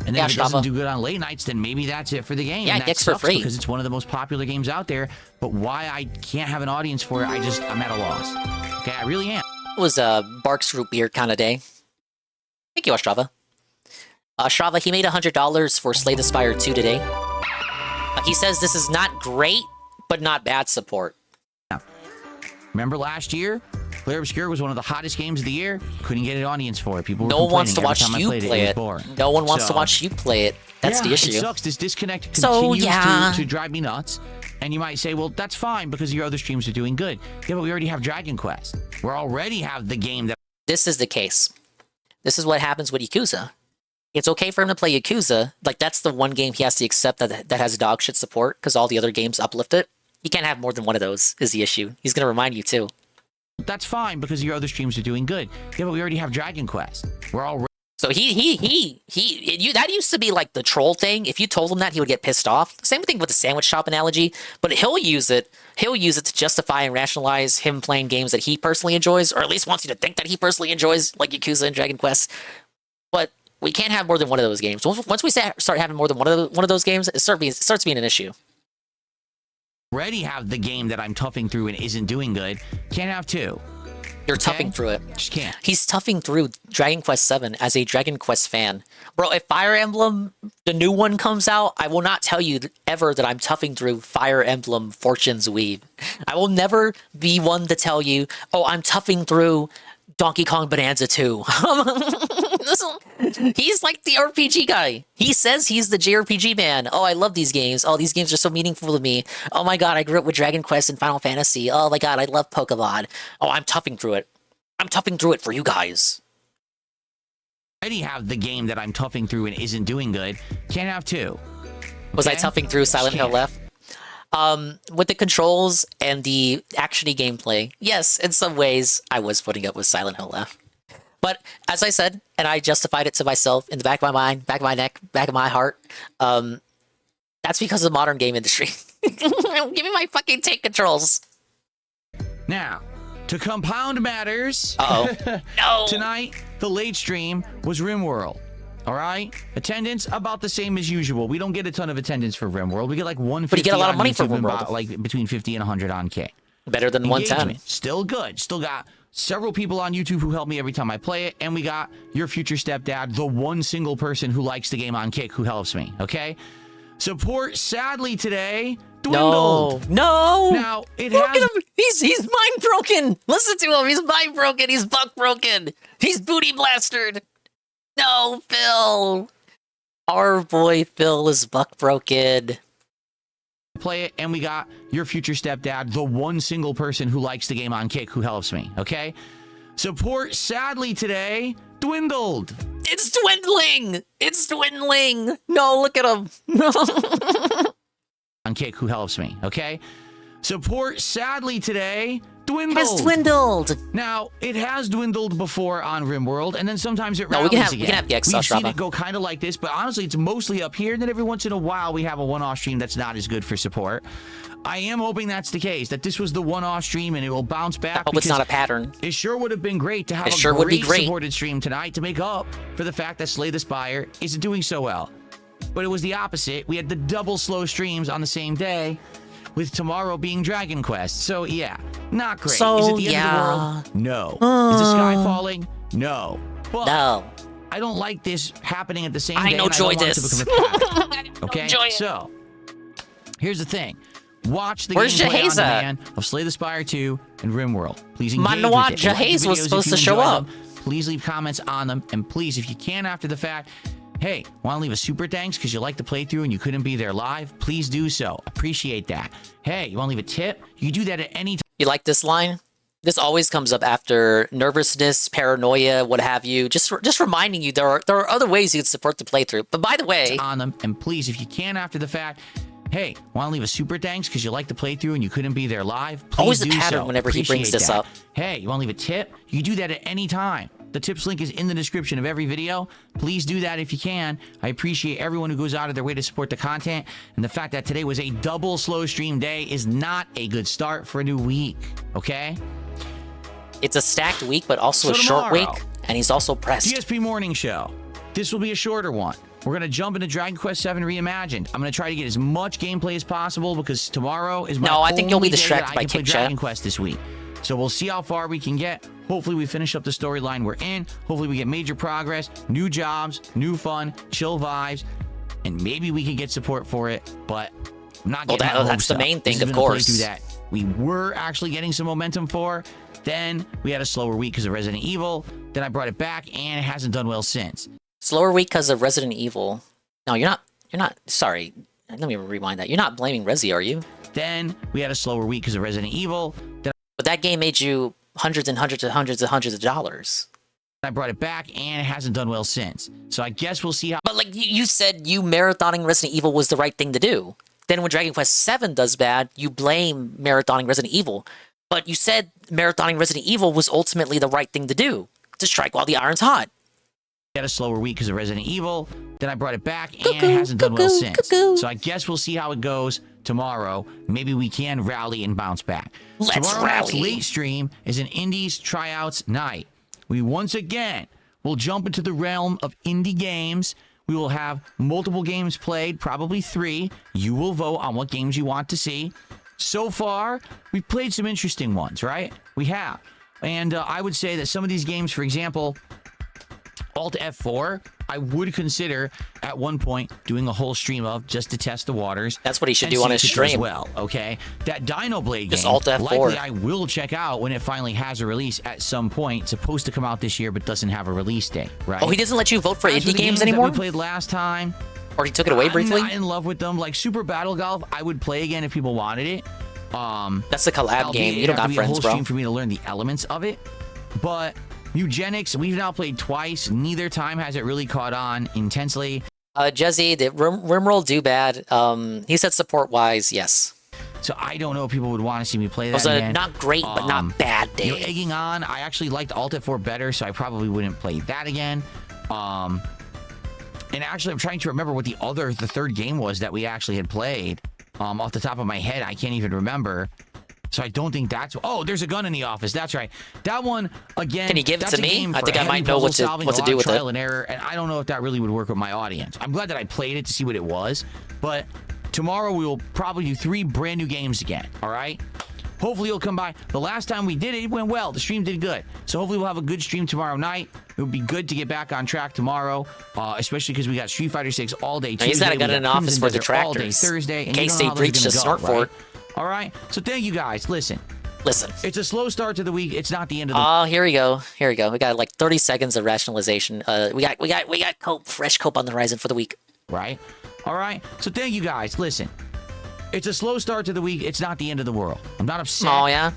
And then Yeah, if it doesn't Strava. do good on late nights, then maybe that's it for the game. Yeah, and it that gets for sucks free. because it's one of the most popular games out there. But why I can't have an audience for it, I'm at a loss. Okay, I really am. It was a Barks root beer kind of day. Thank you, Ostrava. Strava, he made $100 for Slay the Spire 2 today. He says this is not great, but not bad support. Remember last year? Clair Obscur was one of the hottest games of the year. Couldn't get an audience for it. People were No one wants to complaining watch every time I you played play It it. was boring. No one wants to So- watch you play it. That's the issue. It sucks. This disconnect So, continues yeah. to drive me nuts. And you might say, well, that's fine because your other streams are doing good. Yeah, but we already have Dragon Quest. We already have the game that... This is the case. This is what happens with Yakuza. It's okay for him to play Yakuza. Like, that's the one game he has to accept that has dog shit support because all the other games uplift it. He can't have more than one of those is the issue. He's going to remind you, too. That's fine because your other streams are doing good. Yeah, but we already have Dragon Quest. We're already... So that used to be like the troll thing. If you told him that, he would get pissed off. Same thing with the sandwich shop analogy, but he'll use it to justify and rationalize him playing games that he personally enjoys, or at least wants you to think that he personally enjoys, like Yakuza and Dragon Quest. But we can't have more than one of those games. Once we start having more than one of those games, it starts being an issue. already have the game that I'm toughing through and isn't doing good. Can't have 2. You're toughing through it. Just can't. He's toughing through Dragon Quest 7 as a Dragon Quest fan. Bro, if Fire Emblem, the new one, comes out, I will not tell you ever that I'm toughing through Fire Emblem Fortune's Weave. I will never be one to tell you, oh, I'm toughing through Donkey Kong Bonanza 2. He's like the RPG guy. He says he's the JRPG man. Oh, I love these games. Oh, these games are so meaningful to me. Oh my god, I grew up with Dragon Quest and Final Fantasy. Oh my god, I love Pokemon. Oh, I'm toughing through it. I'm toughing through it for you guys. I already have the game that I'm toughing through and isn't doing good. Can't have two. Was I toughing through Silent Hill Left? With the controls and the actiony gameplay, yes, in some ways, I was putting up with Silent Hill Left. But as I said, and I justified it to myself in the back of my mind, back of my neck, back of my heart, that's because of the modern game industry. Give me my fucking tank controls. Now, to compound matters, no. Tonight, the late stream was RimWorld. All right? Attendance, about the same as usual. We don't get a ton of attendance for RimWorld. We get like 150 But you get a lot of money YouTube for and RimWorld. like between 50 and 100 on Kick. Better than 110. Still good. Still got several people on YouTube who help me every time I play it. And we got your future stepdad, the one single person who likes the game on Kick who helps me. Okay? Support, sadly, today dwindled. No. Now, it Look has... at him. He's mind broken. Listen to him. He's mind broken. He's buck broken. He's booty blastered. No, Phil. Our boy Phil is buck broken. Play it, and we got your future stepdad, the one single person who likes the game on Kick who helps me. Okay? Support, sadly, today dwindled. It's dwindling. It's dwindling. No, look at him. On Kick who helps me. Okay? Support, sadly, today dwindled. Has dwindled. Now, it has dwindled before on RimWorld, and then sometimes it No, rallies we can again. have Gexflix. We've seen it go kind of like this, but honestly, it's mostly up here, and then every once in a while, we have a one-off stream that's not as good for support. I am hoping that's the case, that this was the one-off stream, and it will bounce back. I hope it's not a pattern. It sure would have been great to have great supported stream tonight to make up for the fact that Slay the Spire isn't doing so well. But it was the opposite. We had the double slow streams on the same day, with tomorrow being Dragon Quest. So, yeah, not great. So, is it the end of the world? No. Is the sky falling? No. But no. I don't like this happening at the same I day. don't enjoy this. Okay? Enjoy it. So, here's the thing. Watch the Where's gameplay on Jahaze at? demand of Slay the Spire 2 and RimWorld. Please engage Manoa with it. Like the Jahaze was videos supposed if you to show enjoy up. them. Please leave comments on them. And please, if you can after the fact, hey, want to leave a super thanks because you like the playthrough and you couldn't be there live? Please do so. Appreciate that. Hey, you want to leave a tip? You do that at any time. You like this line? This always comes up after nervousness, paranoia, what have you. Just reminding you there are other ways you can support the playthrough. But by the way, on them, and please, if you can after the fact, hey, want to leave a super thanks because you like the playthrough and you couldn't be there live? Please always do a pattern so. whenever he brings Appreciate this that. up. Hey, you want to leave a tip? You do that at any time. The tips link is in the description of every video. Please do that if you can. I appreciate everyone who goes out of their way to support the content. And the fact that today was a double slow stream day is not a good start for a new week. Okay? It's a stacked week, but also a short week. And he's also pressed. DSP Morning Show. This will be a shorter one. We're going to jump into Dragon Quest VII Reimagined. I'm going to try to get as much gameplay as possible because tomorrow is my I think you'll be only day distracted that I by can play Kick Chat. Dragon Quest this week. So we'll see how far we can get. Hopefully we finish up the storyline we're in. Hopefully we get major progress, new jobs, new fun, chill vibes, and maybe we can get support for it, but I'm not getting my that's hopes the up. main thing, This has of been a course. playthrough that we were actually getting some momentum for. Then we had a slower week because of Resident Evil. Then I brought it back, and it hasn't done well since. Slower week because of Resident Evil. No, you're not, sorry. Let me rewind that. You're not blaming Resi, are you? Then we had a slower week because of Resident Evil. But that game made you hundreds and hundreds and hundreds and hundreds of dollars. I brought it back, and it hasn't done well since. So I guess we'll see how... But like you said, you marathoning Resident Evil was the right thing to do. Then when Dragon Quest VII does bad, you blame marathoning Resident Evil. But you said marathoning Resident Evil was ultimately the right thing to do. To strike while the iron's hot. We had a slower week because of Resident Evil. Then I brought it back, and it hasn't done well since. So I guess we'll see how it goes tomorrow. Maybe we can rally and bounce back. Tomorrow night's late stream is an Indies Tryouts night. We once again will jump into the realm of indie games. We will have multiple games played, probably 3. You will vote on what games you want to see. So far, we've played some interesting ones, right? We have. And I would say that some of these games, for example, Alt F4, I would consider at one point doing a whole stream of just to test the waters. That's what he should and do see on if his it does stream. well, okay? That Dino Blade Just game, Alt F4. likely I will check out when it finally has a release at some point. It's supposed to come out this year, but doesn't have a release date, right? Oh, he doesn't let you vote for As indie the games that anymore? we played last time. Or he took it away briefly? I'm not in love with them. Like Super Battle Golf, I would play again if people wanted it. That's a collab game. You don't got be a whole friends, bro. stream for me to learn the elements of it. But Eugenics, we've now played twice. Neither time has it really caught on intensely. Jezzy, did Rimroll do bad? He said support-wise, yes. So I don't know if people would want to see me play that It was again. a not great, but not bad day. You know, egging on, I actually liked Alt F4 better, so I probably wouldn't play that again. And actually, I'm trying to remember what the third game was that we actually had played. Off the top of my head, I can't even remember. So I don't think that's... Oh, there's a gun in the office. That's right. That one, again... Can you give it to me? I think I might know what to do with trial it. and error, and I don't know if that really would work with my audience. I'm glad that I played it to see what it was, but tomorrow we will probably do 3 brand new games again, all right? Hopefully you'll come by. The last time we did it, it went well. The stream did good. So hopefully we'll have a good stream tomorrow night. It would be good to get back on track tomorrow, especially because we got Street Fighter 6 all day Tuesday. He's got to go to an office for the all day tractors. Thursday. In case they breach the snort fort. All right? So thank you guys. Listen. It's a slow start to the week. It's not the end of the Oh, here we go. Here we go. We got like 30 seconds of rationalization. We got cope, fresh cope on the horizon for the week. Right? All right? So thank you guys. Listen. It's a slow start to the week. It's not the end of the world. I'm not upset. Oh, yeah?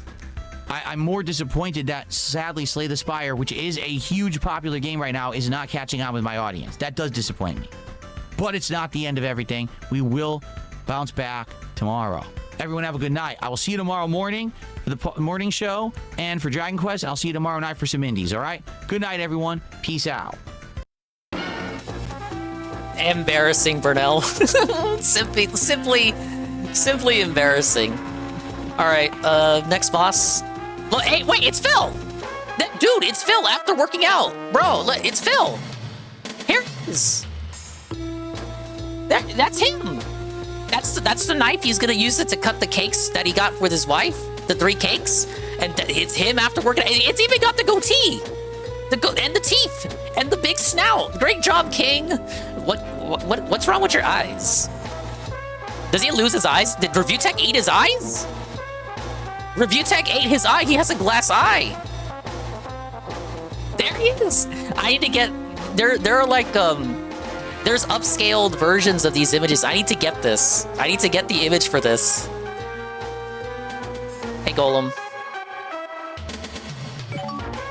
I'm more disappointed that, sadly, Slay the Spire, which is a huge popular game right now, is not catching on with my audience. That does disappoint me. But it's not the end of everything. We will bounce back tomorrow. Everyone have a good night. I will see you tomorrow morning for the morning show and for Dragon Quest. I'll see you tomorrow night for some indies, all right? Good night, everyone. Peace out. Embarrassing, Burnell. simply embarrassing. All right, next boss. Look, hey, wait, it's Phil. Dude, it's Phil after working out. Bro, it's Phil. Here it is. That's him. That's the knife. He's gonna use it to cut the cakes that he got with his wife. The 3 cakes. And it's him after working out. It's even got the goatee. And the teeth. And the big snout. Great job, King. What's wrong with your eyes? Does he lose his eyes? Did ReviewTech eat his eyes? ReviewTech ate his eye. He has a glass eye. There he is. I need to get... There are like, there's upscaled versions of these images. I need to get this. I need to get the image for this. Hey, Golem.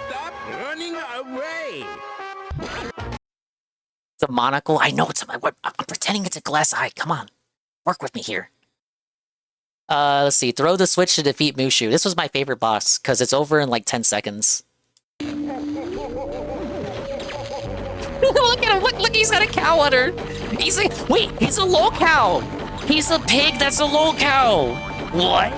Stop running away. The monocle. I know it's... I'm pretending it's a glass eye. Come on. Work with me here. Let's see. Throw the switch to defeat Mushu. This was my favorite boss, because it's over in like 10 seconds. Look at him. Look, he's got a cow udder. He's a... Wait, he's a lol cow. He's a pig that's a lol cow. What?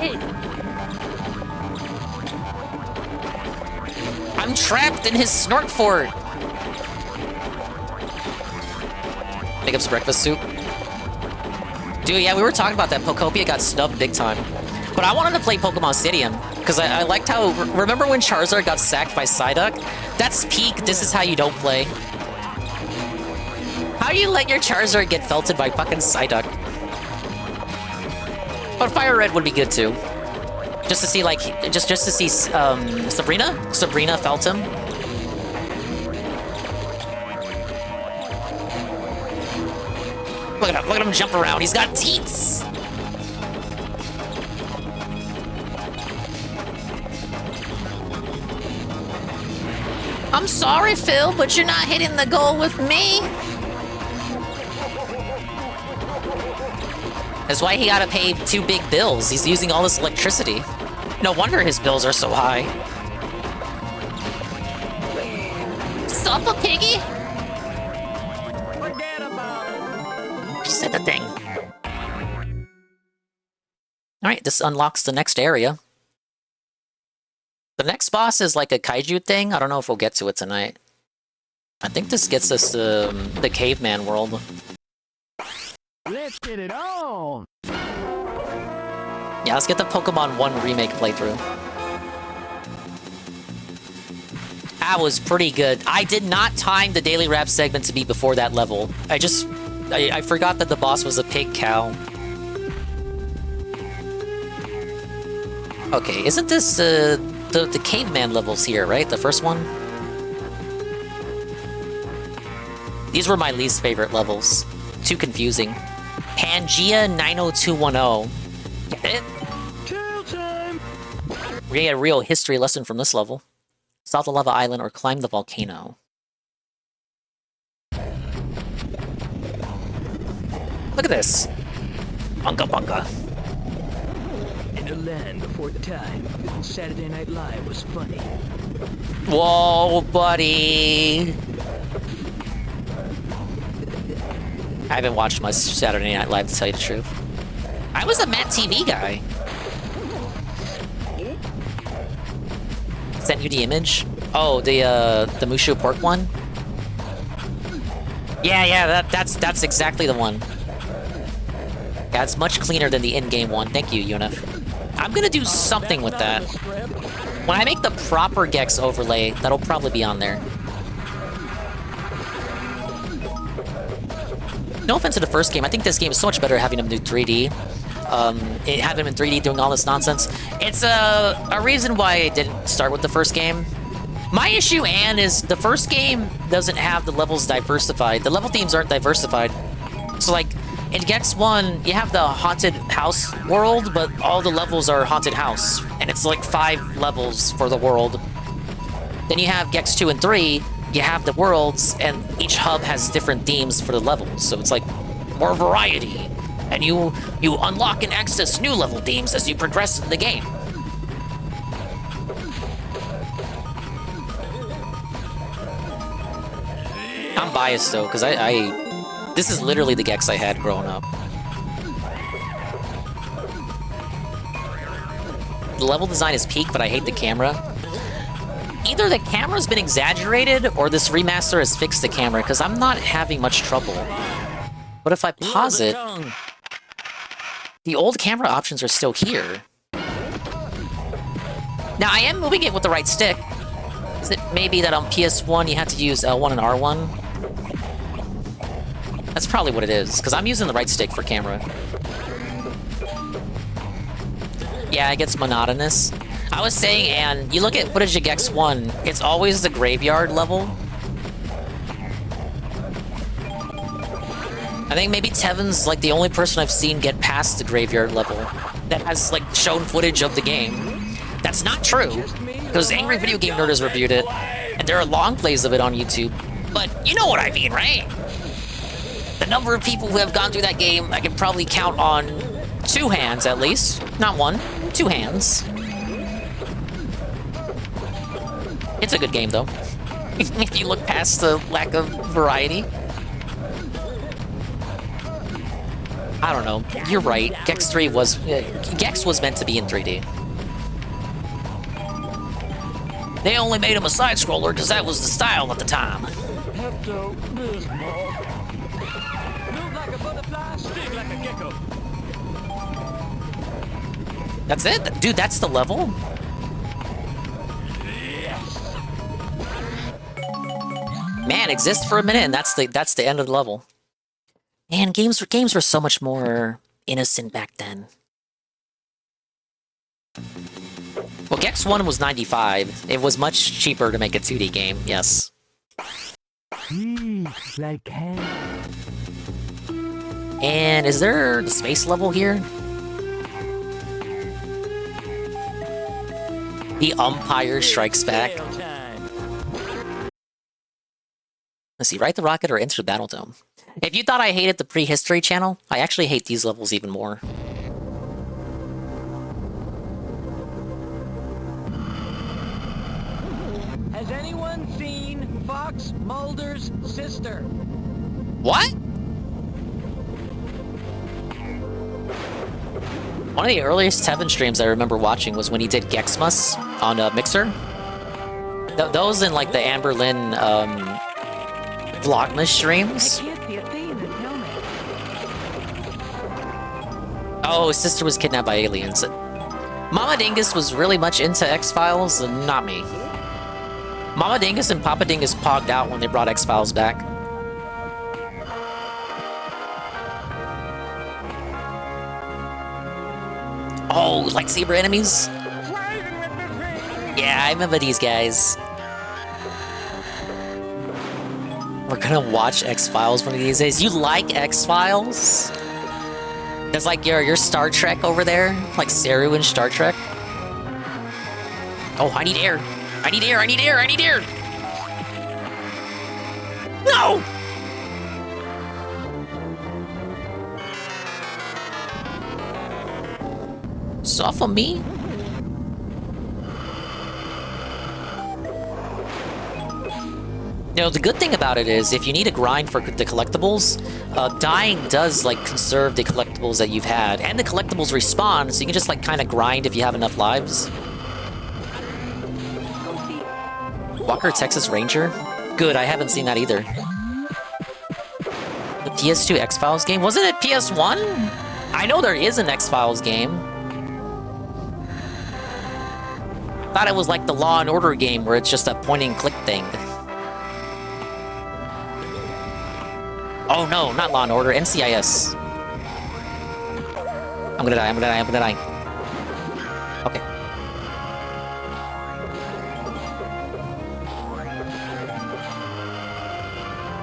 I'm trapped in his snort fort. Pick up some breakfast soup. Dude, yeah, we were talking about that. Pokopia got snubbed big time. But I wanted to play Pokemon Stadium, because I liked how... Remember when Charizard got sacked by Psyduck? That's peak, this is how you don't play. How do you let your Charizard get felted by fucking Psyduck? But Fire Red would be good too. Just to see, like... Just to see, Sabrina? Sabrina felt him. Look at him jump around. He's got teats. I'm sorry, Phil, but you're not hitting the goal with me. That's why he gotta pay 2 big bills. He's using all this electricity. No wonder his bills are so high. Stop a piggy. He said the thing. Alright, this unlocks the next area. The next boss is like a kaiju thing. I don't know if we'll get to it tonight. I think this gets us to the caveman world. Let's get it on. Yeah, let's get the Pokemon 1 remake playthrough. That was pretty good. I did not time the daily rap segment to be before that level. I forgot that the boss was a pig cow. Okay, isn't this the caveman levels here, right? The first one? These were my least favorite levels. Too confusing. Pangea 90210. Get it? We're gonna get a real history lesson from this level. Stop the lava island or climb the volcano. Look at this. Bunga bunga. In a land before the time, Saturday Night Live was funny. Whoa, buddy. I haven't watched much Saturday Night Live, to tell you the truth. I was a Matt TV guy. Sent you the image? Oh, the Mushu pork one? Yeah, that's exactly the one. Yeah, it's much cleaner than the in-game one. Thank you, Unif. I'm gonna do something with that. When I make the proper Gex overlay, that'll probably be on there. No offense to the first game, I think this game is so much better having them do 3D. Having them in 3D doing all this nonsense. It's a reason why I didn't start with the first game. My issue, Anne, is the first game doesn't have the levels diversified. The level themes aren't diversified. So, like, in Gex 1, you have the haunted house world, but all the levels are haunted house. And it's like 5 levels for the world. Then you have Gex 2 and 3, you have the worlds, and each hub has different themes for the levels. So it's like more variety. And you unlock and access new level themes as you progress in the game. I'm biased though, because this is literally the Gex I had growing up. The level design is peak, but I hate the camera. Either the camera's been exaggerated, or this remaster has fixed the camera, because I'm not having much trouble. But if I pause it, the old camera options are still here. Now, I am moving it with the right stick. Is it maybe that on PS1 you had to use L1 and R1? That's probably what it is, because I'm using the right stick for camera. Yeah, it gets monotonous. I was saying, and you look at footage of Gex 1, it's always the graveyard level. I think maybe Tevin's like the only person I've seen get past the graveyard level that has like shown footage of the game. That's not true, because Angry Video Game Nerd has reviewed it, and there are long plays of it on YouTube. But you know what I mean, right? The number of people who have gone through that game, I can probably count on 2 hands at least. Not 1, 2 hands. It's a good game, though. If you look past the lack of variety. I don't know. You're right. Gex 3 was... Gex was meant to be in 3D. They only made him a side-scroller because that was the style at the time. Move like a butterfly, sting like a gecko. That's it? Dude, that's the level? Man, exist for a minute, and that's the end of the level. Man, games were so much more innocent back then. Well, Gex 1 was 95. It was much cheaper to make a 2D game, yes. Like candy. And is there the space level here? The umpire strikes back. Let's see, Ride the Rocket or Enter the Battle Dome. If you thought I hated the prehistory channel, I actually hate these levels even more. Has anyone seen Fox Mulder's sister? What? One of the earliest Tevin streams I remember watching was when he did Gexmas on Mixer. Those in like the Amber Lynn Vlogmas streams. Oh, his sister was kidnapped by aliens. Mama Dingus was really much into X-Files, and not me. Mama Dingus and Papa Dingus pogged out when they brought X-Files back. Oh, lightsaber enemies? Yeah, I remember these guys. We're gonna watch X-Files one of these days. You like X-Files? That's like your Star Trek over there? Like Saru in Star Trek? Oh, I need air. I need air, I need air, I need air! No! Suffer me? You know, the good thing about it is, if you need a grind for the collectibles, dying does, like, conserve the collectibles that you've had. And the collectibles respawn, so you can just, like, kind of grind if you have enough lives. Walker Texas Ranger? Good, I haven't seen that either. The PS2 X-Files game? Wasn't it PS1? I know there is an X-Files game. Thought it was like the Law and Order game where it's just a point-and-click thing. Oh no, not Law and Order, NCIS. I'm gonna die, I'm gonna die, I'm gonna die. Okay.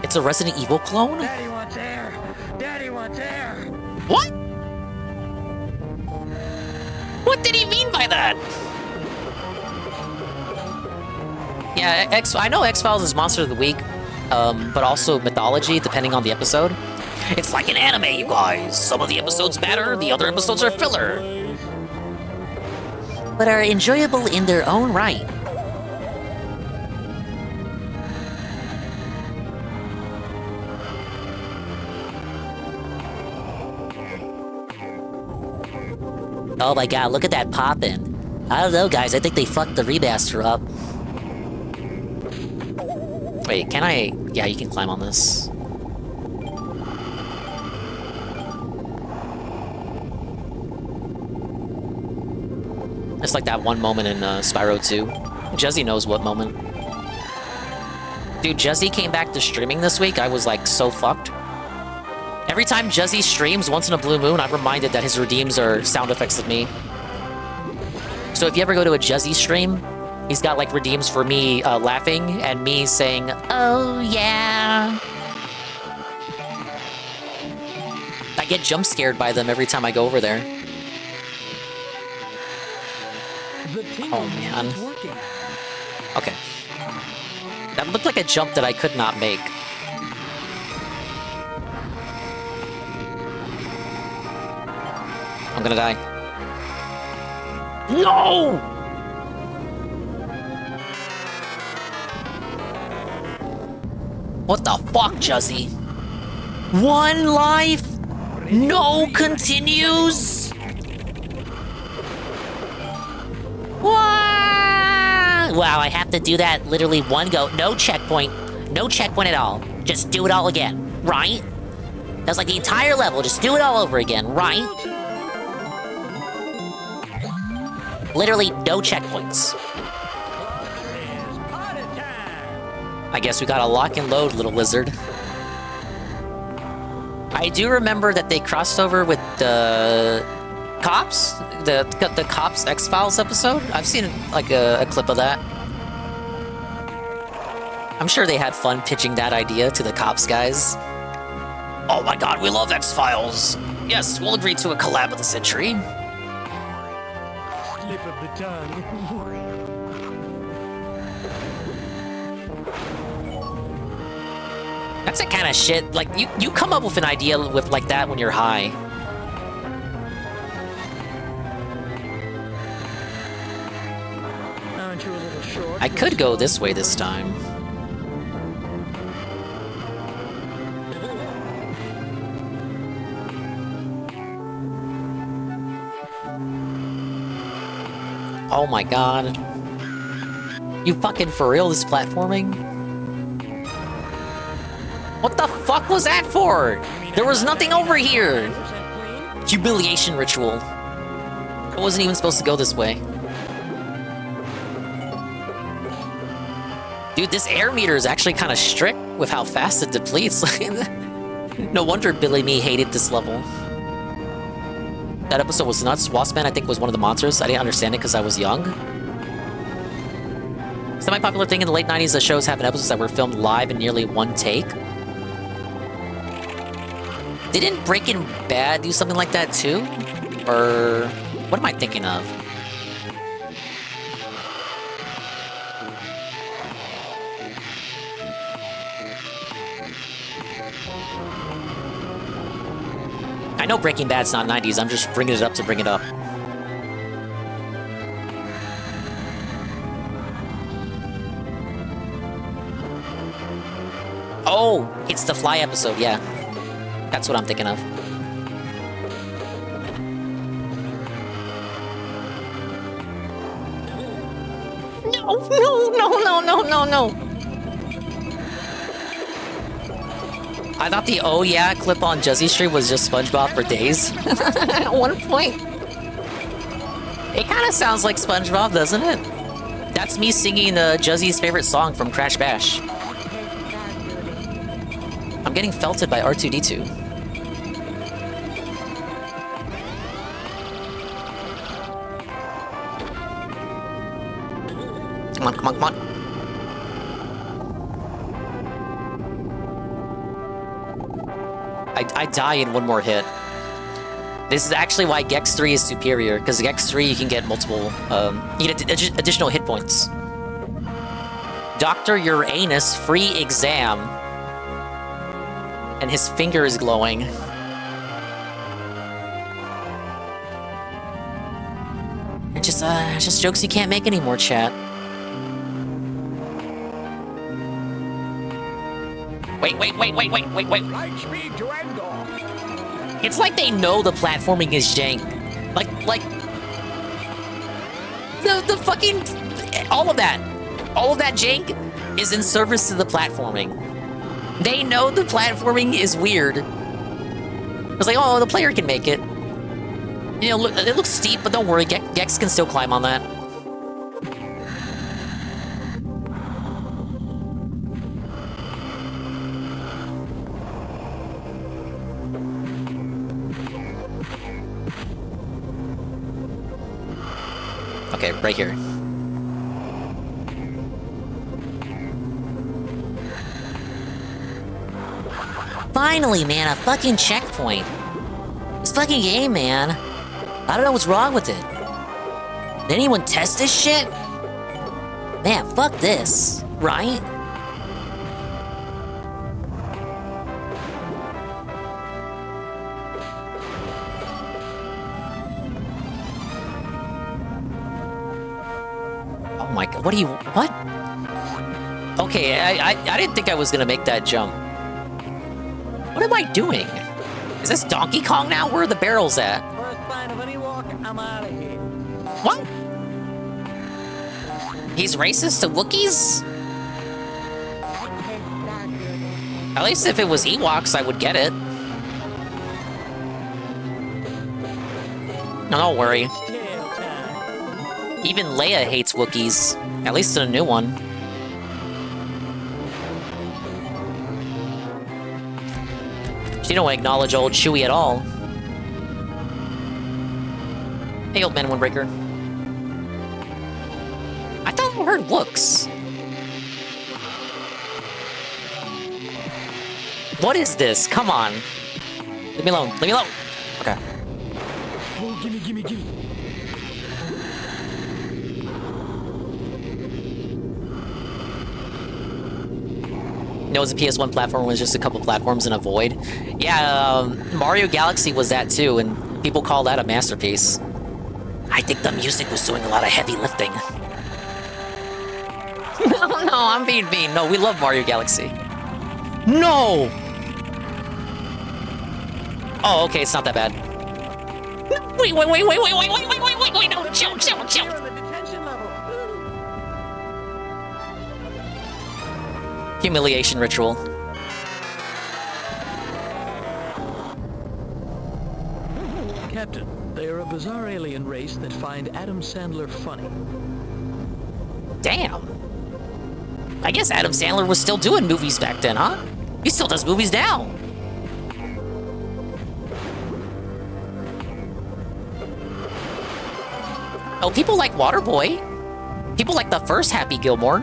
It's a Resident Evil clone? Daddy wants air. Daddy wants air. What? What did he mean by that? Yeah, I know X-Files is Monster of the Week, but also mythology, depending on the episode. It's like an anime, you guys. Some of the episodes matter, the other episodes are filler. But are enjoyable in their own right. Oh my god, look at that poppin'. I don't know, guys, I think they fucked the remaster up. Wait, can I... Yeah, you can climb on this. It's like that one moment in Spyro 2. Jezzy knows what moment. Dude, Jezzy came back to streaming this week. I was like so fucked. Every time Jezzy streams once in a blue moon, I'm reminded that his redeems are sound effects of me. So if you ever go to a Jezzy stream, he's got like redeems for me laughing and me saying, "Oh yeah." I get jump scared by them every time I go over there. Oh man. Okay. That looked like a jump that I could not make. I'm gonna die. No! What the fuck, Juzzy? One life? No continues? Wow, I have to do that literally one go. No checkpoint. No checkpoint at all. Just do it all again, right? That's like the entire level. Just do it all over again, right? Literally no checkpoints. I guess we got a lock and load, little lizard. I do remember that they crossed over with the Cops, the Cops X-Files episode. I've seen like a clip of that. I'm sure they had fun pitching that idea to the Cops guys. Oh my god, we love X-Files. Yes, we'll agree to a collab of the century. Slip of the tongue. That's the kind of shit, like, you come up with an idea with like that when you're high. Aren't you a little short? I could go this way this time. Oh my god. You fucking for real, this platforming? What the fuck was that for? There was nothing over here! Humiliation ritual. I wasn't even supposed to go this way. Dude, this air meter is actually kind of strict with how fast it depletes. No wonder Billy Me hated this level. That episode was nuts. Waspman, I think, was one of the monsters. I didn't understand it because I was young. Semi-popular thing in the late 90s that shows having episodes that were filmed live in nearly one take. Didn't Breaking Bad do something like that too? Or what am I thinking of? I know Breaking Bad's not 90s, I'm just bringing it up to bring it up. Oh, it's the Fly episode, yeah. That's what I'm thinking of. No. I thought the oh yeah clip on Juzzy stream was just SpongeBob for days. At one point. It kind of sounds like SpongeBob, doesn't it? That's me singing Juzzy's favorite song from Crash Bash. I'm getting felted by R2-D2. Come on. I die in one more hit. This is actually why Gex 3 is superior, because Gex 3 you can get multiple, you get additional hit points. Dr. Uranus free exam. And his finger is glowing. And just jokes you can't make anymore, chat. Wait. Lightspeed to Endor. It's like they know the platforming is jank. Like the fucking all of that jank is in service to the platforming. They know the platforming is weird. It's like, oh, the player can make it. You know, look, it looks steep, but don't worry, Gex can still climb on that. Okay, right here. Finally, man, a fucking checkpoint. This fucking game, man. I don't know what's wrong with it. Did anyone test this shit? Man, fuck this, right? Oh my god, what? Okay, I didn't think I was gonna make that jump. What am I doing? Is this Donkey Kong now? Where are the barrels at? First sign of any walk, I'm out of here. What? He's racist to Wookiees? At least if it was Ewoks, I would get it. No, don't worry. Even Leia hates Wookiees. At least in a new one. She don't acknowledge old Chewie at all. Hey, old man Windbreaker. I thought I heard Wooks. What is this? Come on. Leave me alone. Leave me alone. Okay. Oh, gimme. No, it was a PS1 platform, it was just a couple platforms in a void. Yeah, Mario Galaxy was that too, and people call that a masterpiece. I think the music was doing a lot of heavy lifting. No, I'm being mean. No, we love Mario Galaxy. No! Oh, okay, it's not that bad. Wait, no, chill. Humiliation ritual. Captain, they are a bizarre alien race that find Adam Sandler funny. Damn. I guess Adam Sandler was still doing movies back then, huh? He still does movies now. Oh, people like Waterboy. People like the first Happy Gilmore.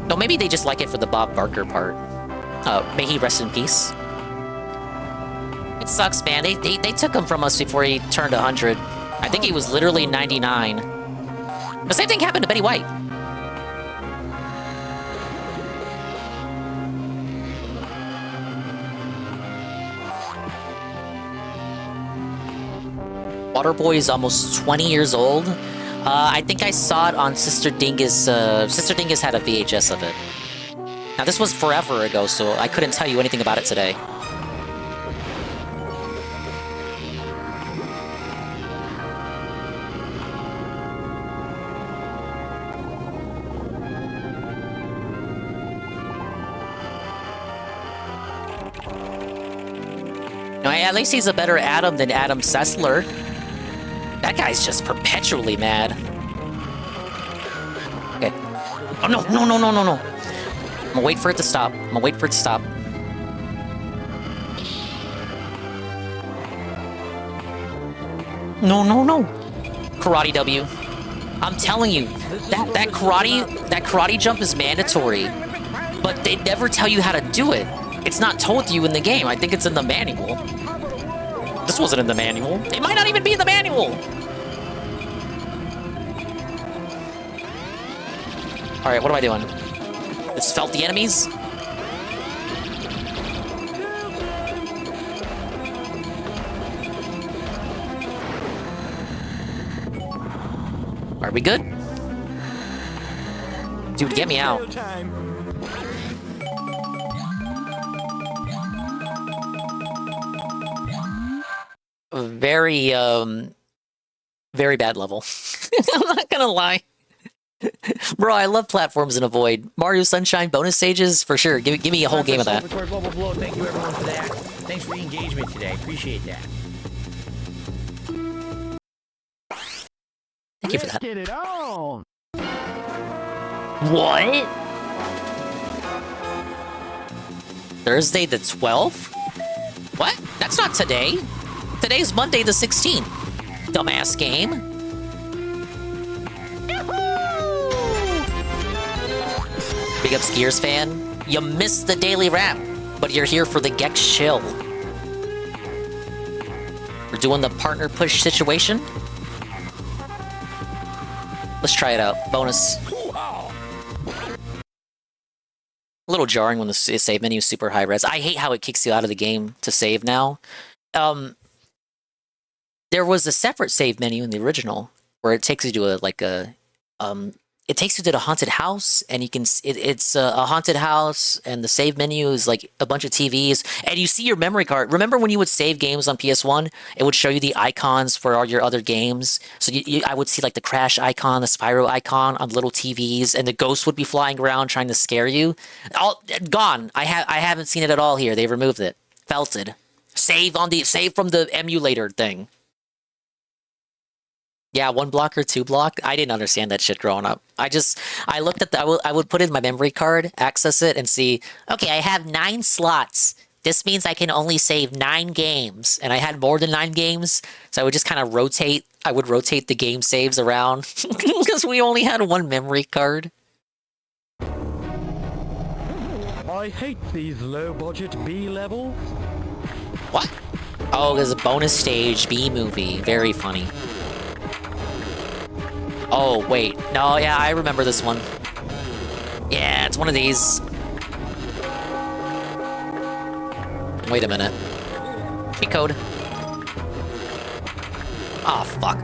No, maybe they just like it for the Bob Barker part. May he rest in peace. It sucks, man. They took him from us before he turned 100. I think he was literally 99. The same thing happened to Betty White. Waterboy is almost 20 years old. I think I saw it on Sister Dingus. Sister Dingus had a VHS of it. Now, this was forever ago, so I couldn't tell you anything about it today. No, at least he's a better Adam than Adam Sessler. That guy's just perpetually mad. Okay. Oh, no, no, no, no, no, no. I'm gonna wait for it to stop. I'm gonna wait for it to stop. No, no, no. Karate W. I'm telling you, that karate jump is mandatory. But they never tell you how to do it. It's not told to you in the game. I think it's in the manual. This wasn't in the manual. It might not even be in the manual. Alright, what am I doing? It's felt the enemies? Are we good? Dude, get me out. Very, very bad level. I'm not gonna lie. Bro, I love platforms in a void. Mario Sunshine bonus stages, for sure. Give me a whole game of that. Thank you everyone for that. Thanks for the engagement today. Appreciate that. Thank you for that. Get it on. What? Thursday the 12th? What? That's not today. Today's Monday the 16th. Dumbass game. Big up Skiers fan. You missed the daily wrap, but you're here for the Gex chill. We're doing the partner push situation. Let's try it out. Bonus. A little jarring when the save menu is super high res. I hate how it kicks you out of the game to save now. There was a separate save menu in the original where it takes you to it takes you to the haunted house, and you can it's a haunted house, and the save menu is like a bunch of TVs, and you see your memory card. Remember when you would save games on PS1? It would show you the icons for all your other games. So I would see like the Crash icon, the Spyro icon on little TVs, and the ghost would be flying around trying to scare you. All gone. I haven't seen it at all here. They removed it. Felted. Save from the emulator thing. Yeah, 1 block or 2 block. I didn't understand that shit growing up. I looked at I would put in my memory card, access it, and see, okay, I have 9 slots. This means I can only save 9 games. And I had more than 9 games, so I would just kind of rotate. I would rotate the game saves around because we only had 1 memory card. I hate these low-budget B levels. What? Oh, there's a bonus stage B movie. Very funny. Oh, wait. No, yeah, I remember this one. Yeah, it's one of these. Wait a minute. Cheat code. Oh, fuck.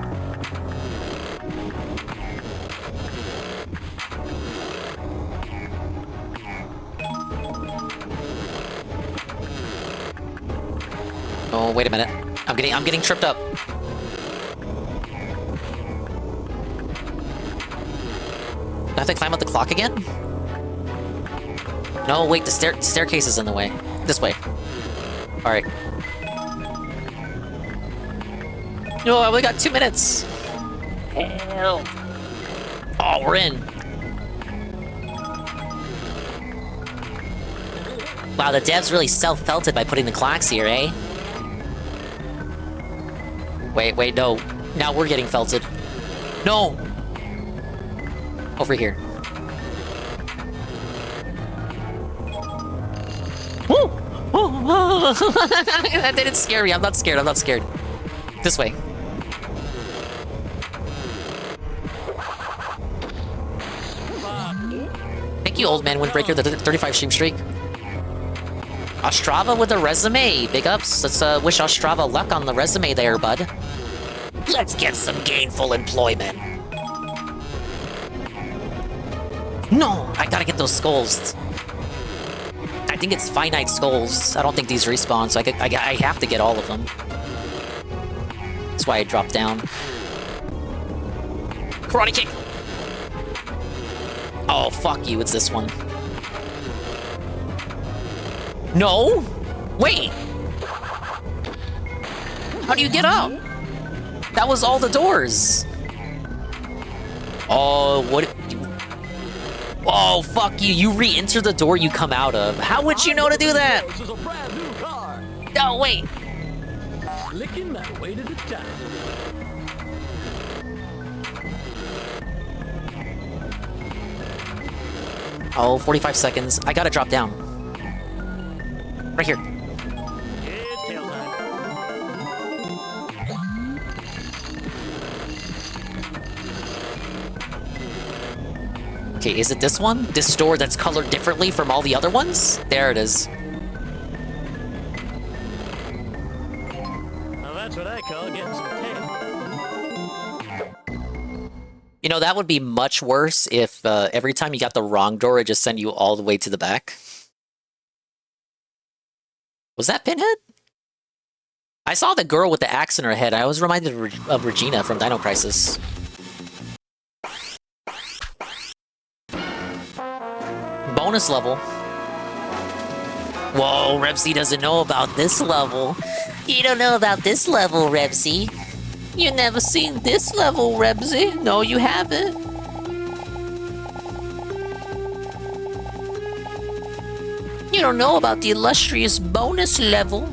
Oh, wait a minute. I'm getting tripped up. Do I have to climb up the clock again? No, wait, the staircase is in the way. This way. Alright. No, I only got 2 minutes! Help! Oh, we're in! Wow, the devs really self-felted by putting the clocks here, eh? Wait, no. Now we're getting felted. No! Over here. Woo! That didn't scare me. I'm not scared. This way. Thank you, Old Man Windbreaker, the 35 stream streak. Ostrava with a resume. Big ups. Let's wish Ostrava luck on the resume there, bud. Let's get some gainful employment. No, I gotta get those skulls. I think it's finite skulls. I don't think these respawn, so I have to get all of them. That's why I dropped down. Karate kick! Oh, fuck you, it's this one. No? Wait! How do you get up? That was all the doors. Oh, what? Oh, fuck you. You re-enter the door you come out of. How would you know to do that? This is a brand new car. No, wait. Licking my way to the top. Oh, 45 seconds. I gotta drop down. Right here. It's tail time. Okay, is it this one? This door that's colored differently from all the other ones? There it is. Now that's what I call getting some tail. You know, that would be much worse if every time you got the wrong door, it just sent you all the way to the back. Was that Pinhead? I saw the girl with the axe in her head. I was reminded of Regina from Dino Crisis. Bonus level. Whoa, Repsy doesn't know about this level. You don't know about this level, Repsy. You never seen this level, Repsy. No, you haven't. You don't know about the illustrious bonus level.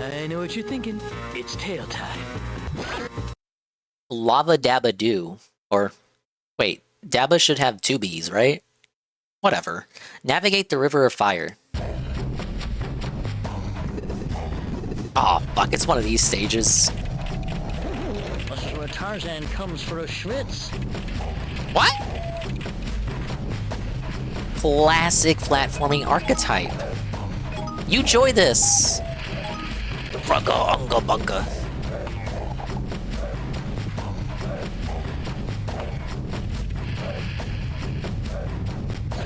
I know what you're thinking. It's tail time. Lava Dabba Doo. Or, wait, Dabba should have two B's, right? Whatever. Navigate the River of Fire. Oh, fuck, it's one of these stages. This is where Tarzan comes for a schwitz. What? Classic platforming archetype. You enjoy this. Brugga unga bunga.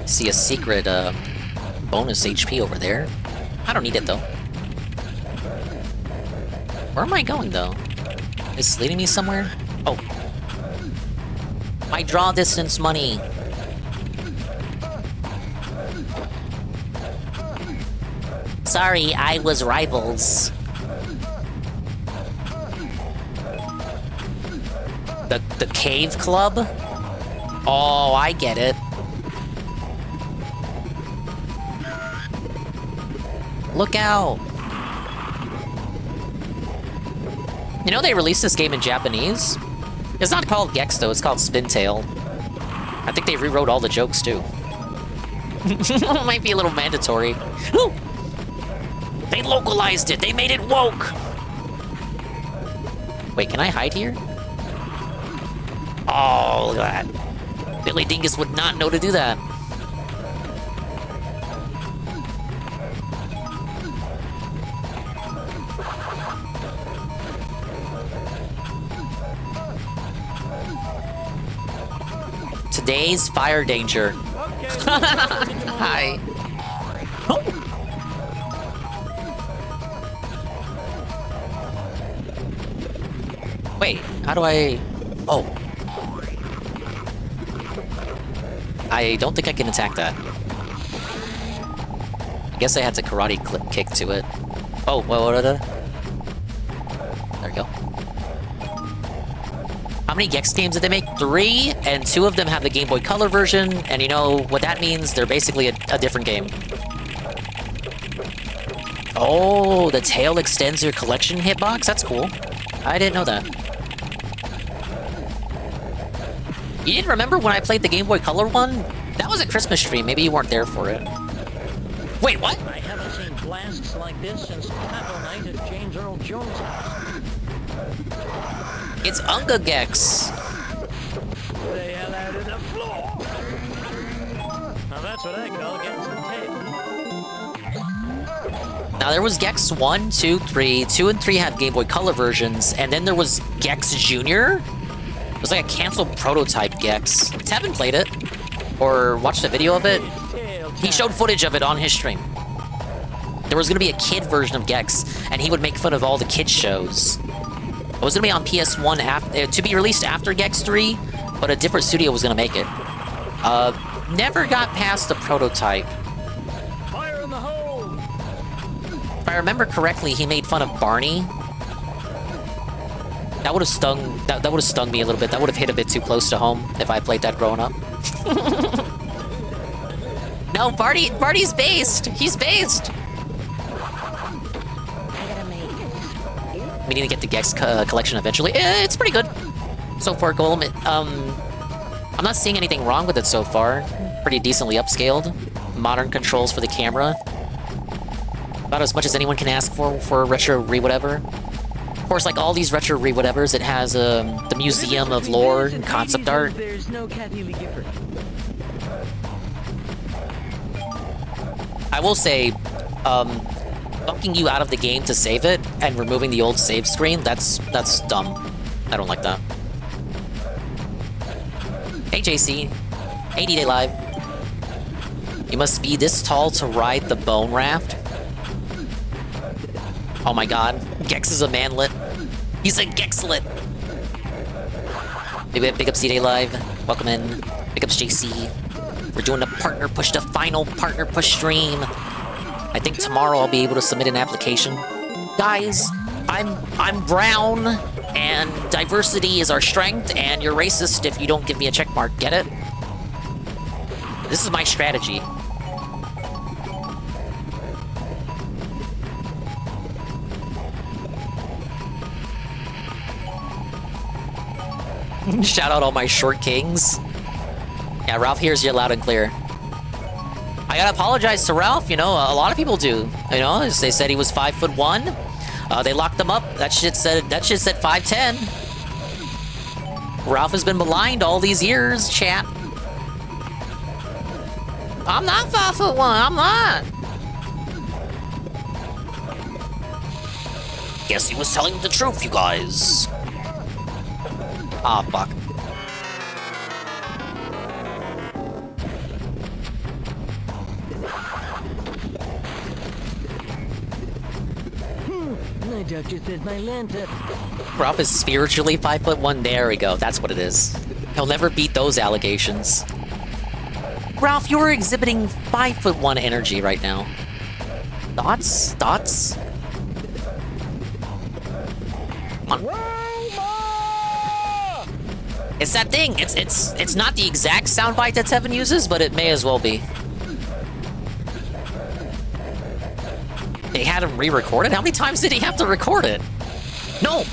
See a secret bonus HP over there. I don't need it though. Where am I going though? Is it leading me somewhere? Oh. My draw distance money. Sorry, I was rivals. The cave club? Oh, I get it. Look out! You know they released this game in Japanese? It's not called Gex though, it's called Spintail. I think they rewrote all the jokes too. Might be a little mandatory. Ooh! They localized it, they made it woke! Wait, can I hide here? Oh, look at that. Billy Dingus would not know to do that. Today's fire danger. Hi. Wait, how do I... Oh. I don't think I can attack that. I guess I had to karate kick to it. Oh, what? There we go. How many Gex games did they make? 3, and 2 of them have the Game Boy Color version, and you know what that means? They're basically a different game. Oh, the tail extends your collection hitbox? That's cool. I didn't know that. You didn't remember when I played the Game Boy Color one? That was a Christmas stream, maybe you weren't there for it. Wait, what? I haven't seen blasts like this since Taco Night at James Earl Jones' house. It's Unga Gex. They hell out of the floor. Now that's what I call getting some tail. Now there was Gex 1, 2, 3. 2 and 3 have Game Boy Color versions, and then there was Gex Jr. It was like a canceled prototype Gex. Tevin played it, or watched a video of it. He showed footage of it on his stream. There was gonna be a kid version of Gex, and he would make fun of all the kids shows. It was gonna be on PS1 to be released after Gex 3, but a different studio was gonna make it. Never got past the prototype. Fire in the hole! If I remember correctly, he made fun of Barney. That would have stung. That would have stung me a little bit. That would have hit a bit too close to home if I played that growing up. No, Barney's based. He's based. We need to get the Gex collection eventually. It's pretty good so far, Golem. I'm not seeing anything wrong with it so far. Pretty decently upscaled. Modern controls for the camera. About as much as anyone can ask for a retro re-whatever. Of course, like all these retro re-whatevers, it has the Museum of Lore and concept art. I will say, bucking you out of the game to save it and removing the old save screen, that's dumb. I don't like that. Hey JC, 80 Day Live. You must be this tall to ride the bone raft. Oh my god, Gex is a manlet. He's a Gexlet. Big ups D-Day Live. Welcome in. Big ups JC. We're doing a partner push, the final partner push stream. I think tomorrow I'll be able to submit an application. Guys, I'm brown, and diversity is our strength, and you're racist if you don't give me a check mark. Get it? This is my strategy. Shout out all my short kings. Yeah, Ralph hears you loud and clear. I gotta apologize to Ralph, you know, a lot of people do. You know, they said he was 5'1". They locked him up. That shit said 5'10". Ralph has been maligned all these years, chat. I'm not 5'1", I'm not. Guess he was telling the truth, you guys. Ah, fuck. My doctor says my lantern. Ralph is spiritually 5'1". There we go. That's what it is. He'll never beat those allegations. Ralph, you're exhibiting 5'1" energy right now. Thoughts? Thoughts? Come on. It's that thing. It's not the exact soundbite that Tevin uses, but it may as well be. They had him re-record it? How many times did he have to record it? No!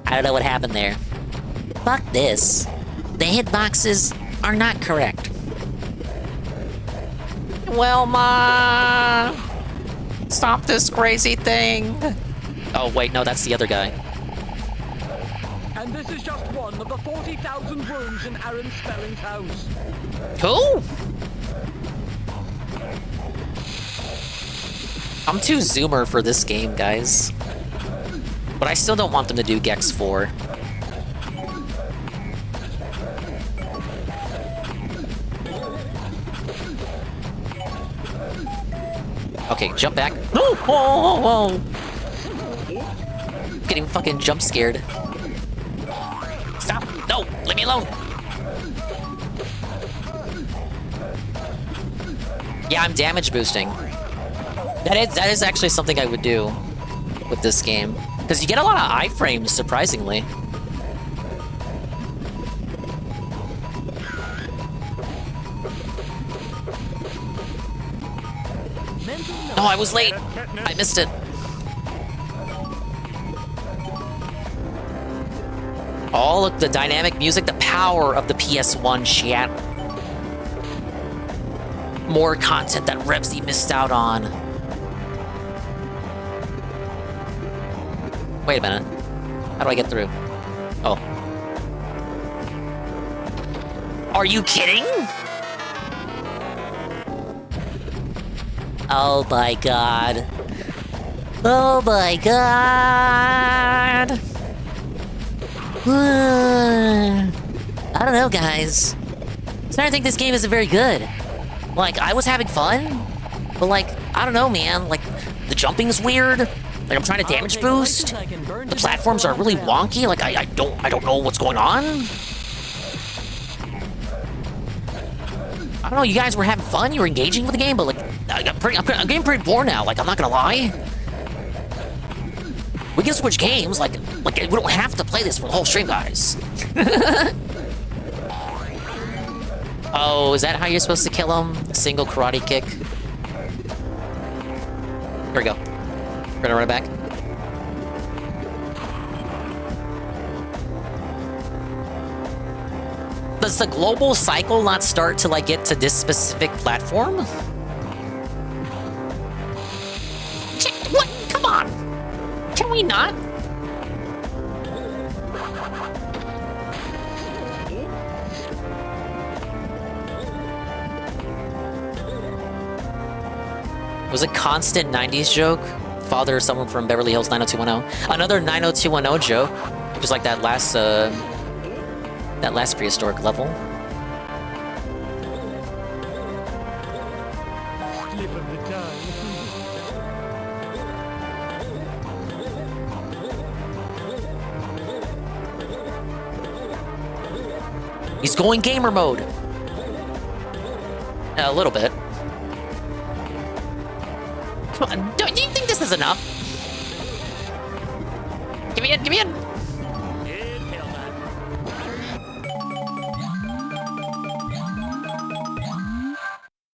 I don't know what happened there. Fuck this. The hitboxes are not correct. Well, Ma... Stop this crazy thing! Oh, wait, no, that's the other guy. And this is just one of the 40,000 rooms in Aaron Spelling's house. Who? I'm too zoomer for this game, guys. But I still don't want them to do Gex 4. Okay, jump back. No! Whoa, whoa, whoa. Getting fucking jump scared. Stop! No! Leave me alone! Yeah, I'm damage boosting. That is actually something I would do with this game. Because you get a lot of iframes, surprisingly. No, I was late. I missed it. All of the dynamic music, the power of the PS1 chat. More content that Rebsy missed out on. Wait a minute. How do I get through? Oh. Are you kidding? Oh my god. Oh my god. I don't know, guys. I'm starting to think this game isn't very good. Like, I was having fun, but like, I don't know, man. Like, the jumping's weird. Like, I'm trying to damage boost. The platforms are really wonky. Like, I don't know what's going on. I don't know. You guys were having fun. You were engaging with the game, but like, I'm getting pretty bored now. Like, I'm not gonna lie. We can switch games. Like we don't have to play this for the whole stream, guys. Oh, is that how you're supposed to kill him? A single karate kick. Here we go. We're gonna run it back. Does the global cycle not start to like get to this specific platform? What? Come on! Can we not? It was a constant 90s joke. Father or someone from Beverly Hills 90210. Another 90210 joke. Just like that last prehistoric level. Slip of the tongue. He's going gamer mode. A little bit. Come on, do you think this is enough? Give me in, give me in!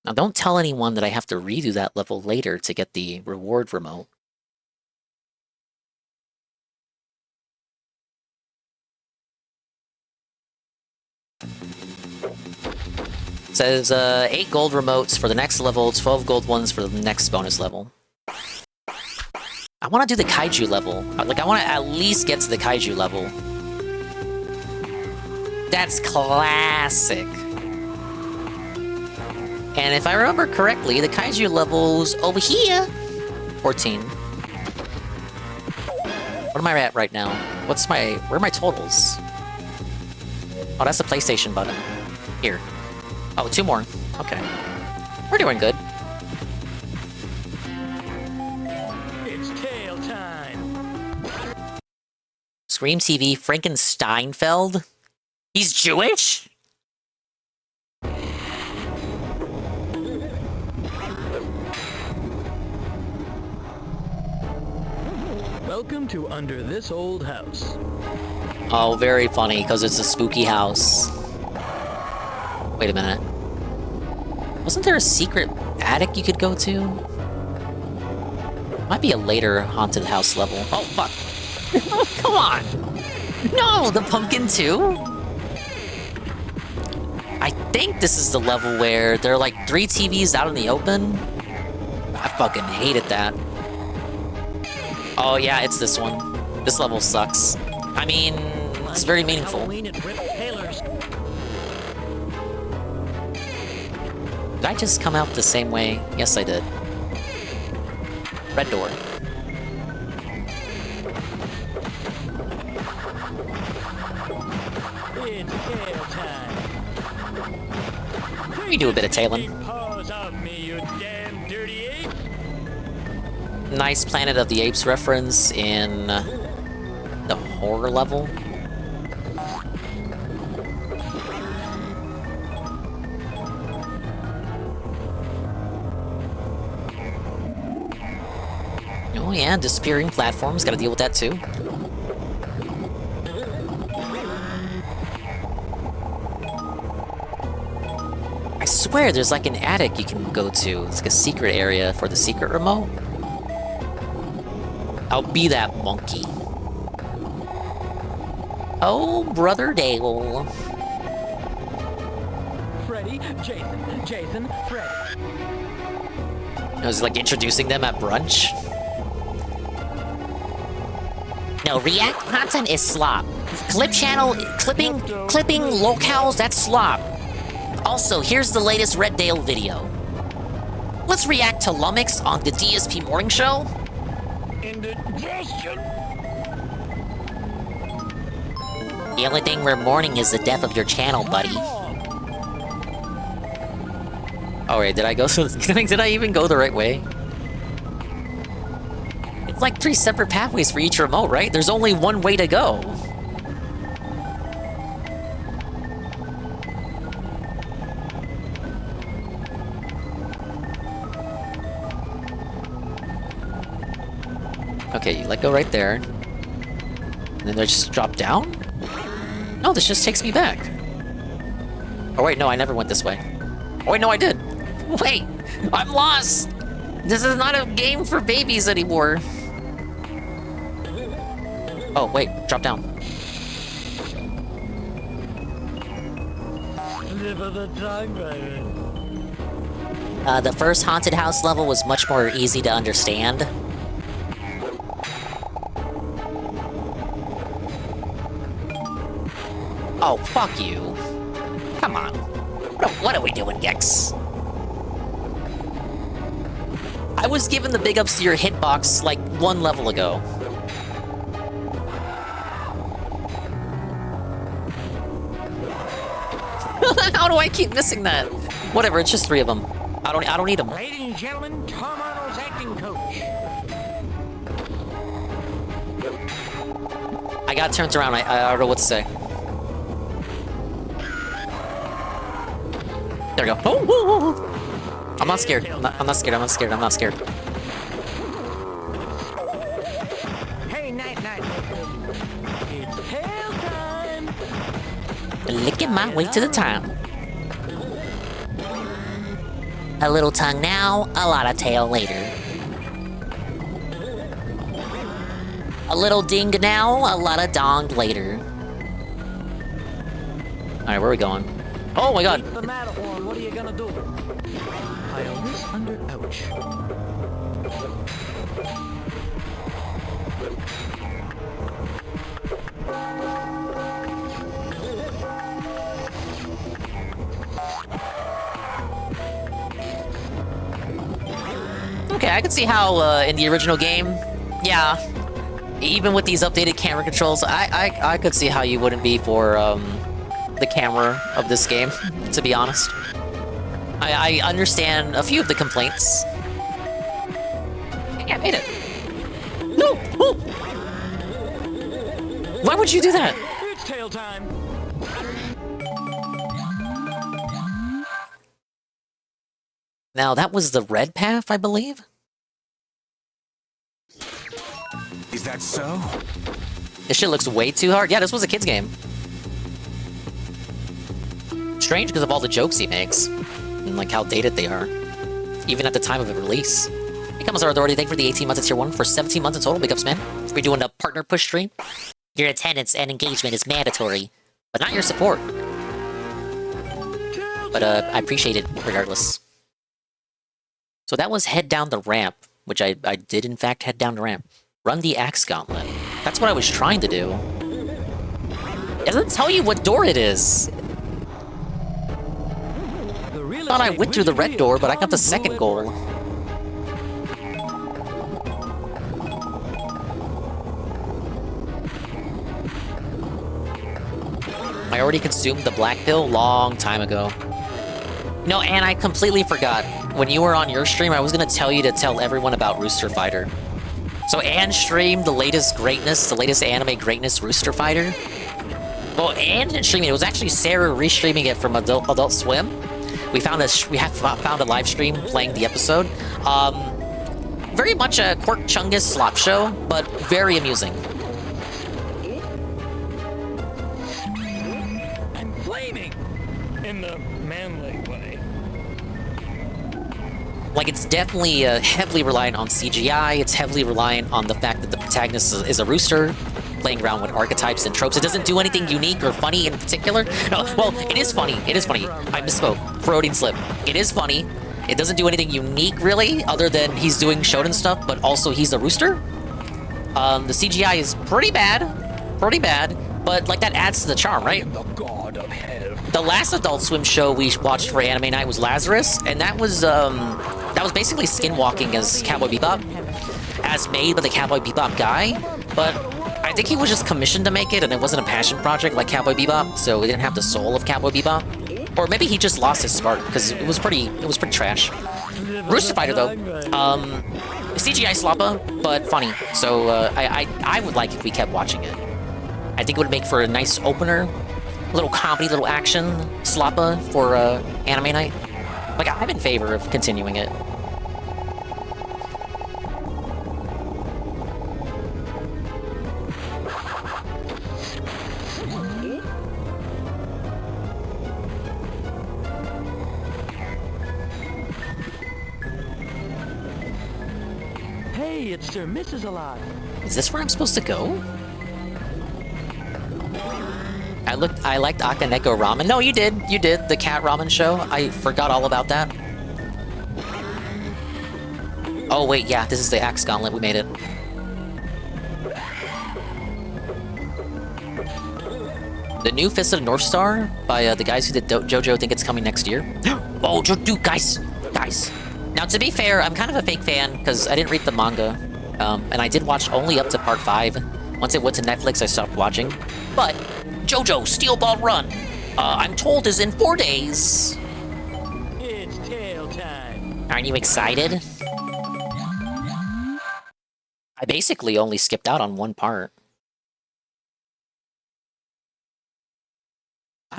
Now don't tell anyone that I have to redo that level later to get the reward remote. It says 8 gold remotes for the next level, 12 gold ones for the next bonus level. I want to do the kaiju level. Like, I want to at least get to the kaiju level. That's classic. And if I remember correctly, the kaiju level's over here. 14. What am I at right now? Where are my totals? Oh, that's the PlayStation button. Here. Oh, 2 more. Okay. We're doing good. It's tail time. Scream TV, Frankensteinfeld? He's Jewish? Welcome to Under This Old House. Oh, very funny, because it's a spooky house. Wait a minute. Wasn't there a secret attic you could go to? Might be a later haunted house level. Oh, fuck. Come on! No, the pumpkin too? I think this is the level where there are like 3 TVs out in the open. I fucking hated that. Oh yeah, it's this one. This level sucks. I mean, it's very meaningful. Did I just come out the same way? Yes, I did. Red door. It's tail time. We do a bit of tailing. Paws off me, you damn dirty ape. Nice Planet of the Apes reference in the horror level. Oh yeah, disappearing platforms, gotta deal with that too. I swear there's like an attic you can go to. It's like a secret area for the secret remote. I'll be that monkey. Oh, Brother Dale. Freddy, Jason, Freddy. I was like introducing them at brunch. No, React content is slop. Clip channel, clipping locales, that's slop. Also, here's the latest Red Dale video. Let's react to Lummox on the DSP Morning Show. Indigestion. The only thing we're mourning is the death of your channel, buddy. Oh wait, did I go? Did I even go the right way? It's like 3 separate pathways for each remote, right? There's only one way to go. Okay, you let go right there. And then they just drop down? No, this just takes me back. Oh wait, no, I never went this way. Oh wait, no, I did. Wait, I'm lost. This is not a game for babies anymore. Oh wait, drop down. The first haunted house level was much more easy to understand. Oh, fuck you. Come on. What are we doing, Gex? I was given the big ups to your hitbox like 1 level ago. How do I keep missing that? Whatever, it's just 3 of them. I don't need them. Ladies and gentlemen, Tom Arnold's acting coach. I got turned around. I don't know what to say. There we go. Oh. I'm not scared. I'm not scared. I'm not scared. I'm not scared. Hey, night. It's hell time. Licking my way to the time. A little tongue now, a lot of tail later. A little ding now, a lot of dong later. Alright, where are we going? Oh my god! The Matterhorn, what are you gonna do? Pile this under ouch. Okay, I can see how in the original game, yeah, even with these updated camera controls, I could see how you wouldn't be for the camera of this game, to be honest. I understand a few of the complaints. Yeah, I made it. No! Oh! Why would you do that? It's tail time. Now, that was the red path, I believe? Is that so? This shit looks way too hard. Yeah, this was a kid's game. Strange because of all the jokes he makes. And like how dated they are. Even at the time of the release. Becomes our authority. Thank you for the 18 months at tier 1. For 17 months in total, big ups, man. We're doing a partner push stream. Your attendance and engagement is mandatory. But not your support. But I appreciate it regardless. So that was head down the ramp. Which I did in fact head down the ramp. Run the axe gauntlet. That's what I was trying to do. It doesn't tell you what door it is. I thought I went through the red door, but I got the second goal. I already consumed the black pill long time ago. No, and I completely forgot. When you were on your stream, I was gonna tell you to tell everyone about Rooster Fighter. So Anne streamed the latest greatness, the latest anime greatness, Rooster Fighter. Well, Anne didn't stream it. It was actually Sarah restreaming it from Adult Swim. We found a live stream playing the episode. Very much a Quirk Chungus slop show, but very amusing. I'm flaming in the manly way. Like, it's definitely heavily reliant on CGI. It's heavily reliant on the fact that the protagonist is a rooster, playing around with archetypes and tropes. It doesn't do anything unique or funny in particular. No, well, it is funny. It is funny. I misspoke. Freudian slip. It is funny. It doesn't do anything unique, really, other than he's doing shonen stuff, but also he's a rooster. The CGI is pretty bad. Pretty bad. But, like, that adds to the charm, right? The god of hell The last Adult Swim show we watched for Anime Night was Lazarus, and that was basically skinwalking as Cowboy Bebop, as made by the Cowboy Bebop guy. But I think he was just commissioned to make it, and it wasn't a passion project like Cowboy Bebop, so he didn't have the soul of Cowboy Bebop. Or maybe he just lost his spark because it was pretty trash. Rooster Fighter though, CGI slappa, but funny. So I would like if we kept watching it. I think it would make for a nice opener, little comedy, little action slappa for Anime Night. Like I'm in favor of continuing it. Hey, it's Sir Mrs. Alive. Is this where I'm supposed to go? I liked Akaneko Ramen. No, you did. You did. The cat ramen show. I forgot all about that. Oh, wait. Yeah, this is the Axe Gauntlet. We made it. The new Fist of the North Star by the guys who did JoJo think it's coming next year. Oh, dude, guys. Now, to be fair, I'm kind of a fake fan because I didn't read the manga. And I did watch only up to part 5. Once it went to Netflix, I stopped watching. But JoJo Steel Ball Run, I'm told, is in 4 days. It's tail time. Aren't you excited? I basically only skipped out on one part.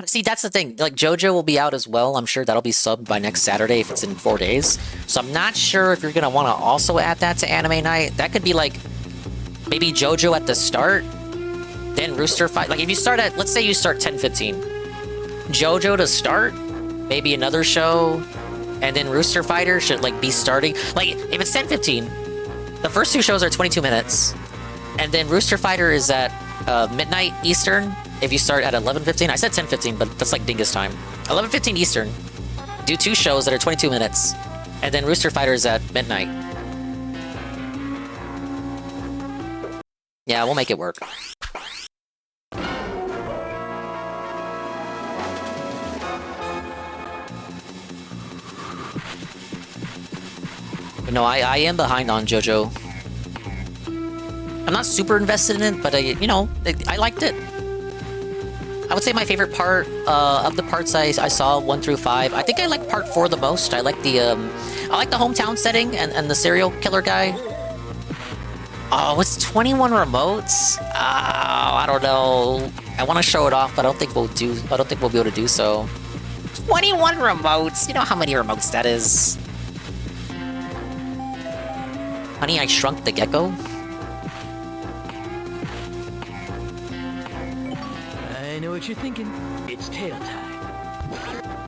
See, that's the thing. Like, JoJo will be out as well. I'm sure that'll be subbed by next Saturday if it's in 4 days. So I'm not sure if you're going to want to also add that to Anime Night. That could be like, maybe JoJo at the start, then Rooster Fight. Like, if you start at, let's say you start 10:15. JoJo to start, maybe another show, and then Rooster Fighter should, like, be starting. Like, if it's 10:15, the first 2 shows are 22 minutes, and then Rooster Fighter is at midnight Eastern. If you start at 11:15, I said 10:15, but that's like Dingus time. 11:15 Eastern. Do 2 shows that are 22 minutes, and then Rooster Fighter is at midnight. Yeah, we'll make it work. But no, I am behind on JoJo. I'm not super invested in it, but you know, I liked it. I would say my favorite part of the parts I saw 1 through 5. I think I like part 4 the most. I like the hometown setting and the serial killer guy. Oh, it's 21 remotes. Oh, I don't know. I want to show it off, but I don't think we'll be able to do so. 21 remotes. You know how many remotes that is. Honey, I Shrunk the Gecko. I know what you're thinking. It's tail time.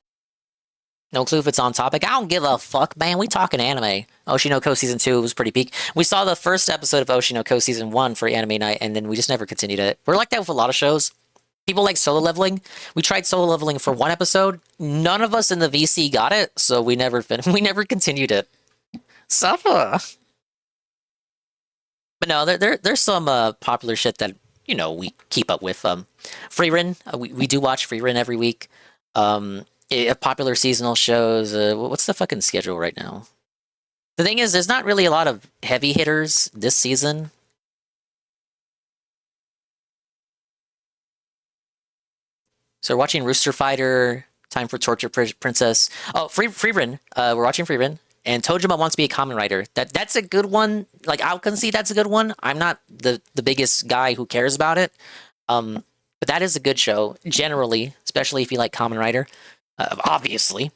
No clue if it's on topic. I don't give a fuck, man. We talking anime. Oshinoko Season 2 was pretty peak. We saw the first episode of Oshinoko Season 1 for Anime Night, and then we just never continued it. We're like that with a lot of shows. People like solo leveling. We tried solo leveling for 1 episode. None of us in the VC got it, so we never continued it. Suffer. But no, there's some popular shit that, you know, we keep up with. Freerin, we do watch Freerin every week. Popular seasonal shows. What's the fucking schedule right now? The thing is, there's not really a lot of heavy hitters this season. So we're watching Rooster Fighter, Time for Torture Princess. Oh, Freerin. We're watching Freerin. And Tojima wants to be a Kamen Rider. That's a good one. Like, I can see that's a good one. I'm not the biggest guy who cares about it. But that is a good show, generally, especially if you like Kamen Rider. Obviously.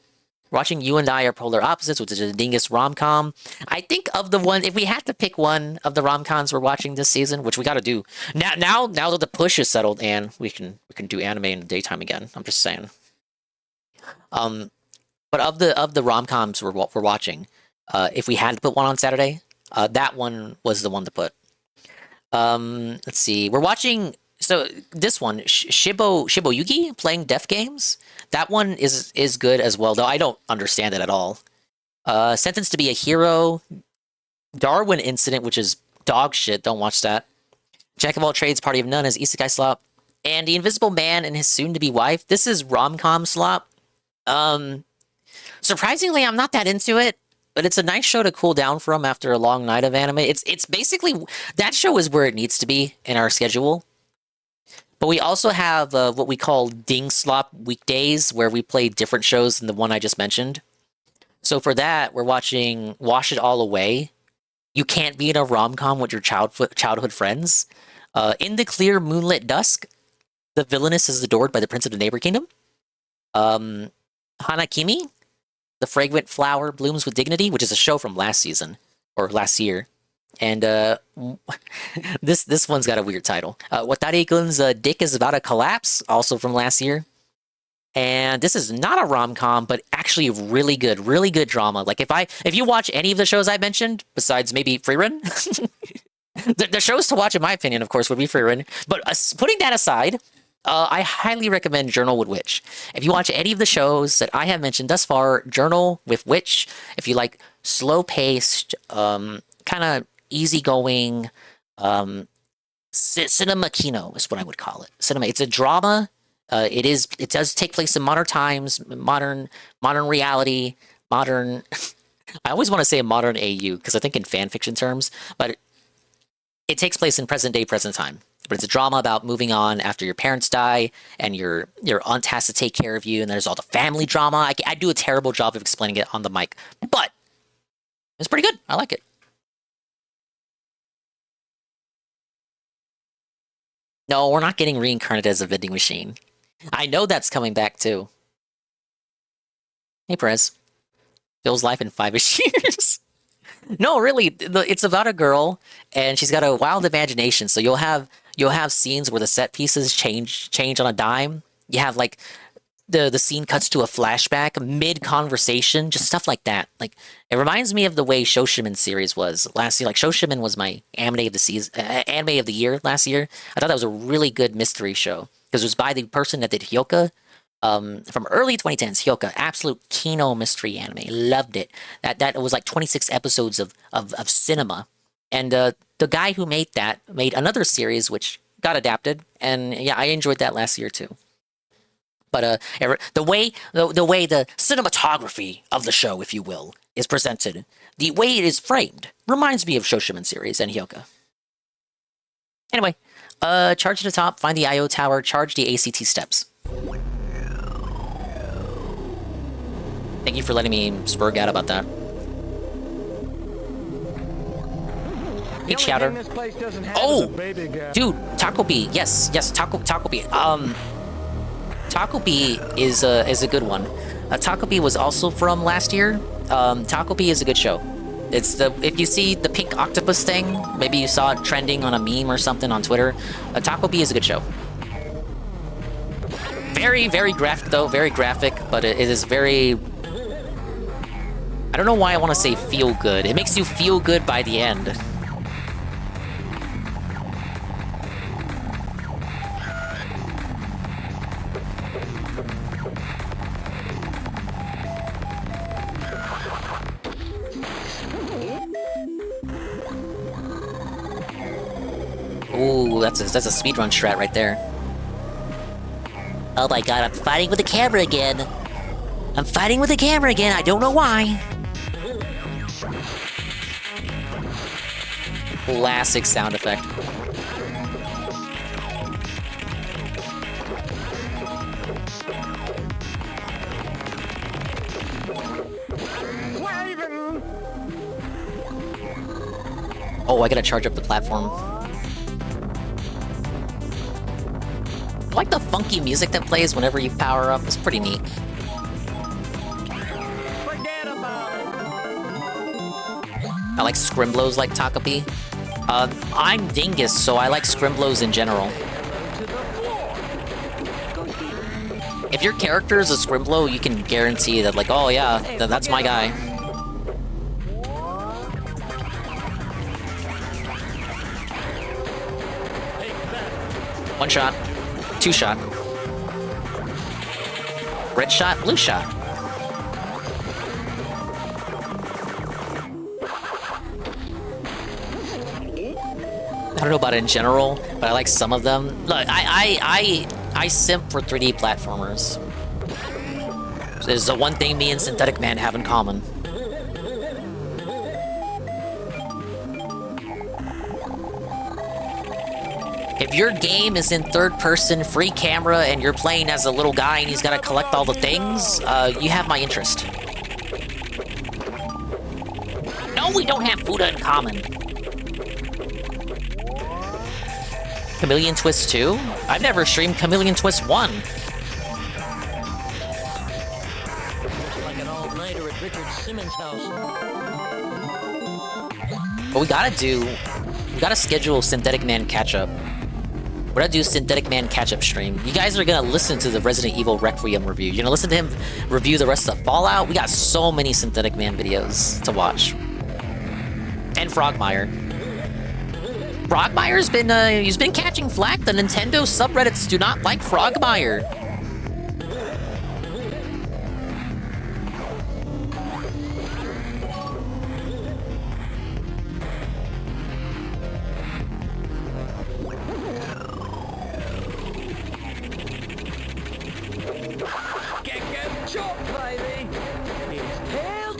Watching You and I Are Polar Opposites, which is a dingus rom-com. I think of the one, if we had to pick one of the rom-coms we're watching this season, which we gotta do. Now that the push is settled, and we can do anime in the daytime again. I'm just saying. But of the rom-coms we're watching, if we had to put one on Saturday, that one was the one to put. Let's see. We're watching, so this one, Shiboyuki, playing deaf games. That one is good as well, though I don't understand it at all. Sentenced to be a Hero. Darwin Incident, which is dog shit. Don't watch that. Jack of All Trades, Party of None is Isekai Slop. and The Invisible Man and His Soon-to-Be Wife. This is rom-com slop. Surprisingly, I'm not that into it, but it's a nice show to cool down from after a long night of anime. It's basically, that show is where it needs to be in our schedule. But we also have what we call Ding Slop weekdays, where we play different shows than the one I just mentioned. So for that, we're watching Wash It All Away. You can't be in a rom-com with your childhood friends. In the Clear Moonlit Dusk, the villainess is adored by the Prince of the Neighbor Kingdom. Hanakimi, The Fragrant Flower Blooms with Dignity, which is a show from last season, or last year. And this one's got a weird title. Watari-kun's Dick is About to Collapse, also from last year. And this is not a rom-com, but actually really good drama. Like if you watch any of the shows I mentioned, besides maybe Freerun, the shows to watch, in my opinion, of course, would be Freerun. But putting that aside, I highly recommend Journal with Witch. If you watch any of the shows that I have mentioned thus far, Journal with Witch, if you like slow-paced, kind of easygoing, cinema kino is what I would call it. Cinema. It's a drama. It does take place in modern times, modern reality, modern. I always want to say modern AU because I think in fan fiction terms, but it takes place in present day, present time. But it's a drama about moving on after your parents die and your aunt has to take care of you, and there's all the family drama. I do a terrible job of explaining it on the mic, but it's pretty good. I like it. No, we're not getting reincarnated as a vending machine. I know that's coming back too. Hey, Perez. Phil's life in 5-ish years. No, really, it's about a girl, and she's got a wild imagination. So you'll have scenes where the set pieces change on a dime. You have like the scene cuts to a flashback mid conversation, just stuff like that. Like it reminds me of the way Shoshiman series was last year. Like Shoshiman was my anime of the season, anime of the year last year. I thought that was a really good mystery show because it was by the person that did Hyoka. From early 2010s, Hyoka, absolute kino mystery anime. Loved it. That was like 26 episodes of cinema. And the guy who made that made another series which got adapted. And yeah, I enjoyed that last year too. But the way the cinematography of the show, if you will, is presented, the way it is framed, reminds me of Shoshiman series and Hyoka. Anyway, charge to the top, find the IO tower, charge the ACT steps. Thank you for letting me spurg out about that. Hey, Chowder. Oh, dude, Taco B. Yes, Taco B. Taco B is a good one. Taco B was also from last year. Taco B is a good show. It's if you see the pink octopus thing, maybe you saw it trending on a meme or something on Twitter. Taco B is a good show. Very, very graphic though, very graphic, but it is very. I don't know why I want to say feel good. It makes you feel good by the end. Ooh, that's a speedrun strat right there. Oh my god, I'm fighting with the camera again. I don't know why. Classic sound effect. Oh, I gotta charge up the platform. I like the funky music that plays whenever you power up. It's pretty neat. I like scrimblows like Taco B. I'm Dingus, so I like scrimblows in general. If your character is a scrimblow, you can guarantee that, like, oh yeah, that's my guy. One shot, two shot, red shot, blue shot. I don't know about it in general, but I like some of them. Look, I simp for 3D platformers. There's the one thing me and Synthetic Man have in common. If your game is in third-person, free camera, and you're playing as a little guy and he's got to collect all the things, you have my interest. No, we don't have Fuda in common. Chameleon Twist 2? I've never streamed Chameleon Twist 1. Like an all-nighter at Richard Simmons' house. What we gotta do, we gotta schedule Synthetic Man catch-up. We're gonna do Synthetic Man catch-up stream. You guys are gonna listen to the Resident Evil Requiem review. You're gonna listen to him review the rest of Fallout. We got so many Synthetic Man videos to watch. And Frogmire. Frogmire's been, he's been catching flack. The Nintendo subreddits do not like Frogmire.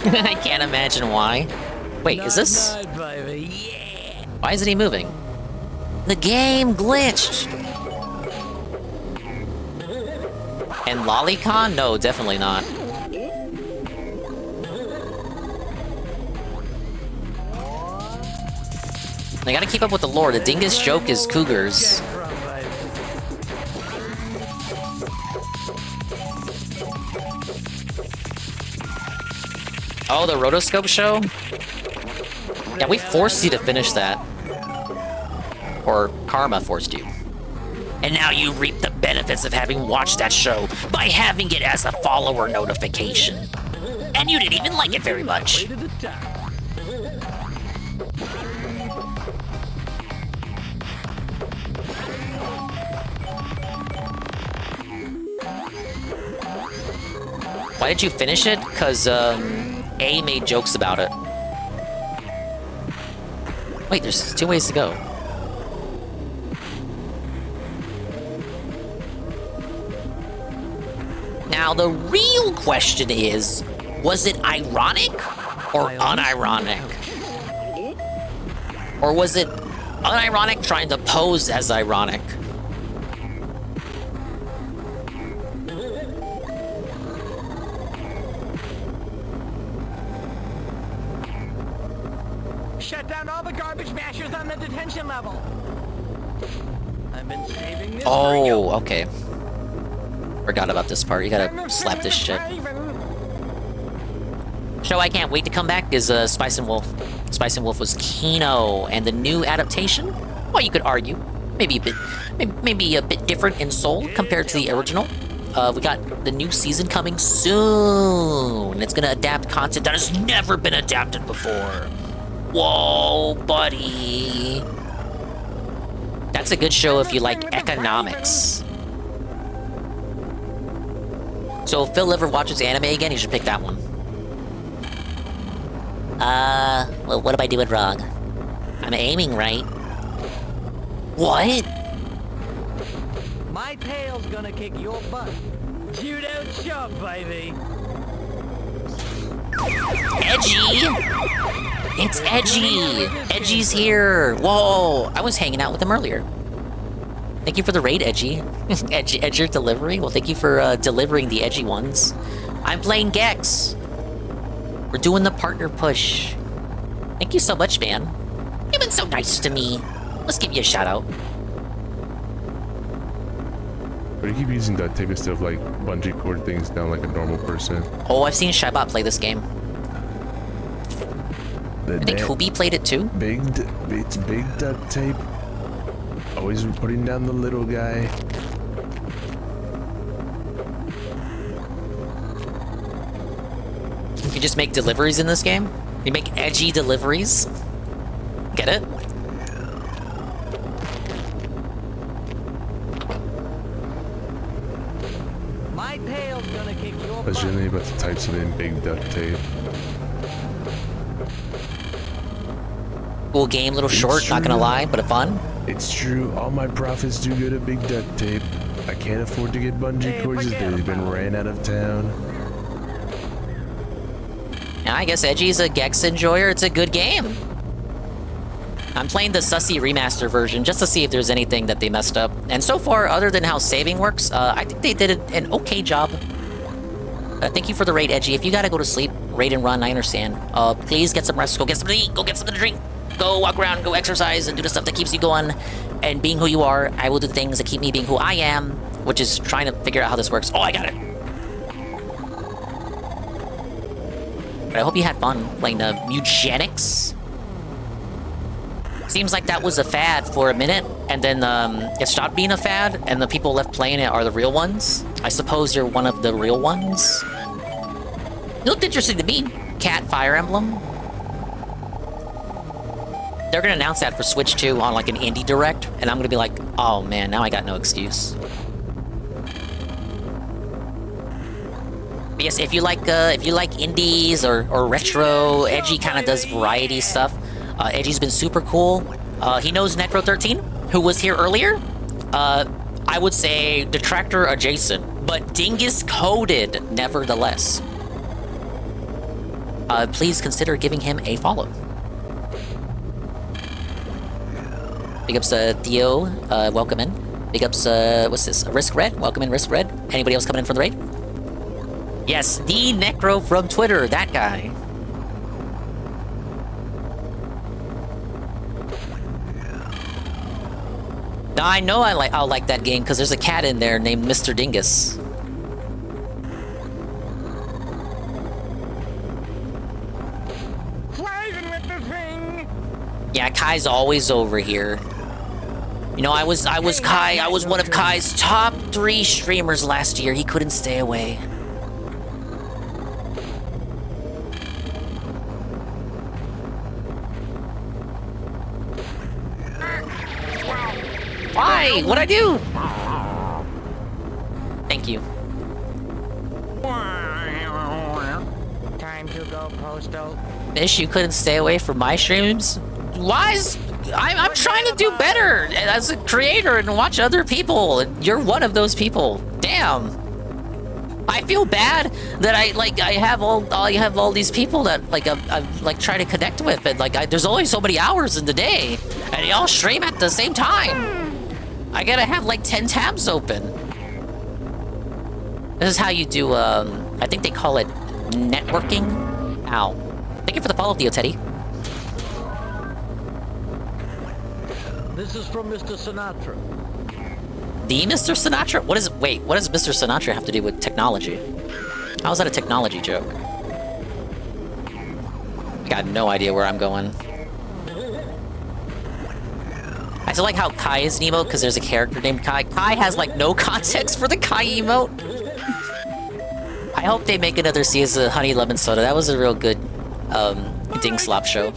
I can't imagine why. Wait, is this? Why isn't he moving? The game glitched. And Lolicon? No, definitely not. I gotta keep up with the lore. The Dingus joke is cougars. Oh, the rotoscope show? Yeah, we forced you to finish that. Or Karma forced you. And now you reap the benefits of having watched that show by having it as a follower notification. And you didn't even like it very much. Why did you finish it? Because, A made jokes about it. Wait, there's 2 ways to go. Now, the real question is, was it ironic or unironic? Or was it unironic trying to pose as ironic? Shut down all the garbage mashers on the detention level. I've been saving this. Oh, okay. Forgot about this part. You gotta slap this shit. Show I can't wait to come back is Spice and Wolf. Spice and Wolf was Kino, and the new adaptation, well, you could argue, maybe a bit different in soul compared to the original. We got the new season coming soon. It's gonna adapt content that has never been adapted before. Whoa, buddy. That's a good show if you like economics. So if Phil ever watches anime again, he should pick that one. Well, what am I doing wrong? I'm aiming right. What? My tail's gonna kick your butt. Shoot out shop, baby. Edgy! It's Edgy! Edgy's here! Whoa! I was hanging out with him earlier. Thank you for the raid, Edgy. Edger delivery? Well, thank you for delivering the edgy ones. I'm playing Gex. We're doing the partner push. Thank you so much, man. You've been so nice to me. Let's give you a shout out. Why do you keep using that type of stuff like bungee cord things down like a normal person? Oh, I've seen Shybot play this game. I think Hubi played it too. It's big duct tape. Always putting down the little guy. You just make deliveries in this game? You make edgy deliveries? Get it? My tail's gonna kick your I was generally about to type something in big duct tape. Cool game, little short, not gonna lie, but fun. It's true. All my profits do go to Big Duct Tape. I can't afford to get bungee cords as they've been ran out of town. Yeah, I guess Edgy's a Gex enjoyer. It's a good game. I'm playing the Sussy remaster version just to see if there's anything that they messed up. And so far, other than how saving works, I think they did an okay job. Thank you for the raid, Edgy. If you gotta go to sleep, raid and run, I understand. Please get some rest. Go get something to eat. Go get something to drink. Go walk around, go exercise, and do the stuff that keeps you going. And being who you are, I will do the things that keep me being who I am, which is trying to figure out how this works. Oh, I got it. But I hope you had fun playing the Eugenics. Seems like that was a fad for a minute, and then it stopped being a fad, and the people left playing it are the real ones. I suppose you're one of the real ones. It looked interesting to me. Cat Fire Emblem. They're gonna announce that for Switch 2 on like an indie direct, and I'm gonna be like, oh man, now I got no excuse. But yes, if you like indies or retro, Edgy kind of does variety stuff. Edgy's been super cool. He knows Necro13, who was here earlier. I would say detractor adjacent, but Dingus coded nevertheless. Please consider giving him a follow. Big ups Theo, welcome in. Big ups, what's this? Risk Red, welcome in Risk Red. Anybody else coming in from the raid? Yes, the Necro from Twitter, that guy. Now, I know I'll like that game because there's a cat in there named Mr. Dingus. Yeah, Kai's always over here. You know, I was one of Kai's top 3 streamers last year. He couldn't stay away. Why? What'd I do? Thank you. Time to go postal. Mish, you couldn't stay away from my streams? Why is... I'm trying to do better as a creator and watch other people. You're one of those people. Damn. I feel bad that I have all these people that I try to connect with, and there's only so many hours in the day, and y'all stream at the same time. I gotta have 10 tabs open. This is how you do I think they call it networking. Ow. Thank you for the follow, Theo Teddy. This is from Mr. Sinatra. The Mr. Sinatra? What does Mr. Sinatra have to do with technology? How is that a technology joke? I got no idea where I'm going. I still like how Kai is an emote because there's a character named Kai. Kai has no context for the Kai emote. I hope they make another season of Honey Lemon Soda. That was a real good ding slop show.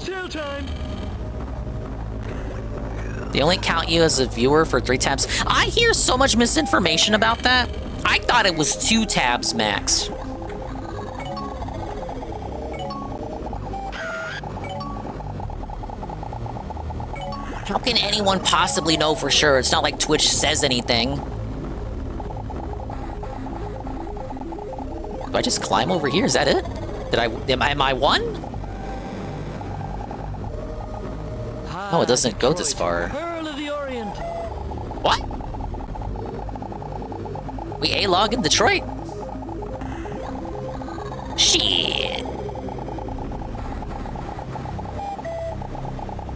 They only count you as a viewer for 3 tabs. I hear so much misinformation about that. I thought it was 2 tabs max. How can anyone possibly know for sure? It's not like Twitch says anything. Do I just climb over here? Is that it? Am I one? No, it doesn't go this far. What? We A-log in Detroit? Shit.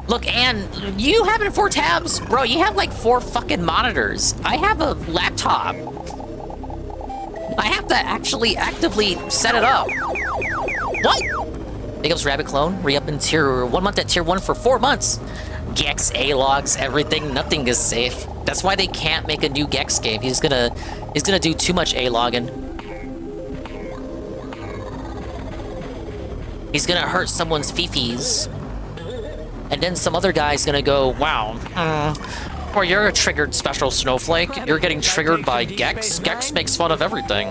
Look, Ann, you having 4 tabs? Bro, you have 4 fucking monitors. I have a laptop. I have to actually actively set it up. What? Big ups Rabbit Clone. Re-up in tier 1 month at tier 1 for 4 months. Gex A-logs everything. Nothing is safe. That's why they can't make a new Gex game. He's gonna do too much A-logging. He's gonna hurt someone's fifis. And then some other guy's gonna go, wow, well, you're a triggered special snowflake. You're getting triggered by Gex. Gex makes fun of everything.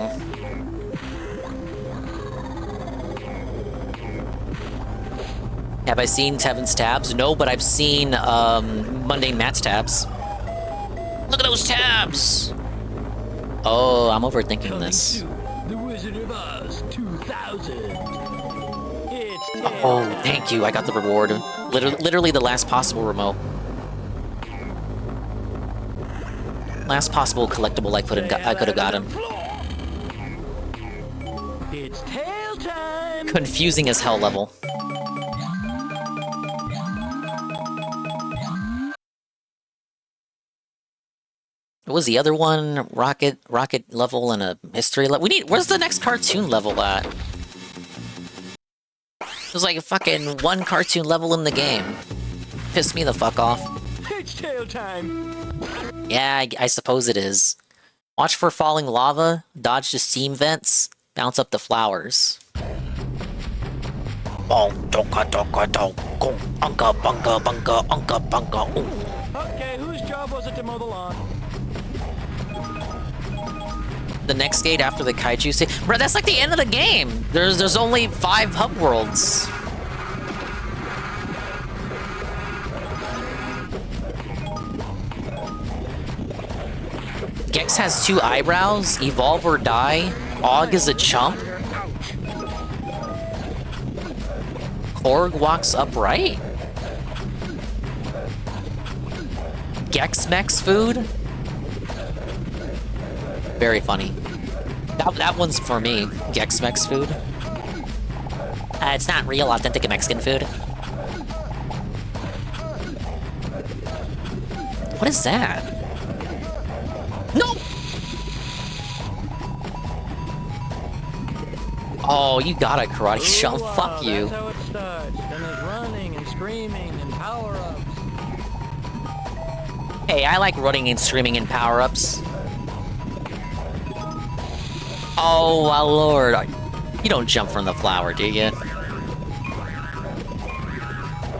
Have I seen Tevin's tabs? No, but I've seen Mundane Matt's tabs. Look at those tabs! Oh, I'm overthinking this. The Wizard of Oz 2000. Oh, thank you. I got the reward. Literally the last possible remote. Last possible collectible I could have gotten. It's tail time. Confusing as hell level. What was the other one? Rocket level and a history level. Where's the next cartoon level at? There's like a fucking one cartoon level in the game. Pissed me the fuck off. It's tail time. Yeah, I suppose it is. Watch for falling lava, dodge the steam vents, bounce up the flowers. Okay, whose job was it to mow the lawn? The next gate after the kaiju stage. Bro, that's like the end of the game. There's only 5 hub worlds. Gex has 2 eyebrows. Evolve or die. Og is a chump. Korg walks upright. Gexflix food. Very funny. That one's for me. Gexflix food. It's not real, authentic Mexican food. What is that? No! Oh, you got a karate chump. Fuck you. That's how it starts. Then there's running and screaming and power-ups. Hey, I like running and screaming and power-ups. Oh, my lord. You don't jump from the flower, do you?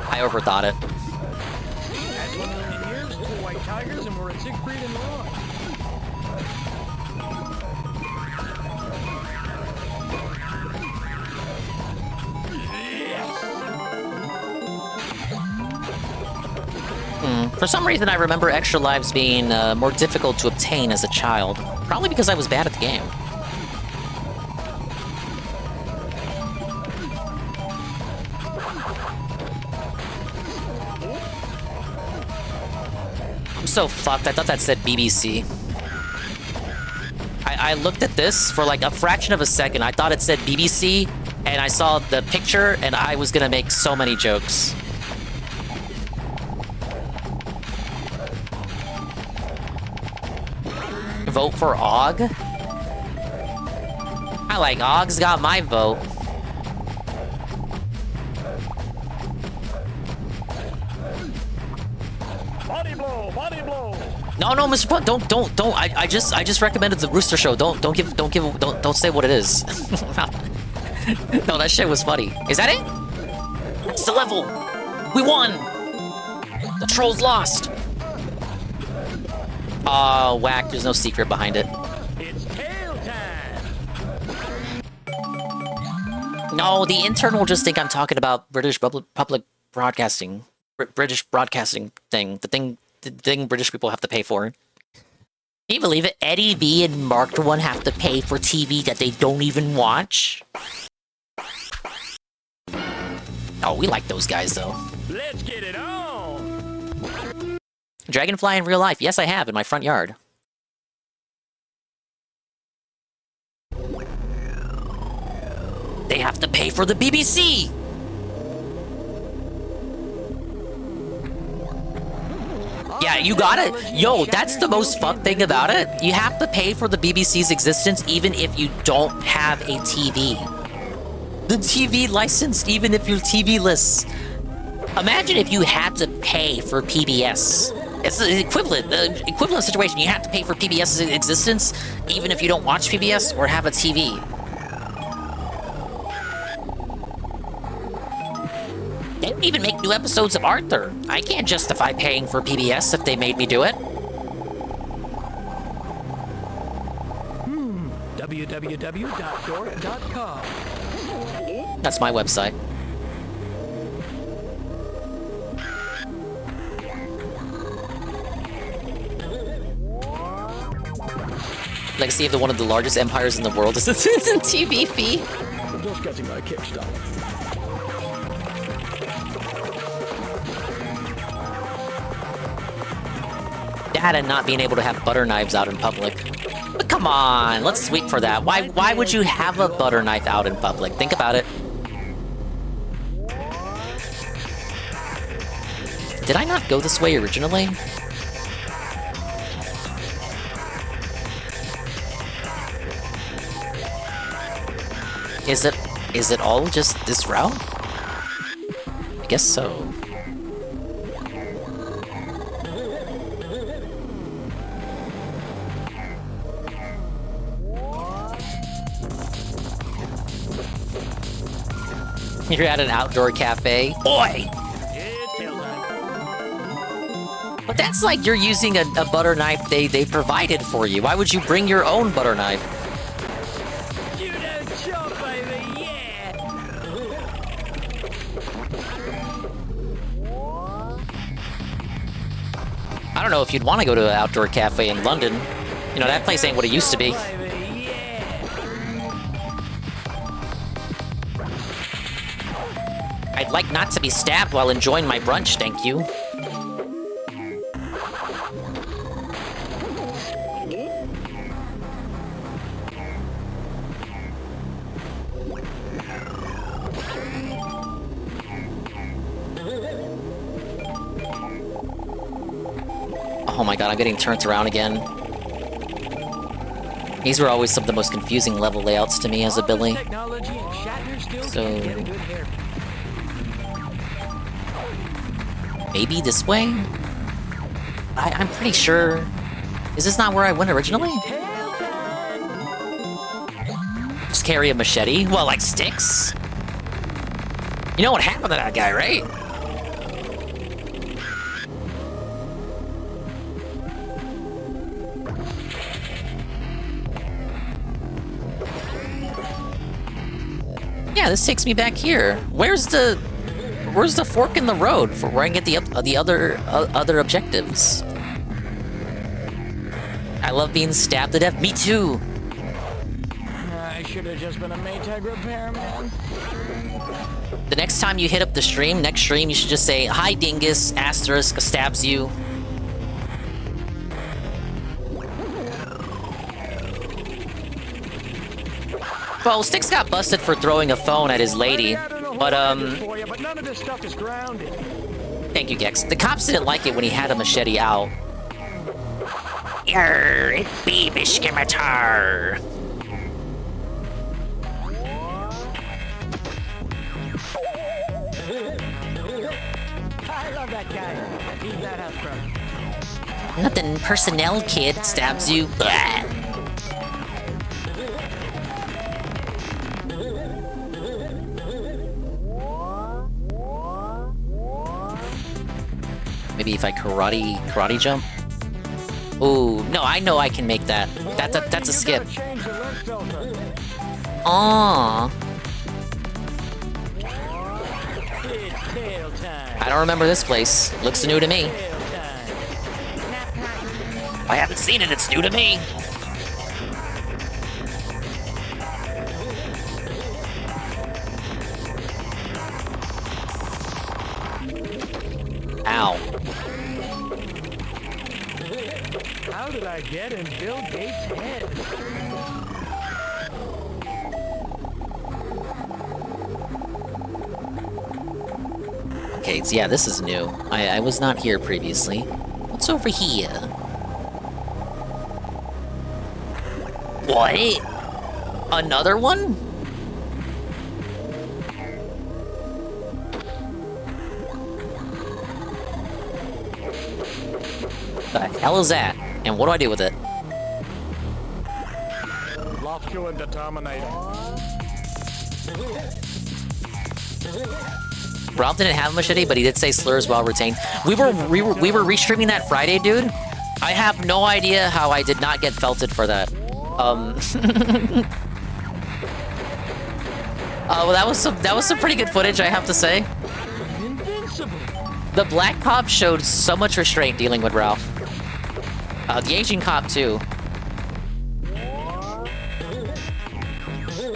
I overthought it. That's 1 million years, 2 white tigers, and we're at Siegfried and Roy. For some reason, I remember extra lives being more difficult to obtain as a child. Probably because I was bad at the game. I'm so fucked. I thought that said BBC. I looked at this for like a fraction of a second. I thought it said BBC, and I saw the picture, and I was gonna make so many jokes. Vote for Og? I like Og's got my vote. Body blow, body blow. No, Mr. Punt, don't. I just recommended the Rooster Show. Don't say what it is. No, that shit was funny. Is that it? That's the level. We won. The trolls lost. Oh, whack. There's no secret behind it. It's tail time. No, the intern will just think I'm talking about British public broadcasting. British broadcasting thing. The thing British people have to pay for. Can you believe it? Eddie V and Marked One have to pay for TV that they don't even watch? Oh, we like those guys, though. Let's get it on. Dragonfly in real life. Yes, I have, in my front yard. They have to pay for the BBC! Yeah, you got it. Yo, that's the most fun thing about it. You have to pay for the BBC's existence even if you don't have a TV. The TV license, even if you're TV-less. Imagine if you had to pay for PBS. It's the equivalent situation. You have to pay for PBS's existence, even if you don't watch PBS or have a TV. They don't even make new episodes of Arthur. I can't justify paying for PBS if they made me do it. www.dork.com. That's my website. Legacy of one of the largest empires in the world is a TV fee. I'm just getting my kickstart. That and not being able to have butter knives out in public. But come on, let's sweep for that. Why would you have a butter knife out in public? Think about it. Did I not go this way originally? Is it all just this route? I guess so. You're at an outdoor cafe. Oi! But that's like you're using a butter knife they provided for you. Why would you bring your own butter knife? You don't chop, baby, yeah! I don't know if you'd want to go to an outdoor cafe in London. You know, that place ain't what it used to be. I'd like not to be stabbed while enjoying my brunch, thank you. Oh my god, I'm getting turned around again. These were always some of the most confusing level layouts to me as a Billy. So... maybe this way? I'm pretty sure... is this not where I went originally? Just carry a machete? Well, like sticks? You know what happened to that guy, right? Yeah, this takes me back here. Where's the fork in the road for where I can get the other objectives? I love being stabbed to death. Me too. I should have just been a Maytag repairman. The next time you hit up the stream, next stream, you should just say, "Hi, Dingus, asterisk stabs you." Well, Styx got busted for throwing a phone at his lady, but none of this stuff is grounded. thank you, Gex. The cops didn't like it when he had a machete out. Yarr, it be Bishkamatar. I love that guy. He's that house pro. Nothing personnel kid stabs you. Blah. Maybe if I karate jump. Ooh, no, I know I can make that. That's a skip. Aww. I don't remember this place. Looks new to me. I haven't seen it, it's new to me. Ow. How did I get in Bill Gates' head? Okay, so yeah, this is new. I was not here previously. What's over here? What? Another one? The hell is that? And what do I do with it? Lock you into Terminator. Rob didn't have a machete, but he did say slurs while retained. We were restreaming that Friday, dude. I have no idea how I did not get felted for that. Oh, well, that was some pretty good footage, I have to say. Invincible. The black cop showed so much restraint dealing with Ralph. The Asian cop too.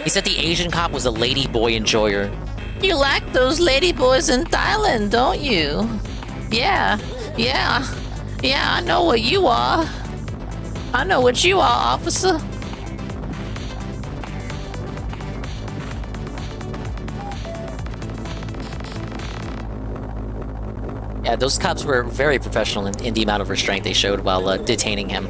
He said the Asian cop was a lady boy enjoyer. You like those lady boys in Thailand, don't you? Yeah, I know what you are. I know what you are, officer. Yeah, those cops were very professional in the amount of restraint they showed while detaining him.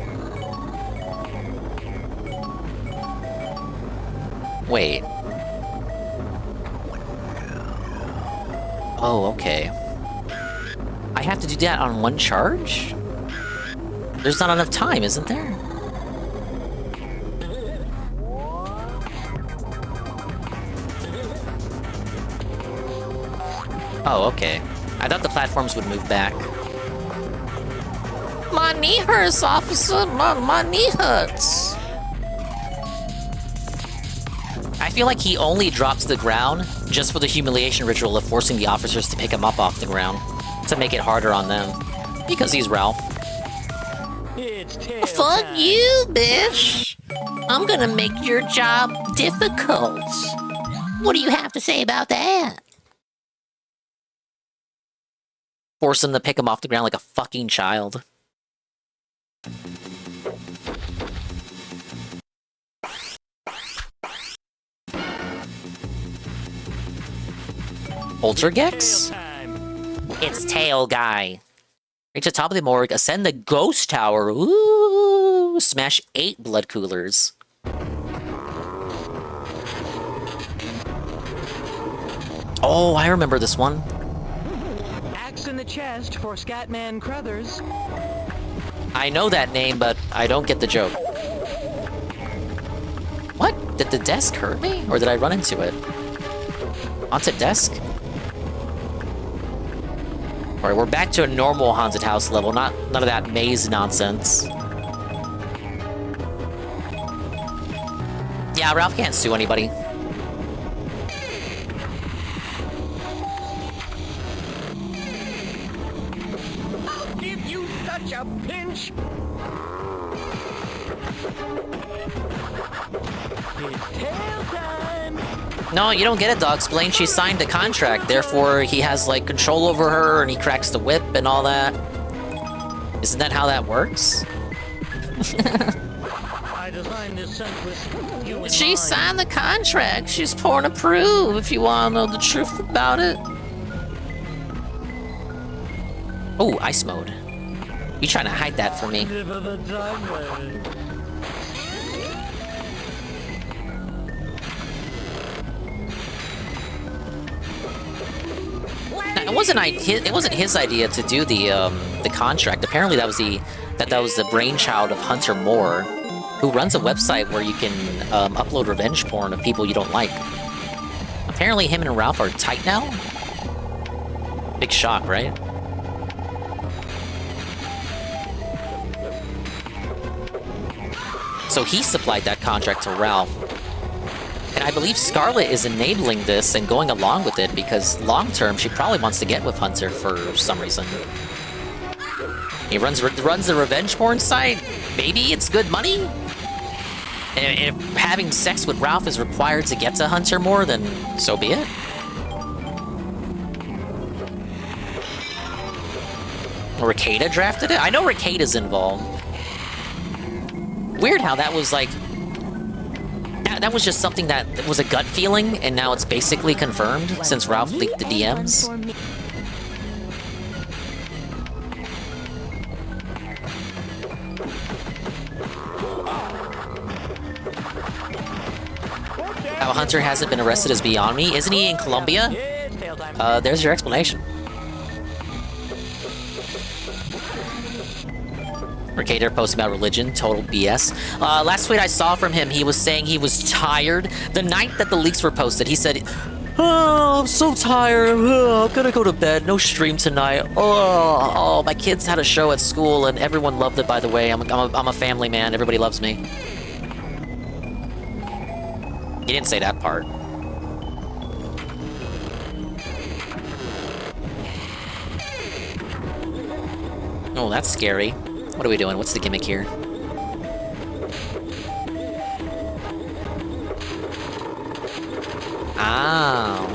Wait. Oh, okay. I have to do that on one charge? There's not enough time, isn't there? Oh, okay. I thought the platforms would move back. My knee hurts, officer. My knee hurts. I feel like he only drops to the ground just for the humiliation ritual of forcing the officers to pick him up off the ground to make it harder on them. Because he's Ralph. Fuck you, bitch. I'm gonna make your job difficult. What do you have to say about that? Force him to pick him off the ground like a fucking child. Poltergex? It's Tail Guy. Reach the top of the morgue, ascend the ghost tower. Ooh, smash 8 blood coolers. Oh, I remember this one. Axe in the chest for Scatman Crothers. I know that name, but I don't get the joke. What? Did the desk hurt me? Or did I run into it? Haunted desk? Alright, we're back to a normal haunted house level, none of that maze nonsense. Yeah, Ralph can't sue anybody. I'll give you such a pinch. It's tail time. No, you don't get it, dog. Explain she signed the contract, therefore he has, like, control over her, and he cracks the whip and all that. Isn't that how that works? I designed this scent with you in She mind. signed the contract. She's porn approved, if you want to know the truth about it. Oh, ice mode. You trying to hide that from me? It wasn't his idea to do the contract. Apparently that was the brainchild of Hunter Moore, who runs a website where you can upload revenge porn of people you don't like. Apparently him and Ralph are tight now. Big shock, right? So he supplied that contract to Ralph. And I believe Scarlet is enabling this and going along with it because long-term she probably wants to get with Hunter for some reason. He runs the revenge porn site. Maybe it's good money? And if having sex with Ralph is required to get to Hunter more, then so be it. Ricada drafted it? I know Ricada's involved. Weird how that was like... That was just something that was a gut feeling, and now it's basically confirmed since Ralph leaked the DMs. How Hunter hasn't been arrested is beyond me. Isn't he in Colombia? There's your explanation. Mercator posting about religion, total BS. Last tweet I saw from him, he was saying he was tired. The night that the leaks were posted, he said, "Oh, I'm so tired. I'm gonna go to bed. No stream tonight. Oh, my kids had a show at school and everyone loved it, by the way. I'm a family man. Everybody loves me." He didn't say that part. Oh, that's scary. What are we doing? What's the gimmick here? Ow.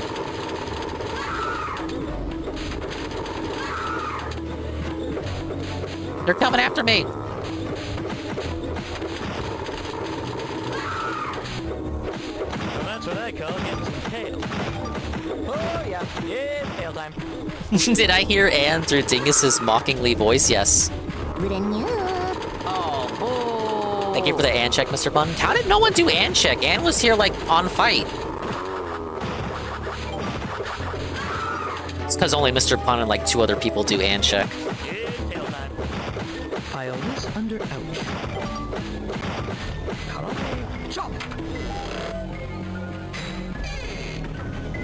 They're coming after me. Well, that's what I call getting some tail. Oh, yeah. Yeah, tail time. Did I hear Anne through Dingus's mockingly voice? Yes. Thank you for the Anne check, Mr. Bun. How did no one do Anne check? Anne was here, like, on fight. It's because only Mr. Bun and, like, 2 other people do Anne check. Pile this under out.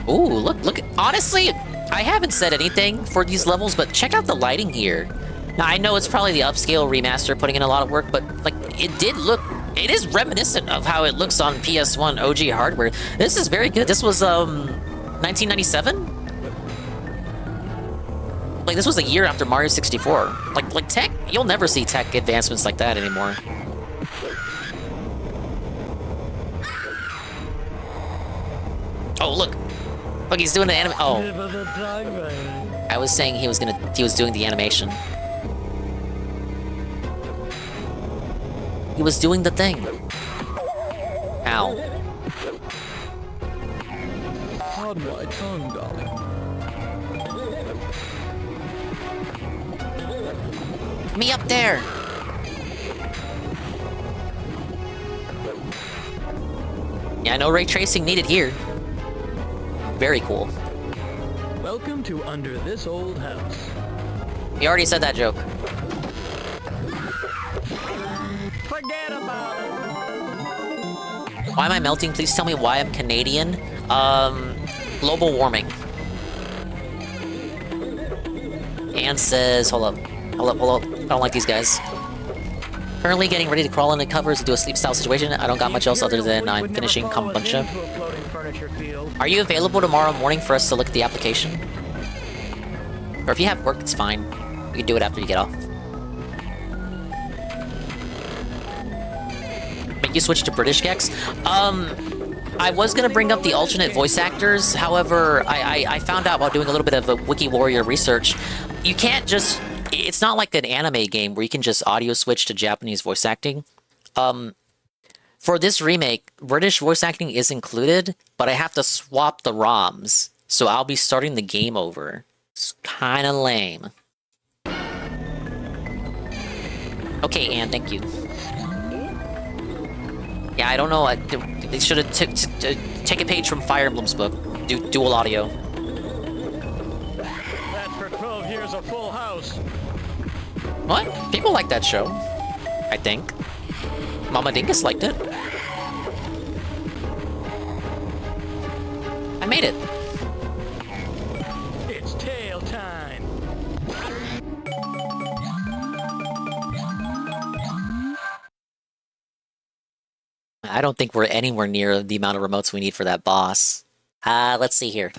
Ooh, look. Honestly, I haven't said anything for these levels, but check out the lighting here. Now, I know it's probably the upscale remaster putting in a lot of work, but, like, it is reminiscent of how it looks on PS1 OG hardware. This is very good. This was, 1997? Like, this was a year after Mario 64. Like tech, you'll never see tech advancements like that anymore. Oh, look, he's doing the anime. Oh, I was saying he was doing the animation. He was doing the thing. Ow. On my tongue, darling. Me up there. Yeah, no ray tracing needed here. Very cool. Welcome to Under This Old House. You already said that joke. Forget about it. Why am I melting? Please tell me why I'm Canadian. Global warming. Anne says, hold up. I don't like these guys. Currently getting ready to crawl into covers and do a sleep style situation. I don't got much else other than I'm finishing kombucha. Are you available tomorrow morning for us to look at the application? Or if you have work, it's fine. You can do it after you get off. Make you switch to British Gex? I was gonna bring up the alternate voice actors. However, I found out while doing a little bit of a Wiki Warrior research, you can't just... It's not like an anime game where you can just audio switch to Japanese voice acting. For this remake, British voice acting is included, but I have to swap the ROMs. So I'll be starting the game over. It's kinda lame. Okay, Anne, thank you. Yeah, I don't know. They should have take a page from Fire Emblem's book. Do dual audio. That's for 12 years of Full House. What? People like that show. I think. Mama Dingus liked it. I made it. It's tail time. I don't think we're anywhere near the amount of remotes we need for that boss. Let's see here.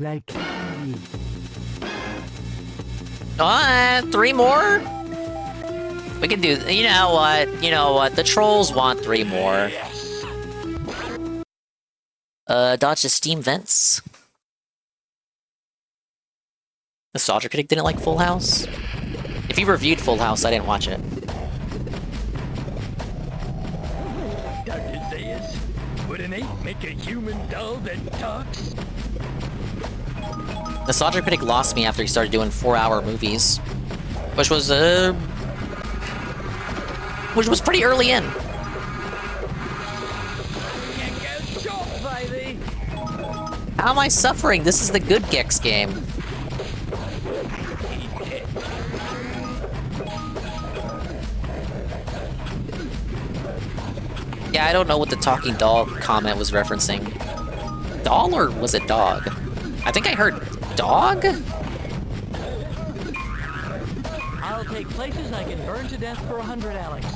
Like candy. 3 more? We can do... You know what? The trolls want 3 more. Dodge the steam vents. The Soldier Critic didn't like Full House? If you reviewed Full House, I didn't watch it. Dr. Zayas, would an ape make a human doll that talks? The Soldier Critic lost me after he started doing 4-hour movies. Which was pretty early in. How am I suffering? This is the good Gex game. Yeah, I don't know what the talking doll comment was referencing. Doll or was it dog? I think I heard dog? I'll take places I can burn to death for 100 Alex.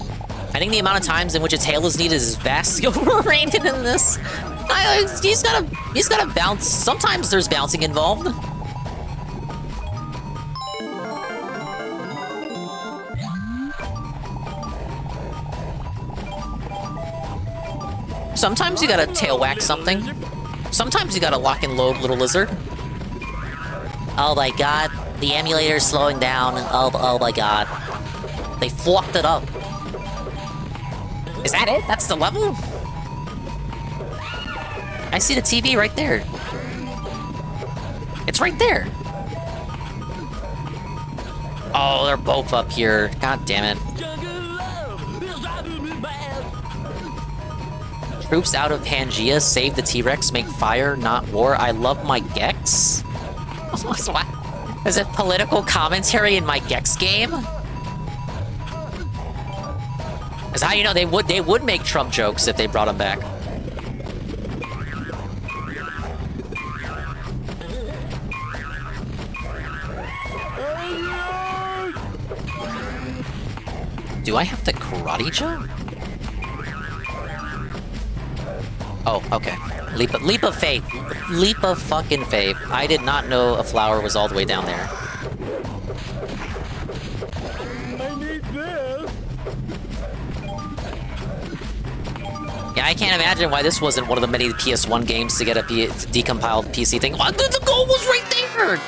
I think the amount of times in which a tail is needed is vastly overrated in this. He's gotta bounce. Sometimes there's bouncing involved. Sometimes you gotta tail whack something. Sometimes you gotta lock and load, little lizard. Oh my god, the emulator's slowing down. Oh my god. They fucked it up. Is that it? That's the level? I see the TV right there. It's right there. Oh, they're both up here. God damn it. Troops out of Pangea, save the T-Rex, make fire, not war. I love my Gex. What? Is it political commentary in my Gex game? That's how you know they would make Trump jokes if they brought him back. Do I have to karate jump? Oh, okay. Leap of faith. Leap of fucking faith. I did not know a flower was all the way down there. I need this. Yeah, I can't imagine why this wasn't one of the many PS1 games to get a decompiled PC thing. Oh, the goal was right there!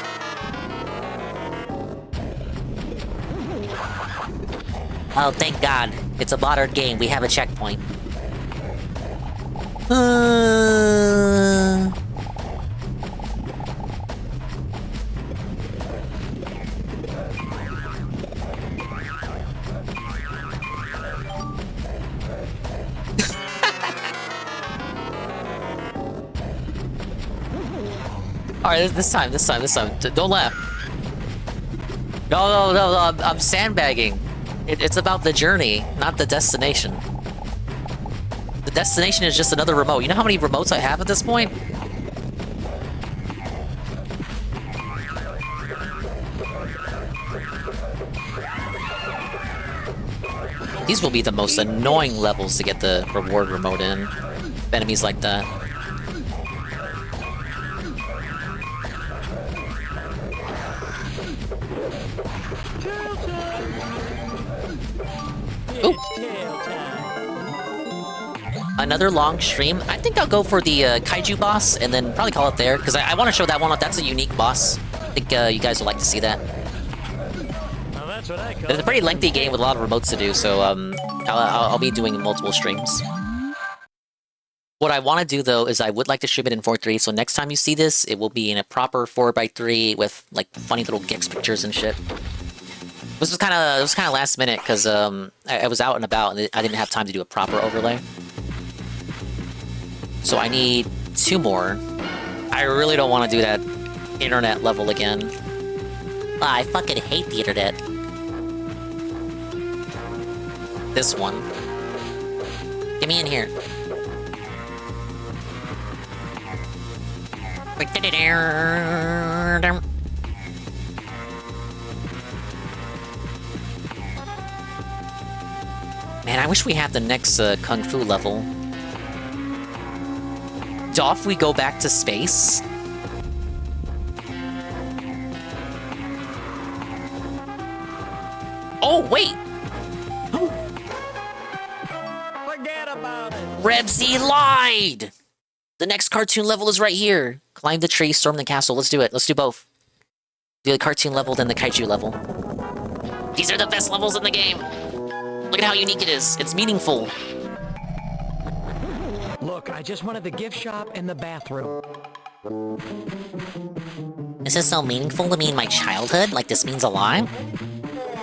Oh, thank God. It's a modern game. We have a checkpoint. Alright, this time. Don't laugh. No, I'm sandbagging. It's about the journey, not the destination. The destination is just another remote. You know how many remotes I have at this point? These will be the most annoying levels to get the reward remote in. Enemies like that. Ooh. Another long stream. I think I'll go for the kaiju boss and then probably call it there because I want to show that one off. That's a unique boss. I think you guys would like to see that. Now that's what I call It's a pretty lengthy game with a lot of remotes to do, so I'll be doing multiple streams. What I want to do though is I would like to stream it in 4:3. So next time you see this, it will be in a proper 4:3 with like funny little Gex pictures and shit. This was kind of last minute because I was out and about and I didn't have time to do a proper overlay. So I need 2 more. I really don't want to do that internet level again. I fucking hate the internet. This one. Get me in here. Man, I wish we had the next Kung Fu level. Doff we go back to space? Oh, wait! Forget about it. Rebsy lied! The next cartoon level is right here. Climb the tree, storm the castle. Let's do it. Let's do both. Do the cartoon level, then the kaiju level. These are the best levels in the game. Look at how unique it is. It's meaningful. Look, I just wanted the gift shop and the bathroom. This is so meaningful to me in my childhood. Like, this means a lot.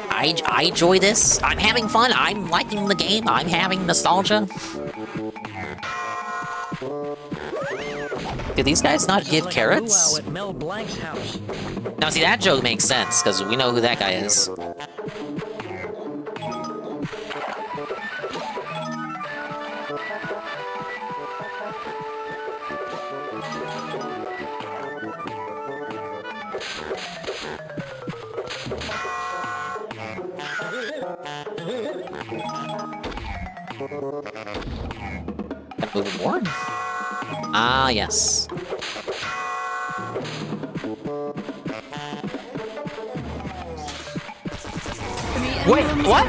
I enjoy this. I'm having fun. I'm liking the game. I'm having nostalgia. Did these guys not give carrots? At Mel Blanc's house. Now, see, that joke makes sense, because we know who that guy is. Moving more? Ah, yes. Wait, what?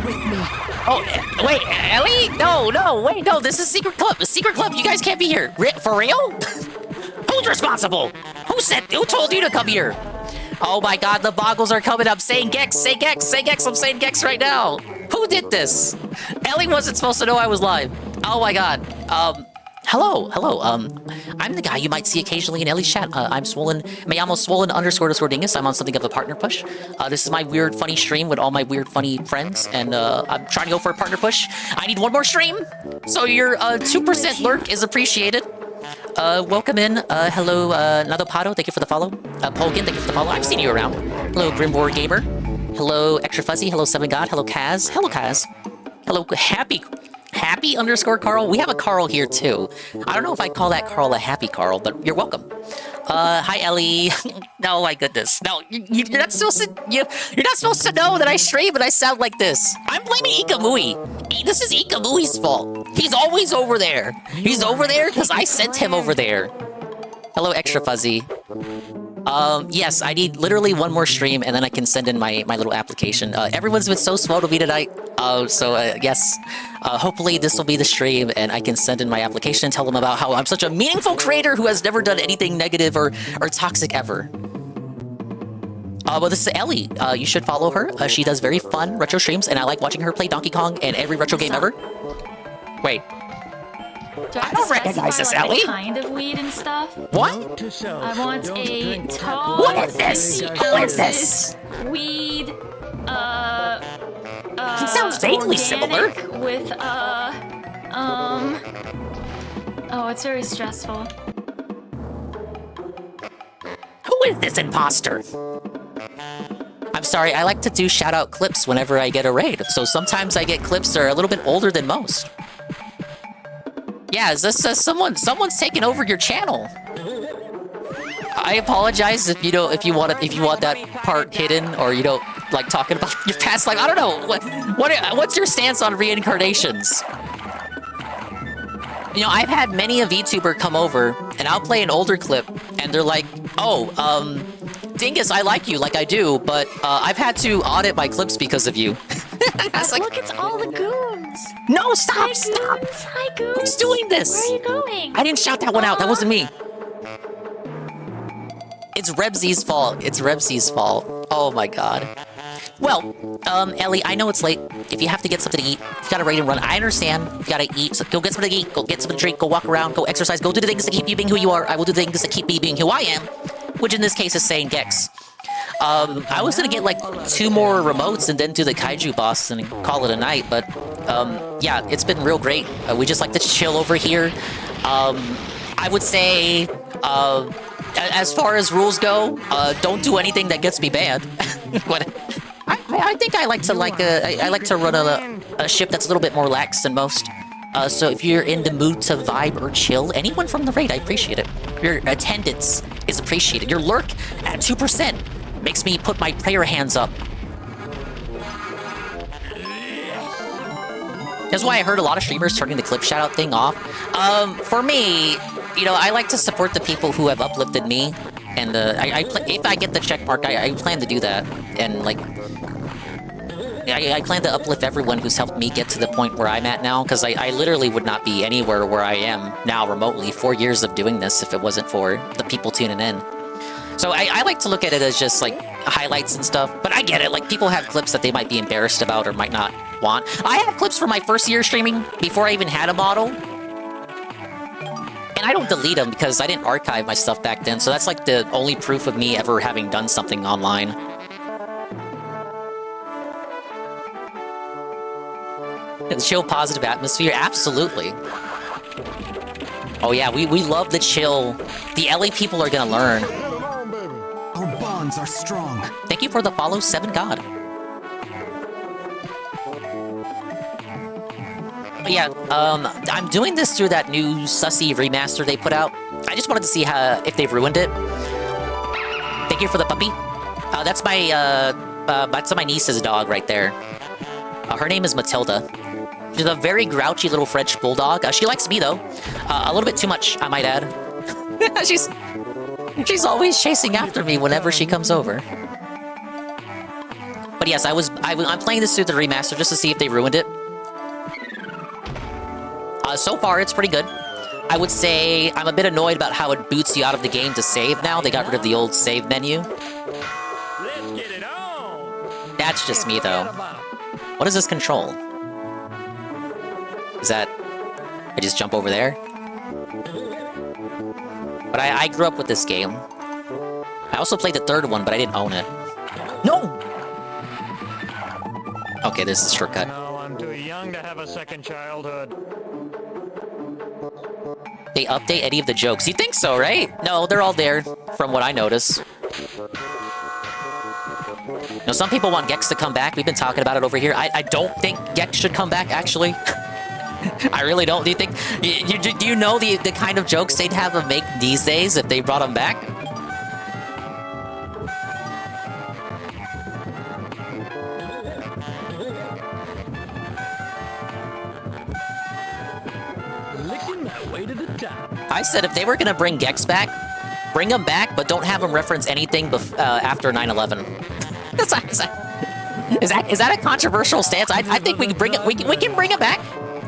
Oh, wait, Ellie? No, wait, no, this is Secret Club. The Secret Club, you guys can't be here. For real? Who's responsible? Who told you to come here? Oh my god, the boggles are coming up. Saying Gex, say Gex, say Gex. I'm saying Gex right now. Who did this? Ellie wasn't supposed to know I was live. Oh my god. Hello. I'm the guy you might see occasionally in Ellie's chat. I'm swollen, __ dingus. I'm on something of a partner push. This is my weird, funny stream with all my weird, funny friends, and I'm trying to go for a partner push. I need one more stream, so your 2% lurk is appreciated. Welcome in. Hello, Nadopado, thank you for the follow. Pogan, thank you for the follow. I've seen you around. Hello, Grimwar Gamer. Hello, Extra Fuzzy. Hello, Seven God. Hello, Kaz. Hello, Kaz. Hello, Happy _ Carl. We have a Carl here too. I don't know if I call that Carl a happy Carl, but you're welcome. Hi Ellie. No, my goodness. No, you're not supposed to know that I stream and I sound like this. I'm blaming Ikamui. This is Ikamui's fault. He's always over there. He's over there because I sent him over there. Hello, Extra Fuzzy. Yes, I need literally one more stream and then I can send in my little application. Everyone's been so swell to me tonight. Yes. Hopefully this will be the stream and I can send in my application and tell them about how I'm such a meaningful creator who has never done anything negative or toxic ever. Well, this is Ellie. You should follow her. She does very fun retro streams and I like watching her play Donkey Kong and every retro game ever. Wait. I don't recognize this, Ellie. What kind of weed and stuff? What? I want a tall. What is this? Who is this? Weed. He sounds vaguely similar. With Oh, it's very stressful. Who is this imposter? I'm sorry, I like to do shout-out clips whenever I get a raid, so sometimes I get clips that are a little bit older than most. Yeah, is this someone's taken over your channel? I apologize if you want that part hidden or you don't like talking about your past life. I don't know. What's your stance on reincarnations? You know, I've had many a VTuber come over and I'll play an older clip and they're like, "Oh, Dingus, I like you like I do, but I've had to audit my clips because of you." I was like, look, it's all the goons. No, stop, Hi, stop. Goons. Hi, goons. Who's doing this? Where are you going? I didn't shout that one out. That wasn't me. It's Rebsy's fault. It's Rebsy's fault. Oh my god. Well, Ellie, I know it's late. If you have to get something to eat, if you gotta raid and run, I understand. If you gotta eat, so go get something to eat, go get something to drink, go walk around, go exercise, go do the things that keep you being who you are. I will do the things that keep me being who I am, which in this case is saying Gex. I was gonna get like 2 more remotes and then do the kaiju boss and call it a night, but yeah, it's been real great. We just like to chill over here. I would say, as far as rules go, don't do anything that gets me banned. But I think I like to I like to run a ship that's a little bit more lax than most. So if you're in the mood to vibe or chill, anyone from the raid, I appreciate it. Your attendance is appreciated. Your lurk at 2% makes me put my prayer hands up. That's why I heard a lot of streamers turning the clip shout-out thing off. For me, you know, I like to support the people who have uplifted me, and if I get the check mark, I plan to do that, and like, I plan to uplift everyone who's helped me get to the point where I'm at now, because I literally would not be anywhere where I am now remotely. 4 years of doing this if it wasn't for the people tuning in. So I like to look at it as just like highlights and stuff, but I get it, like people have clips that they might be embarrassed about or might not want. I have clips from my first year streaming before I even had a model. And I don't delete them because I didn't archive my stuff back then, so that's like the only proof of me ever having done something online. The chill, positive atmosphere, absolutely. Oh yeah, we love the chill. The LA people are gonna learn. Our bonds are strong. Thank you for the follow, 7 God. But yeah, I'm doing this through that new sussy remaster they put out. I just wanted to see if they've ruined it. Thank you for the puppy. That's my niece's dog right there. Her name is Matilda. She's a very grouchy little French bulldog. She likes me though, a little bit too much, I might add. She's always chasing after me whenever she comes over. But yes, I'm playing this through the remaster just to see if they ruined it. So far, it's pretty good. I would say I'm a bit annoyed about how it boots you out of the game to save now. They got rid of the old save menu. Let's get it on. That's just me, though. What does this control? Is that... I just jump over there? But I grew up with this game. I also played the third one, but I didn't own it. No! Okay, there's a shortcut. No, I'm too young to have a second childhood. They update any of the jokes. You think so, right? No, they're all there, from what I notice. Now, some people want Gex to come back. We've been talking about it over here. I don't think Gex should come back, actually. I really don't. Do you think... Do you know the kind of jokes they'd have him make these days if they brought him back? Licking my way to the top. I said if they were gonna bring Gex back, bring him back, but don't have him reference anything after 9/11. Is that a controversial stance? I think we can bring it. We can bring it back.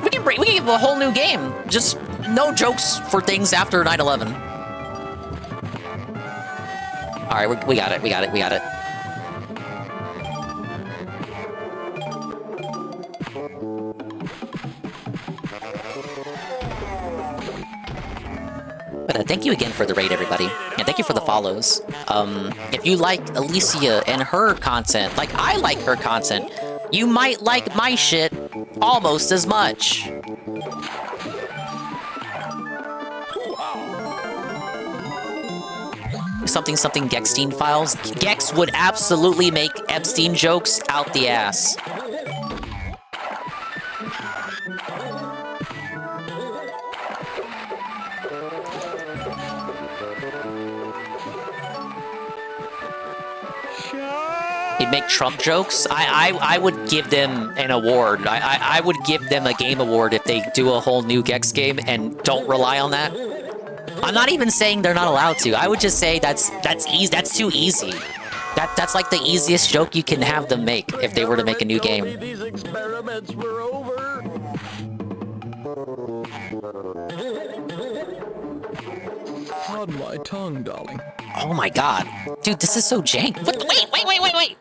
We can give a whole new game. Just no jokes for things after 9/11. All right, we got it. We got it. We got it. But thank you again for the raid, everybody. And thank you for the follows. If you like Alicia and her content, like I like her content, you might like my shit almost as much. Something Gexstein files. Gex would absolutely make Epstein jokes out the ass. He'd make Trump jokes. I would give them an award. I would give them a game award if they do a whole new Gex game and don't rely on that. I'm not even saying they're not allowed to. I would just say that's easy. That's too easy. That's like the easiest joke you can have them make if they were to make a new game. These experiments were over. Pardon my tongue, darling. Oh my god. Dude, this is so jank. What? Wait.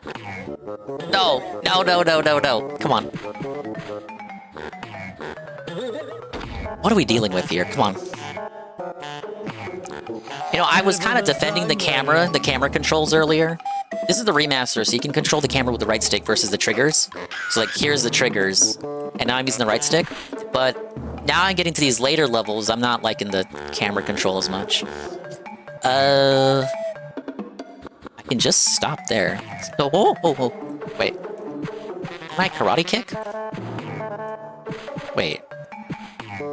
No. Come on. What are we dealing with here? Come on. You know, I was kind of defending the camera controls earlier. This is the remaster, so you can control the camera with the right stick versus the triggers. So, like, here's the triggers, and now I'm using the right stick. But now I'm getting to these later levels, I'm not liking the camera control as much. I can just stop there. Oh. Wait. Can I karate kick? Wait.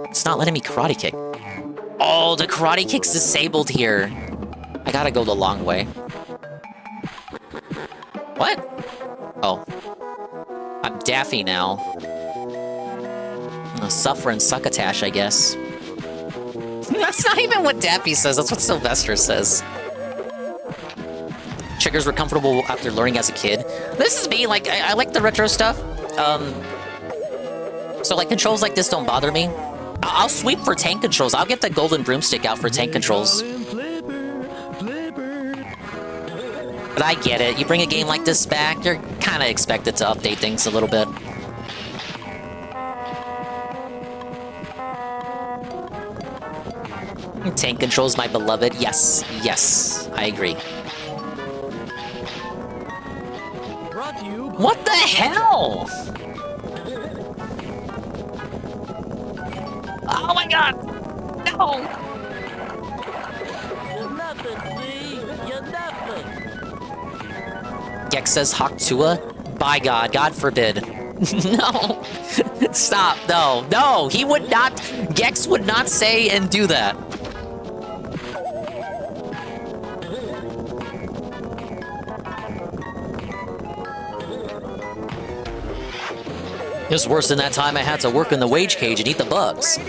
It's not letting me karate kick. Oh, the karate kick's disabled here. I gotta go the long way. What? Oh. I'm Daffy now. Suffer and succotash, I guess. That's not even what Daffy says, that's what Sylvester says. Triggers were comfortable after learning as a kid. This is me, like, I like the retro stuff. So, like, controls like this don't bother me. I'll sweep for tank controls. I'll get the golden broomstick out for tank controls. But I get it. You bring a game like this back, you're kind of expected to update things a little bit. Tank controls, my beloved. Yes, I agree. What the hell? Oh my god! No! You're nothing, see? You're nothing. Gex says Haktua? By God, God forbid. No! Stop, no, he would not, Gex would not say and do that. It was worse than that time I had to work in the wage cage and eat the bugs.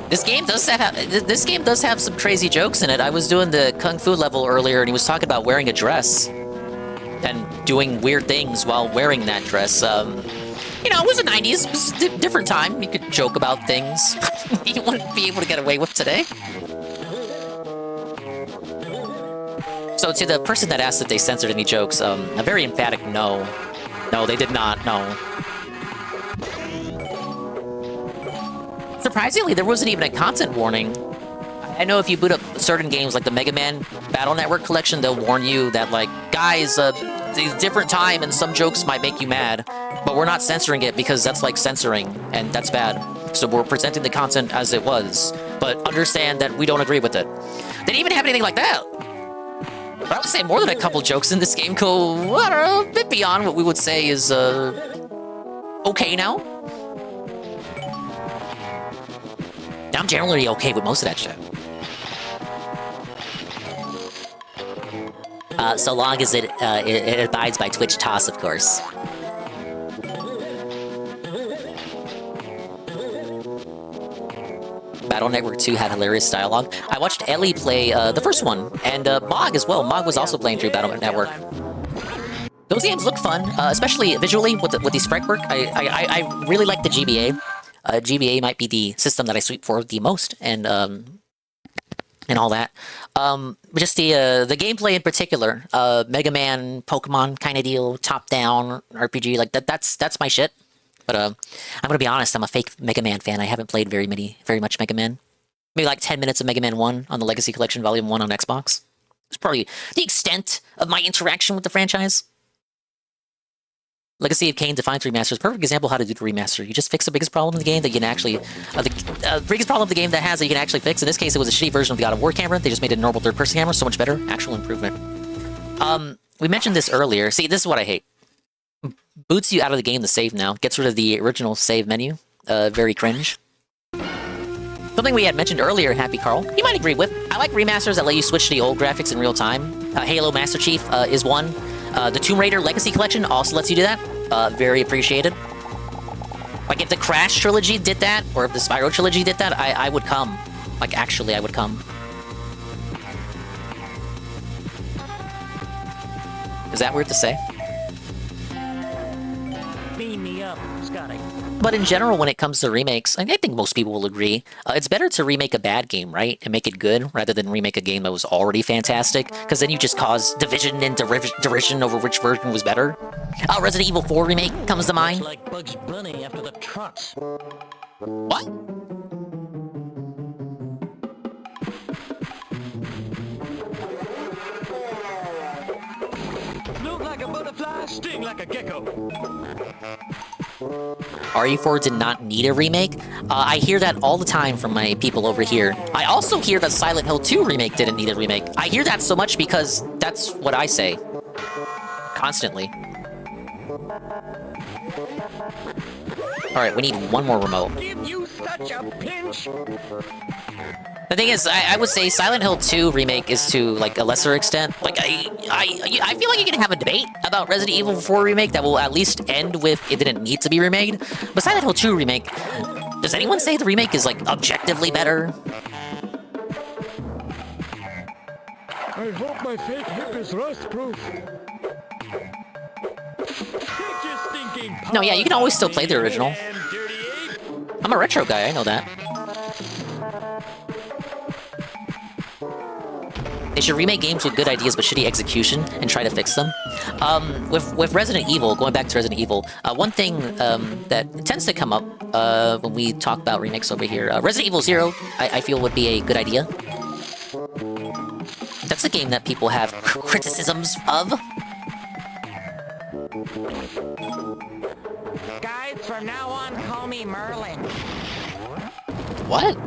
This game does have some crazy jokes in it. I was doing the Kung Fu level earlier and he was talking about wearing a dress. and doing weird things while wearing that dress. You know, it was the 90s. It was a different time. You could joke about things you wouldn't be able to get away with today. So to the person that asked if they censored any jokes, a very emphatic no. No, they did not, no. Surprisingly, there wasn't even a content warning. I know if you boot up certain games like the Mega Man Battle Network collection, they'll warn you that, like, guys, it's a different time and some jokes might make you mad, but we're not censoring it because that's like censoring, and that's bad. So we're presenting the content as it was, but understand that we don't agree with it. They didn't even have anything like that. But I would say more than a couple jokes in this game go, I don't know, a bit beyond what we would say is, okay now. I'm generally okay with most of that shit. So long as it abides by Twitch toss, of course. Battle Network 2 had hilarious dialogue. I watched Ellie play the first one, and Mog as well. Mog was also playing through Battle Network. Those games look fun, especially visually with the sprite work. I really like the GBA. GBA might be the system that I sweep for the most, and all that. Just the gameplay in particular, Mega Man, Pokemon kind of deal, top-down RPG, like that's my shit. But I'm gonna be honest, I'm a fake Mega Man fan. I haven't played very much Mega Man. Maybe like 10 minutes of Mega Man 1 on the Legacy Collection Volume 1 on Xbox. It's probably the extent of my interaction with the franchise. Legacy of Kain Defiance Remaster is a perfect example of how to do the remaster. You just fix the biggest problem in the game that you can actually... the biggest problem of the game that has that you can actually fix. In this case, it was a shitty version of the God of War camera. They just made it a normal third-person camera. So much better. Actual improvement. We mentioned this earlier. See, this is what I hate. Boots you out of the game to save now. Gets rid of the original save menu. Very cringe. Something we had mentioned earlier, Happy Carl, you might agree with. I like remasters that let you switch to the old graphics in real time. Halo Master Chief is one. The Tomb Raider Legacy Collection also lets you do that. Very appreciated. Like, if the Crash trilogy did that, or if the Spyro trilogy did that, I would come. Like, actually, I would come. Is that weird to say? Beam me up, Scotty. But in general, when it comes to remakes, I think most people will agree, it's better to remake a bad game, right? And make it good, rather than remake a game that was already fantastic, because then you just cause division and derision over which version was better. Resident Evil 4 remake comes to mind. Like Bugs Bunny after the trucks. What? Look like a butterfly, sting like a gecko. RE4 did not need a remake. I hear that all the time from my people over here. I also hear that Silent Hill 2 remake didn't need a remake. I hear that so much because that's what I say. Constantly. Alright, we need one more remote. Give you such a pinch. The thing is, I would say Silent Hill 2 remake is to, like, a lesser extent. Like, I feel like you can have a debate about Resident Evil 4 remake that will at least end with it didn't need to be remade. But Silent Hill 2 remake, does anyone say the remake is, like, objectively better? I hope my fake hip is rust-proof. No, yeah, you can always still play the original. I'm a retro guy, I know that. They should remake games with good ideas but shitty execution and try to fix them. With Resident Evil, going back to Resident Evil, one thing that tends to come up when we talk about remakes over here, Resident Evil 0, I feel would be a good idea. That's a game that people have criticisms of. Guys, from now on, call me Merlin. What?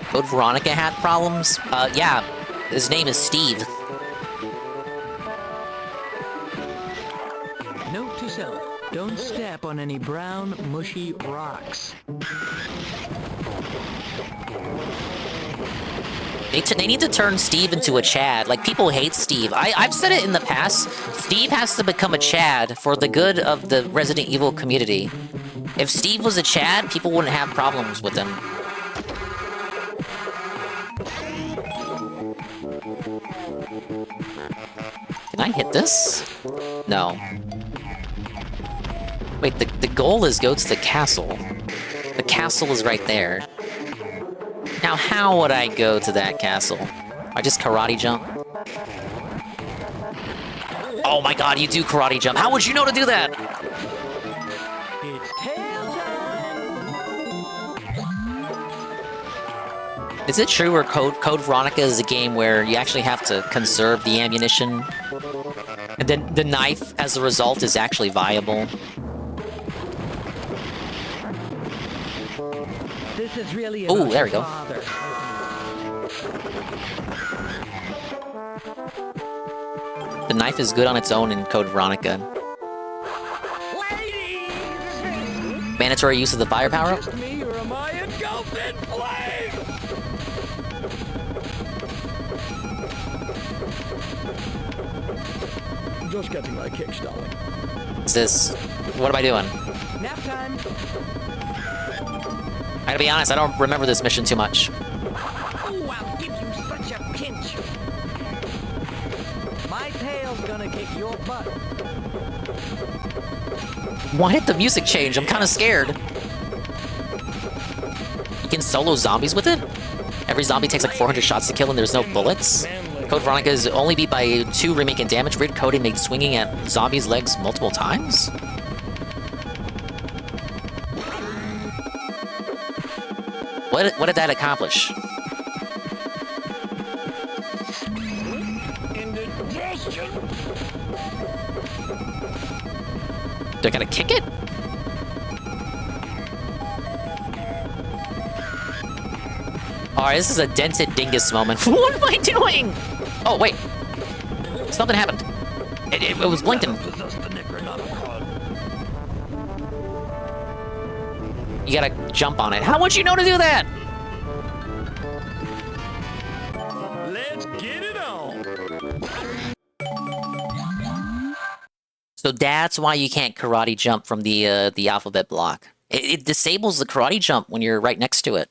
Code Veronica had problems? Yeah. His name is Steve. Note to self, don't step on any brown, mushy rocks. They need to turn Steve into a Chad. Like, people hate Steve. I've said it in the past. Steve has to become a Chad for the good of the Resident Evil community. If Steve was a Chad, people wouldn't have problems with him. hit this? No. Wait, the goal is go to the castle. The castle is right there. Now, how would I go to that castle? I just karate jump? Oh my god, you do karate jump. How would you know to do that? It's tail time. Is it true or Code Veronica is a game where you actually have to conserve the ammunition? And then the knife, as a result, is actually viable? This is really Oh, there we go. The knife is good on its own in Code Veronica. Mandatory use of the fire power up? Me, or am I engulfed in flame? Just getting my kicks, darling. Is this... What am I doing? Nap time. I gotta be honest, I don't remember this mission too much. Oh, I'll give you such a pinch. My tail's gonna kick your butt. Why did the music change? I'm kind of scared. You can solo zombies with it? Every zombie takes like 400 shots to kill and there's no bullets? Code Veronica is only beat by 2 remaking damage. Rid coding made swinging at zombies' legs multiple times? What did that accomplish? Do I gotta kick it? Alright, this is a dented dingus moment. What am I doing? Oh, wait. Something happened. It was blinking. You gotta jump on it. How would you know to do that? Let's get it on. So that's why you can't karate jump from the alphabet block. It disables the karate jump when you're right next to it.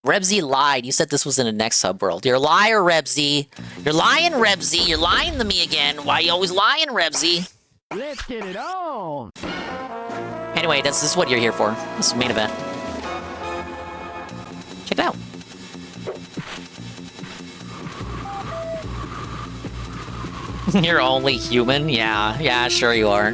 Rebsy lied. You said this was in the next subworld. You're a liar, Rebsy. You're lying, Rebsy. You're lying to me again. Why are you always lying, Rebsy? Let's get it on. Anyway, this is what you're here for. This is the main event. Check it out. You're only human? Yeah, sure you are.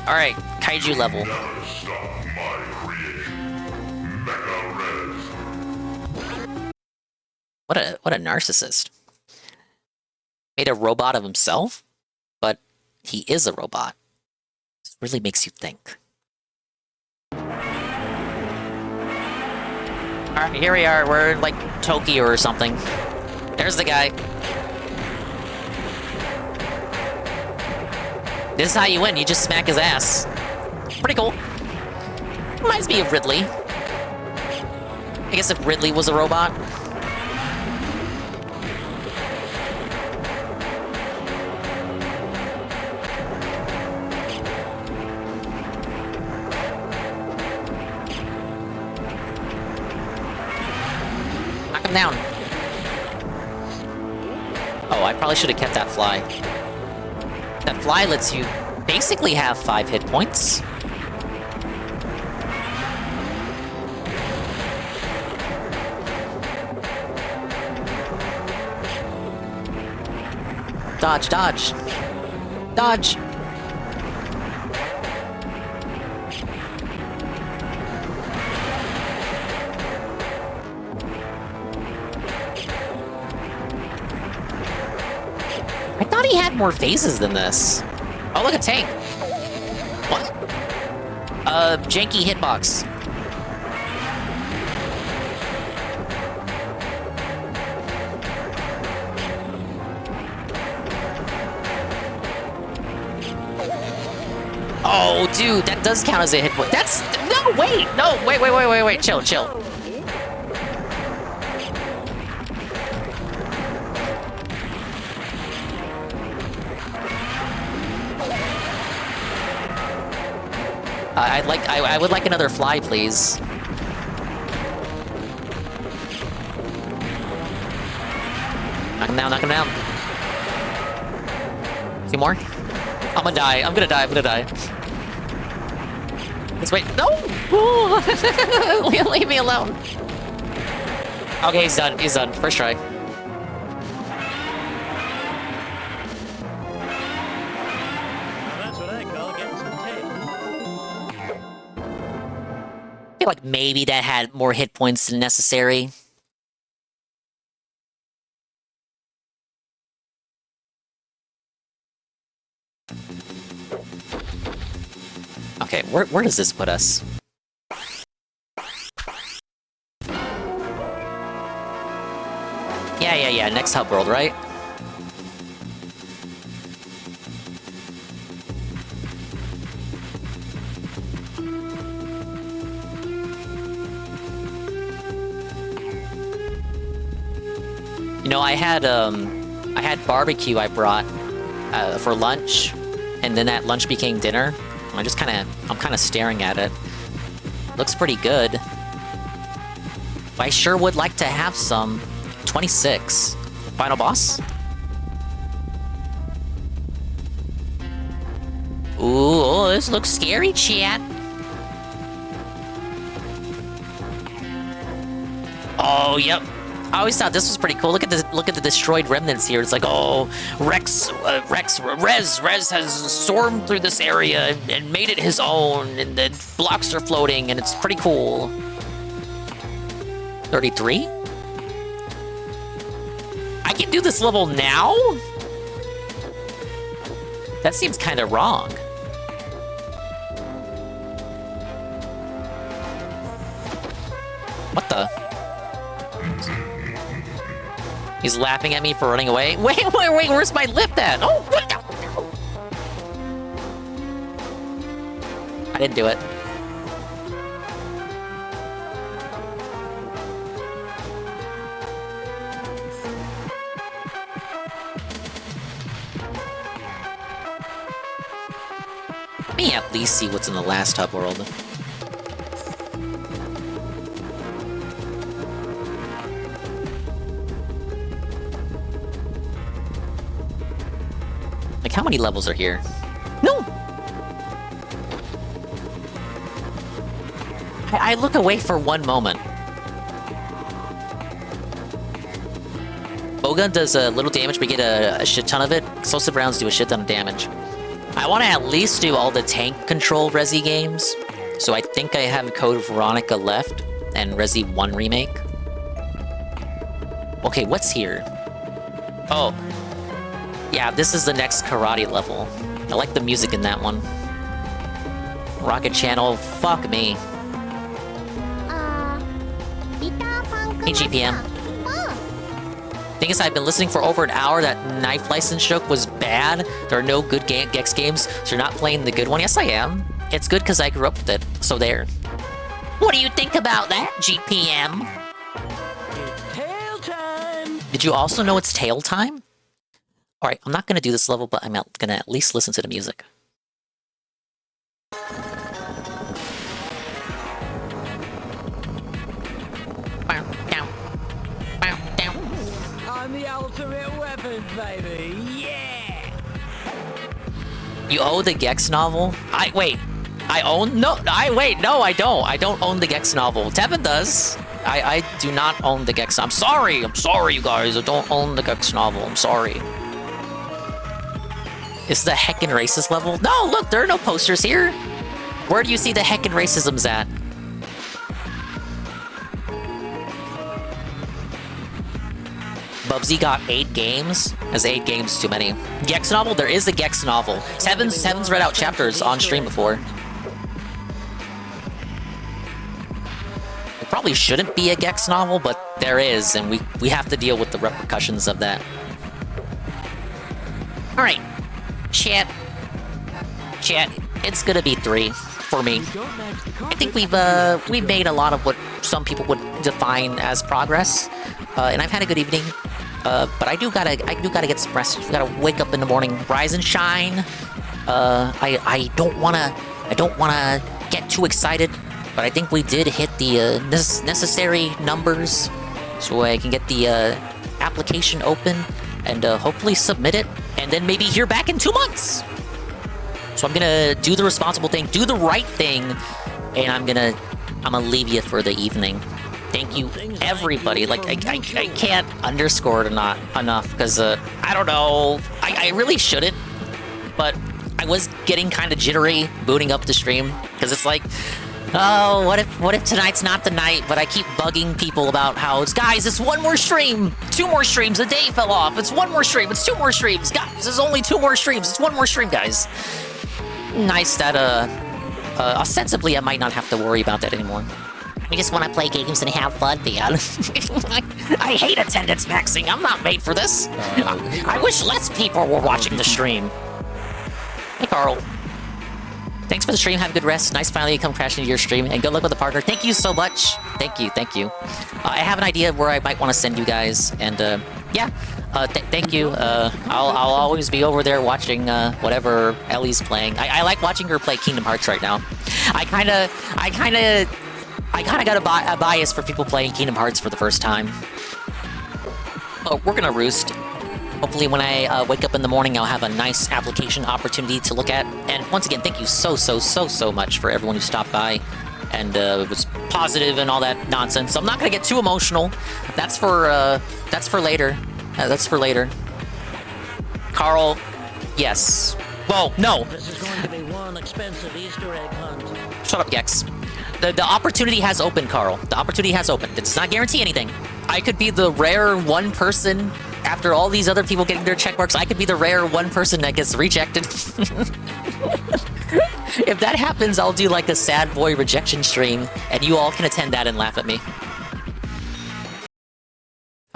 Alright, kaiju level. What a narcissist. Made a robot of himself, but he is a robot. This really makes you think. Alright, here we are. We're in, like, Tokyo or something. There's the guy. This is how you win. You just smack his ass. Pretty cool. Reminds me of Ridley. I guess if Ridley was a robot. Knock him down. Oh, I probably should have kept that fly. That fly lets you basically have 5 hit points. Dodge, dodge. Dodge. I thought he had more phases than this. Oh, look, a tank. What? Janky hitbox. Oh, dude, that does count as a hit point. That's... No, wait! No, wait. Chill. I would like another fly, please. Knock him down, knock him down. A few more? I'm gonna die, I'm gonna die, I'm gonna die. Let's wait. No! Leave me alone. Okay, he's done, he's done. First try. That's what I call getting some tail. I feel like maybe that had more hit points than necessary. Okay, where does this put us? Yeah, next hub world, right? You know, I had barbecue I brought for lunch, and then that lunch became dinner. I'm kind of staring at it. Looks pretty good. But I sure would like to have some. 26. Final boss? Ooh, this looks scary, chat. Oh, yep. I always thought this was pretty cool. Look at the destroyed remnants here. It's like, oh, Rez has stormed through this area and made it his own, and the blocks are floating, and it's pretty cool. 33? I can do this level now? That seems kind of wrong. What the? He's laughing at me for running away. Wait, where's my lift at? Oh, what the? I didn't do it. Let me at least see what's in the last hub world. Like, how many levels are here? No! I look away for one moment. Bowgun does a little damage, but get a shit ton of it. Explosive rounds do a shit ton of damage. I want to at least do all the tank control Resi games. So I think I have Code Veronica left, and Resi 1 Remake. Okay, what's here? Oh. Yeah, this is the next karate level. I like the music in that one. Rocket Channel, fuck me. Hey, GPM. Thing is, I've been listening for over an hour that Knife License joke was bad. There are no good Gex games, so you're not playing the good one. Yes, I am. It's good because I grew up with it, so there. What do you think about that, GPM? It's tail time! Did you also know it's tail time? Alright, I'm not going to do this level, but I'm going to at least listen to the music. I'm the ultimate weapon, baby! Yeah! You owe the Gex novel? Wait, I own? No, no, I don't. I don't own the Gex novel. Tevin does. I do not own the Gex. I'm sorry, you guys. I don't own the Gex novel. I'm sorry. Is the heckin' racist level? No, look, there are no posters here. Where do you see the heckin' racisms at? Bubsy got 8 games. That's 8 games too many. Gex novel? There is a Gex novel. Seven's read out chapters on stream before. It probably shouldn't be a Gex novel, but there is, and we have to deal with the repercussions of that. Alright. Chat, it's gonna be 3 for me. I think we've made a lot of what some people would define as progress, and I've had a good evening. But I do gotta get some rest. I gotta wake up in the morning, rise and shine. I don't wanna not too excited, but I think we did hit the necessary numbers so I can get the application open and hopefully submit it, and then maybe hear back in 2 months. So I'm gonna do the responsible thing, do the right thing, and I'm gonna leave you for the evening. Thank you, everybody. Like, I can't underscore it enough, because, I don't know, I really shouldn't, but I was getting kind of jittery booting up the stream, because it's like, oh, what if tonight's not the night, but I keep bugging people about how it's, guys, it's one more stream, 2 more streams, a day fell off, it's 1 more stream, it's 2 more streams, guys, there's only 2 more streams, it's 1 more stream, guys. Nice that, ostensibly I might not have to worry about that anymore. I just want to play games and have fun, man. I hate attendance maxing. I'm not made for this. I wish less people were watching the stream. Hey, Carl. Thanks for the stream. Have a good rest. Nice finally to come crashing into your stream. And good luck with the partner. Thank you so much. Thank you. Thank you. I have an idea where I might want to send you guys. And, yeah. Thank you. I'll always be over there watching whatever Ellie's playing. I like watching her play Kingdom Hearts right now. I kind of got a bias for people playing Kingdom Hearts for the first time. Oh, we're gonna roost. Hopefully when I wake up in the morning, I'll have a nice application opportunity to look at. And once again, thank you so much for everyone who stopped by and was positive and all that nonsense. I'm not gonna get too emotional. That's for later. That's for later. Carl, yes. Well, no. This is going to be one expensive Easter egg hunt. Shut up, Gex. The opportunity has opened, Carl. The opportunity has opened. It does not guarantee anything. I could be the rare one person, after all these other people getting their checkmarks, I could be the rare one person that gets rejected. If that happens, I'll do like a sad boy rejection stream, and you all can attend that and laugh at me.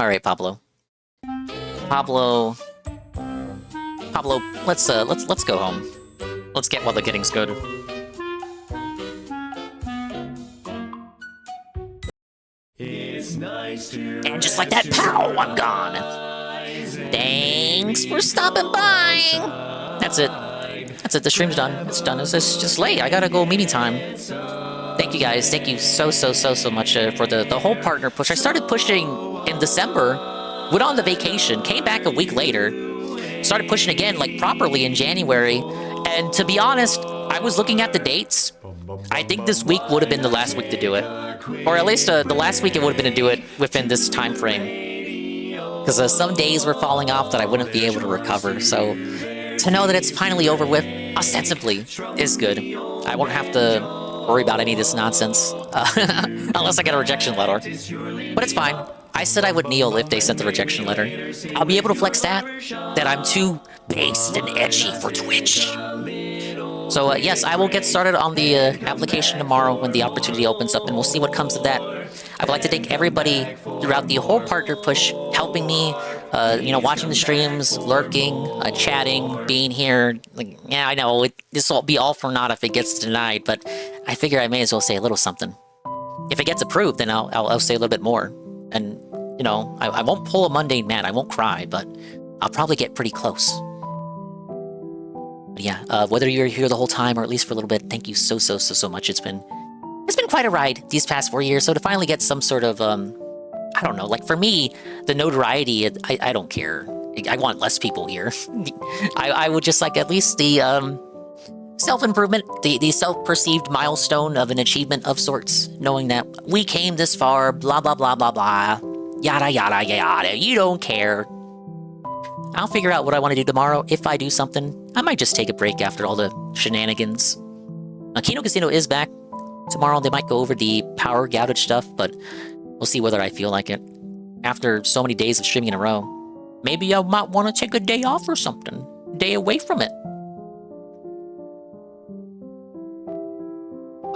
Alright, Pablo, let's go home. Let's get while the getting's good. It's nice to And just like that, pow, I'm gone. Thanks for stopping by. That's it. That's it. The stream's done. It's done. It's just late. I gotta go meeting time. Thank you guys. Thank you so much for the whole partner push. I started pushing in December, went on the vacation, came back a week later, started pushing again like properly in January. And to be honest, I was looking at the dates. I think this week would have been the last week to do it. Or at least the last week it would have been to do it within this time frame. Because some days were falling off that I wouldn't be able to recover. So to know that it's finally over with, ostensibly, is good. I won't have to worry about any of this nonsense. Unless I get a rejection letter. But it's fine. I said I would kneel if they sent the rejection letter. I'll be able to flex that I'm too based and edgy for Twitch. So yes, I will get started on the application tomorrow when the opportunity opens up, and we'll see what comes of that. I would like to thank everybody throughout the whole partner push, helping me, watching the streams, lurking, chatting, being here. Like, yeah, I know, this will be all for naught if it gets denied, but I figure I may as well say a little something. If it gets approved, then I'll say a little bit more. And, I won't pull a mundane man, I won't cry, but I'll probably get pretty close. But yeah, whether you're here the whole time or at least for a little bit, thank you so much. It's been quite a ride these past 4 years. So to finally get some sort of, I don't know, like for me, the notoriety, I don't care. I want less people here. I would just like at least the self-improvement, the self-perceived milestone of an achievement of sorts, knowing that we came this far, blah, blah, blah, blah, blah, yada, yada, yada. You don't care. I'll figure out what I want to do tomorrow. If I do something, I might just take a break after all the shenanigans. Kino Casino is back tomorrow. They might go over the power outage stuff, but we'll see whether I feel like it. After so many days of streaming in a row, maybe I might want to take a day off or something. A day away from it.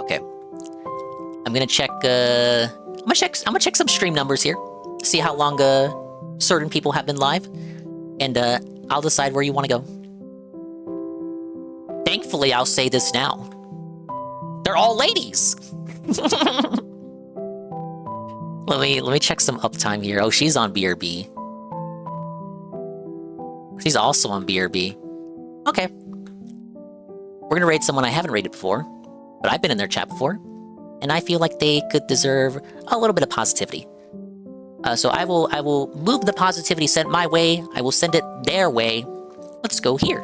Okay. I'm gonna check, I'm gonna check some stream numbers here. See how long, certain people have been live. And, I'll decide where you want to go. Thankfully, I'll say this now. They're all ladies! Let me check some uptime here. Oh, she's on BRB. She's also on BRB. Okay. We're gonna raid someone I haven't raided before. but I've been in their chat before, and I feel like they could deserve a little bit of positivity. So I will move the positivity sent my way. I will send it their way. Let's go here.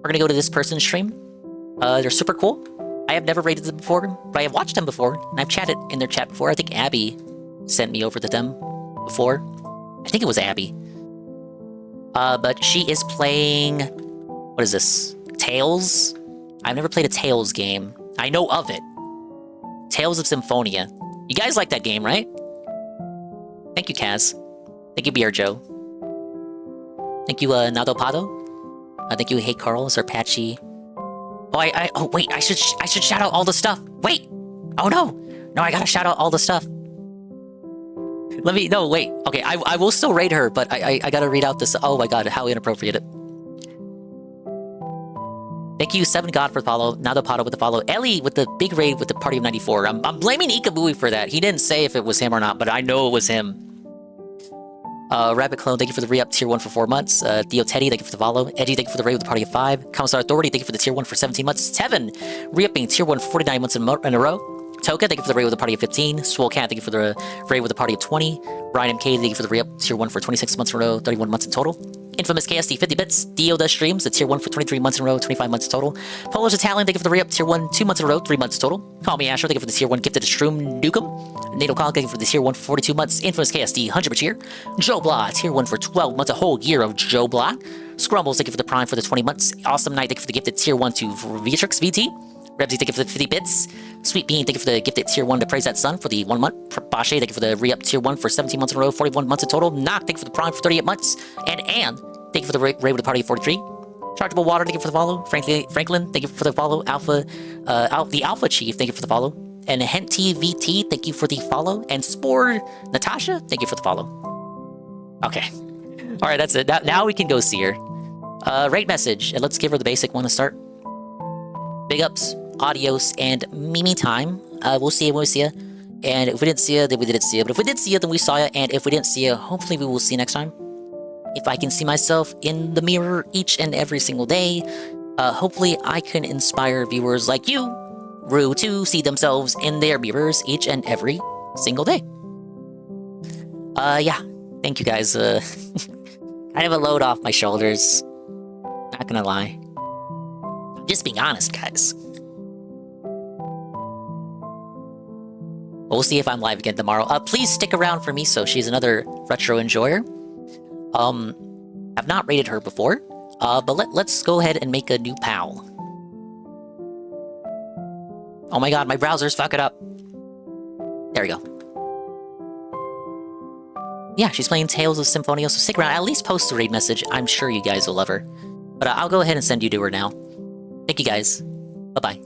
We're gonna go to this person's stream. They're super cool. I have never rated them before, but I have watched them before, and I've chatted in their chat before. I think Abby sent me over to them before. I think it was Abby. But she is playing... What is this? Tales? I've never played a Tales game. I know of it. Tales of Symphonia. You guys like that game, right? Thank you, Kaz. Thank you, Beer Joe. Thank you, Nado Pado. Thank you, Hey Carl, Sarpachi. Oh, wait, I should shout out all the stuff. Wait! Oh no! No, I gotta shout out all the stuff. Wait. Okay, I will still raid her, but I gotta read out this. Oh my god, how inappropriate. Thank you, 7God for the follow, Nado Pato with the follow, Ellie with the big raid with the Party of 94. I'm blaming Ikabui for that. He didn't say if it was him or not, but I know it was him. Rabbit Clone, thank you for the re-up tier 1 for 4 months. Theo Teddy, thank you for the follow. Edgy, thank you for the raid with the Party of 5. Commissar Authority, thank you for the tier 1 for 17 months. Tevin, re-upping tier 1 for 49 months in a row. Toka, thank you for the raid with the Party of 15. Swole Cat, thank you for the raid with the Party of 20. Brian MK, thank you for the re-up tier 1 for 26 months in a row, 31 months in total. Infamous KSD 50 bits. Dio does streams, the tier 1 for 23 months in a row, 25 months total. Polish Italian, thank you for the re-up tier 1, 2 months in a row, 3 months total. Call Me Asher, thank you for the tier 1 gifted to Shroom Nukem. Nato Kong, thank you for the tier 1 for 42 months. Infamous KSD 100 per tier. Joe Blah, tier 1 for 12 months, a whole year of Joe Blah. Scrumbles, thank you for the prime for the 20 months. Awesome Night, thank you for the gifted tier 1 to Vitrix VT. Rebsy, thank you for the 50 bits. Sweet Bean, thank you for the gifted tier 1 to Praise That Sun for the 1 month. Bashe, thank you for the re-up tier 1 for 17 months in a row, 41 months in total. Knock, thank you for the prime for 38 months. And thank you for the raid with the Party of 43. Chargeable Water, thank you for the follow. Franklin, thank you for the follow. The Alpha Chief, thank you for the follow. And Henty VT, thank you for the follow. And Spore Natasha, thank you for the follow. Okay. Alright, that's it. Now we can go see her. Rate message, and let's give her the basic one to start. Big ups, adios, and Mimi time. We'll see you when we see you. And if we didn't see you, then we didn't see you. But if we did see you, then we saw you. And if we didn't see you, hopefully we will see you next time. If I can see myself in the mirror each and every single day, hopefully I can inspire viewers like you, Rue, to see themselves in their mirrors each and every single day. Yeah. Thank you guys. Kind of a load off my shoulders. Not gonna lie. Just being honest, guys. We'll see if I'm live again tomorrow. Please stick around for Miso. She's another retro enjoyer. I've not rated her before. But let's go ahead and make a new pal. Oh my god, my browser's fucking up. There we go. Yeah, she's playing Tales of Symphonia, so stick around. At least post a raid message. I'm sure you guys will love her. But I'll go ahead and send you to her now. Thank you guys. Bye-bye.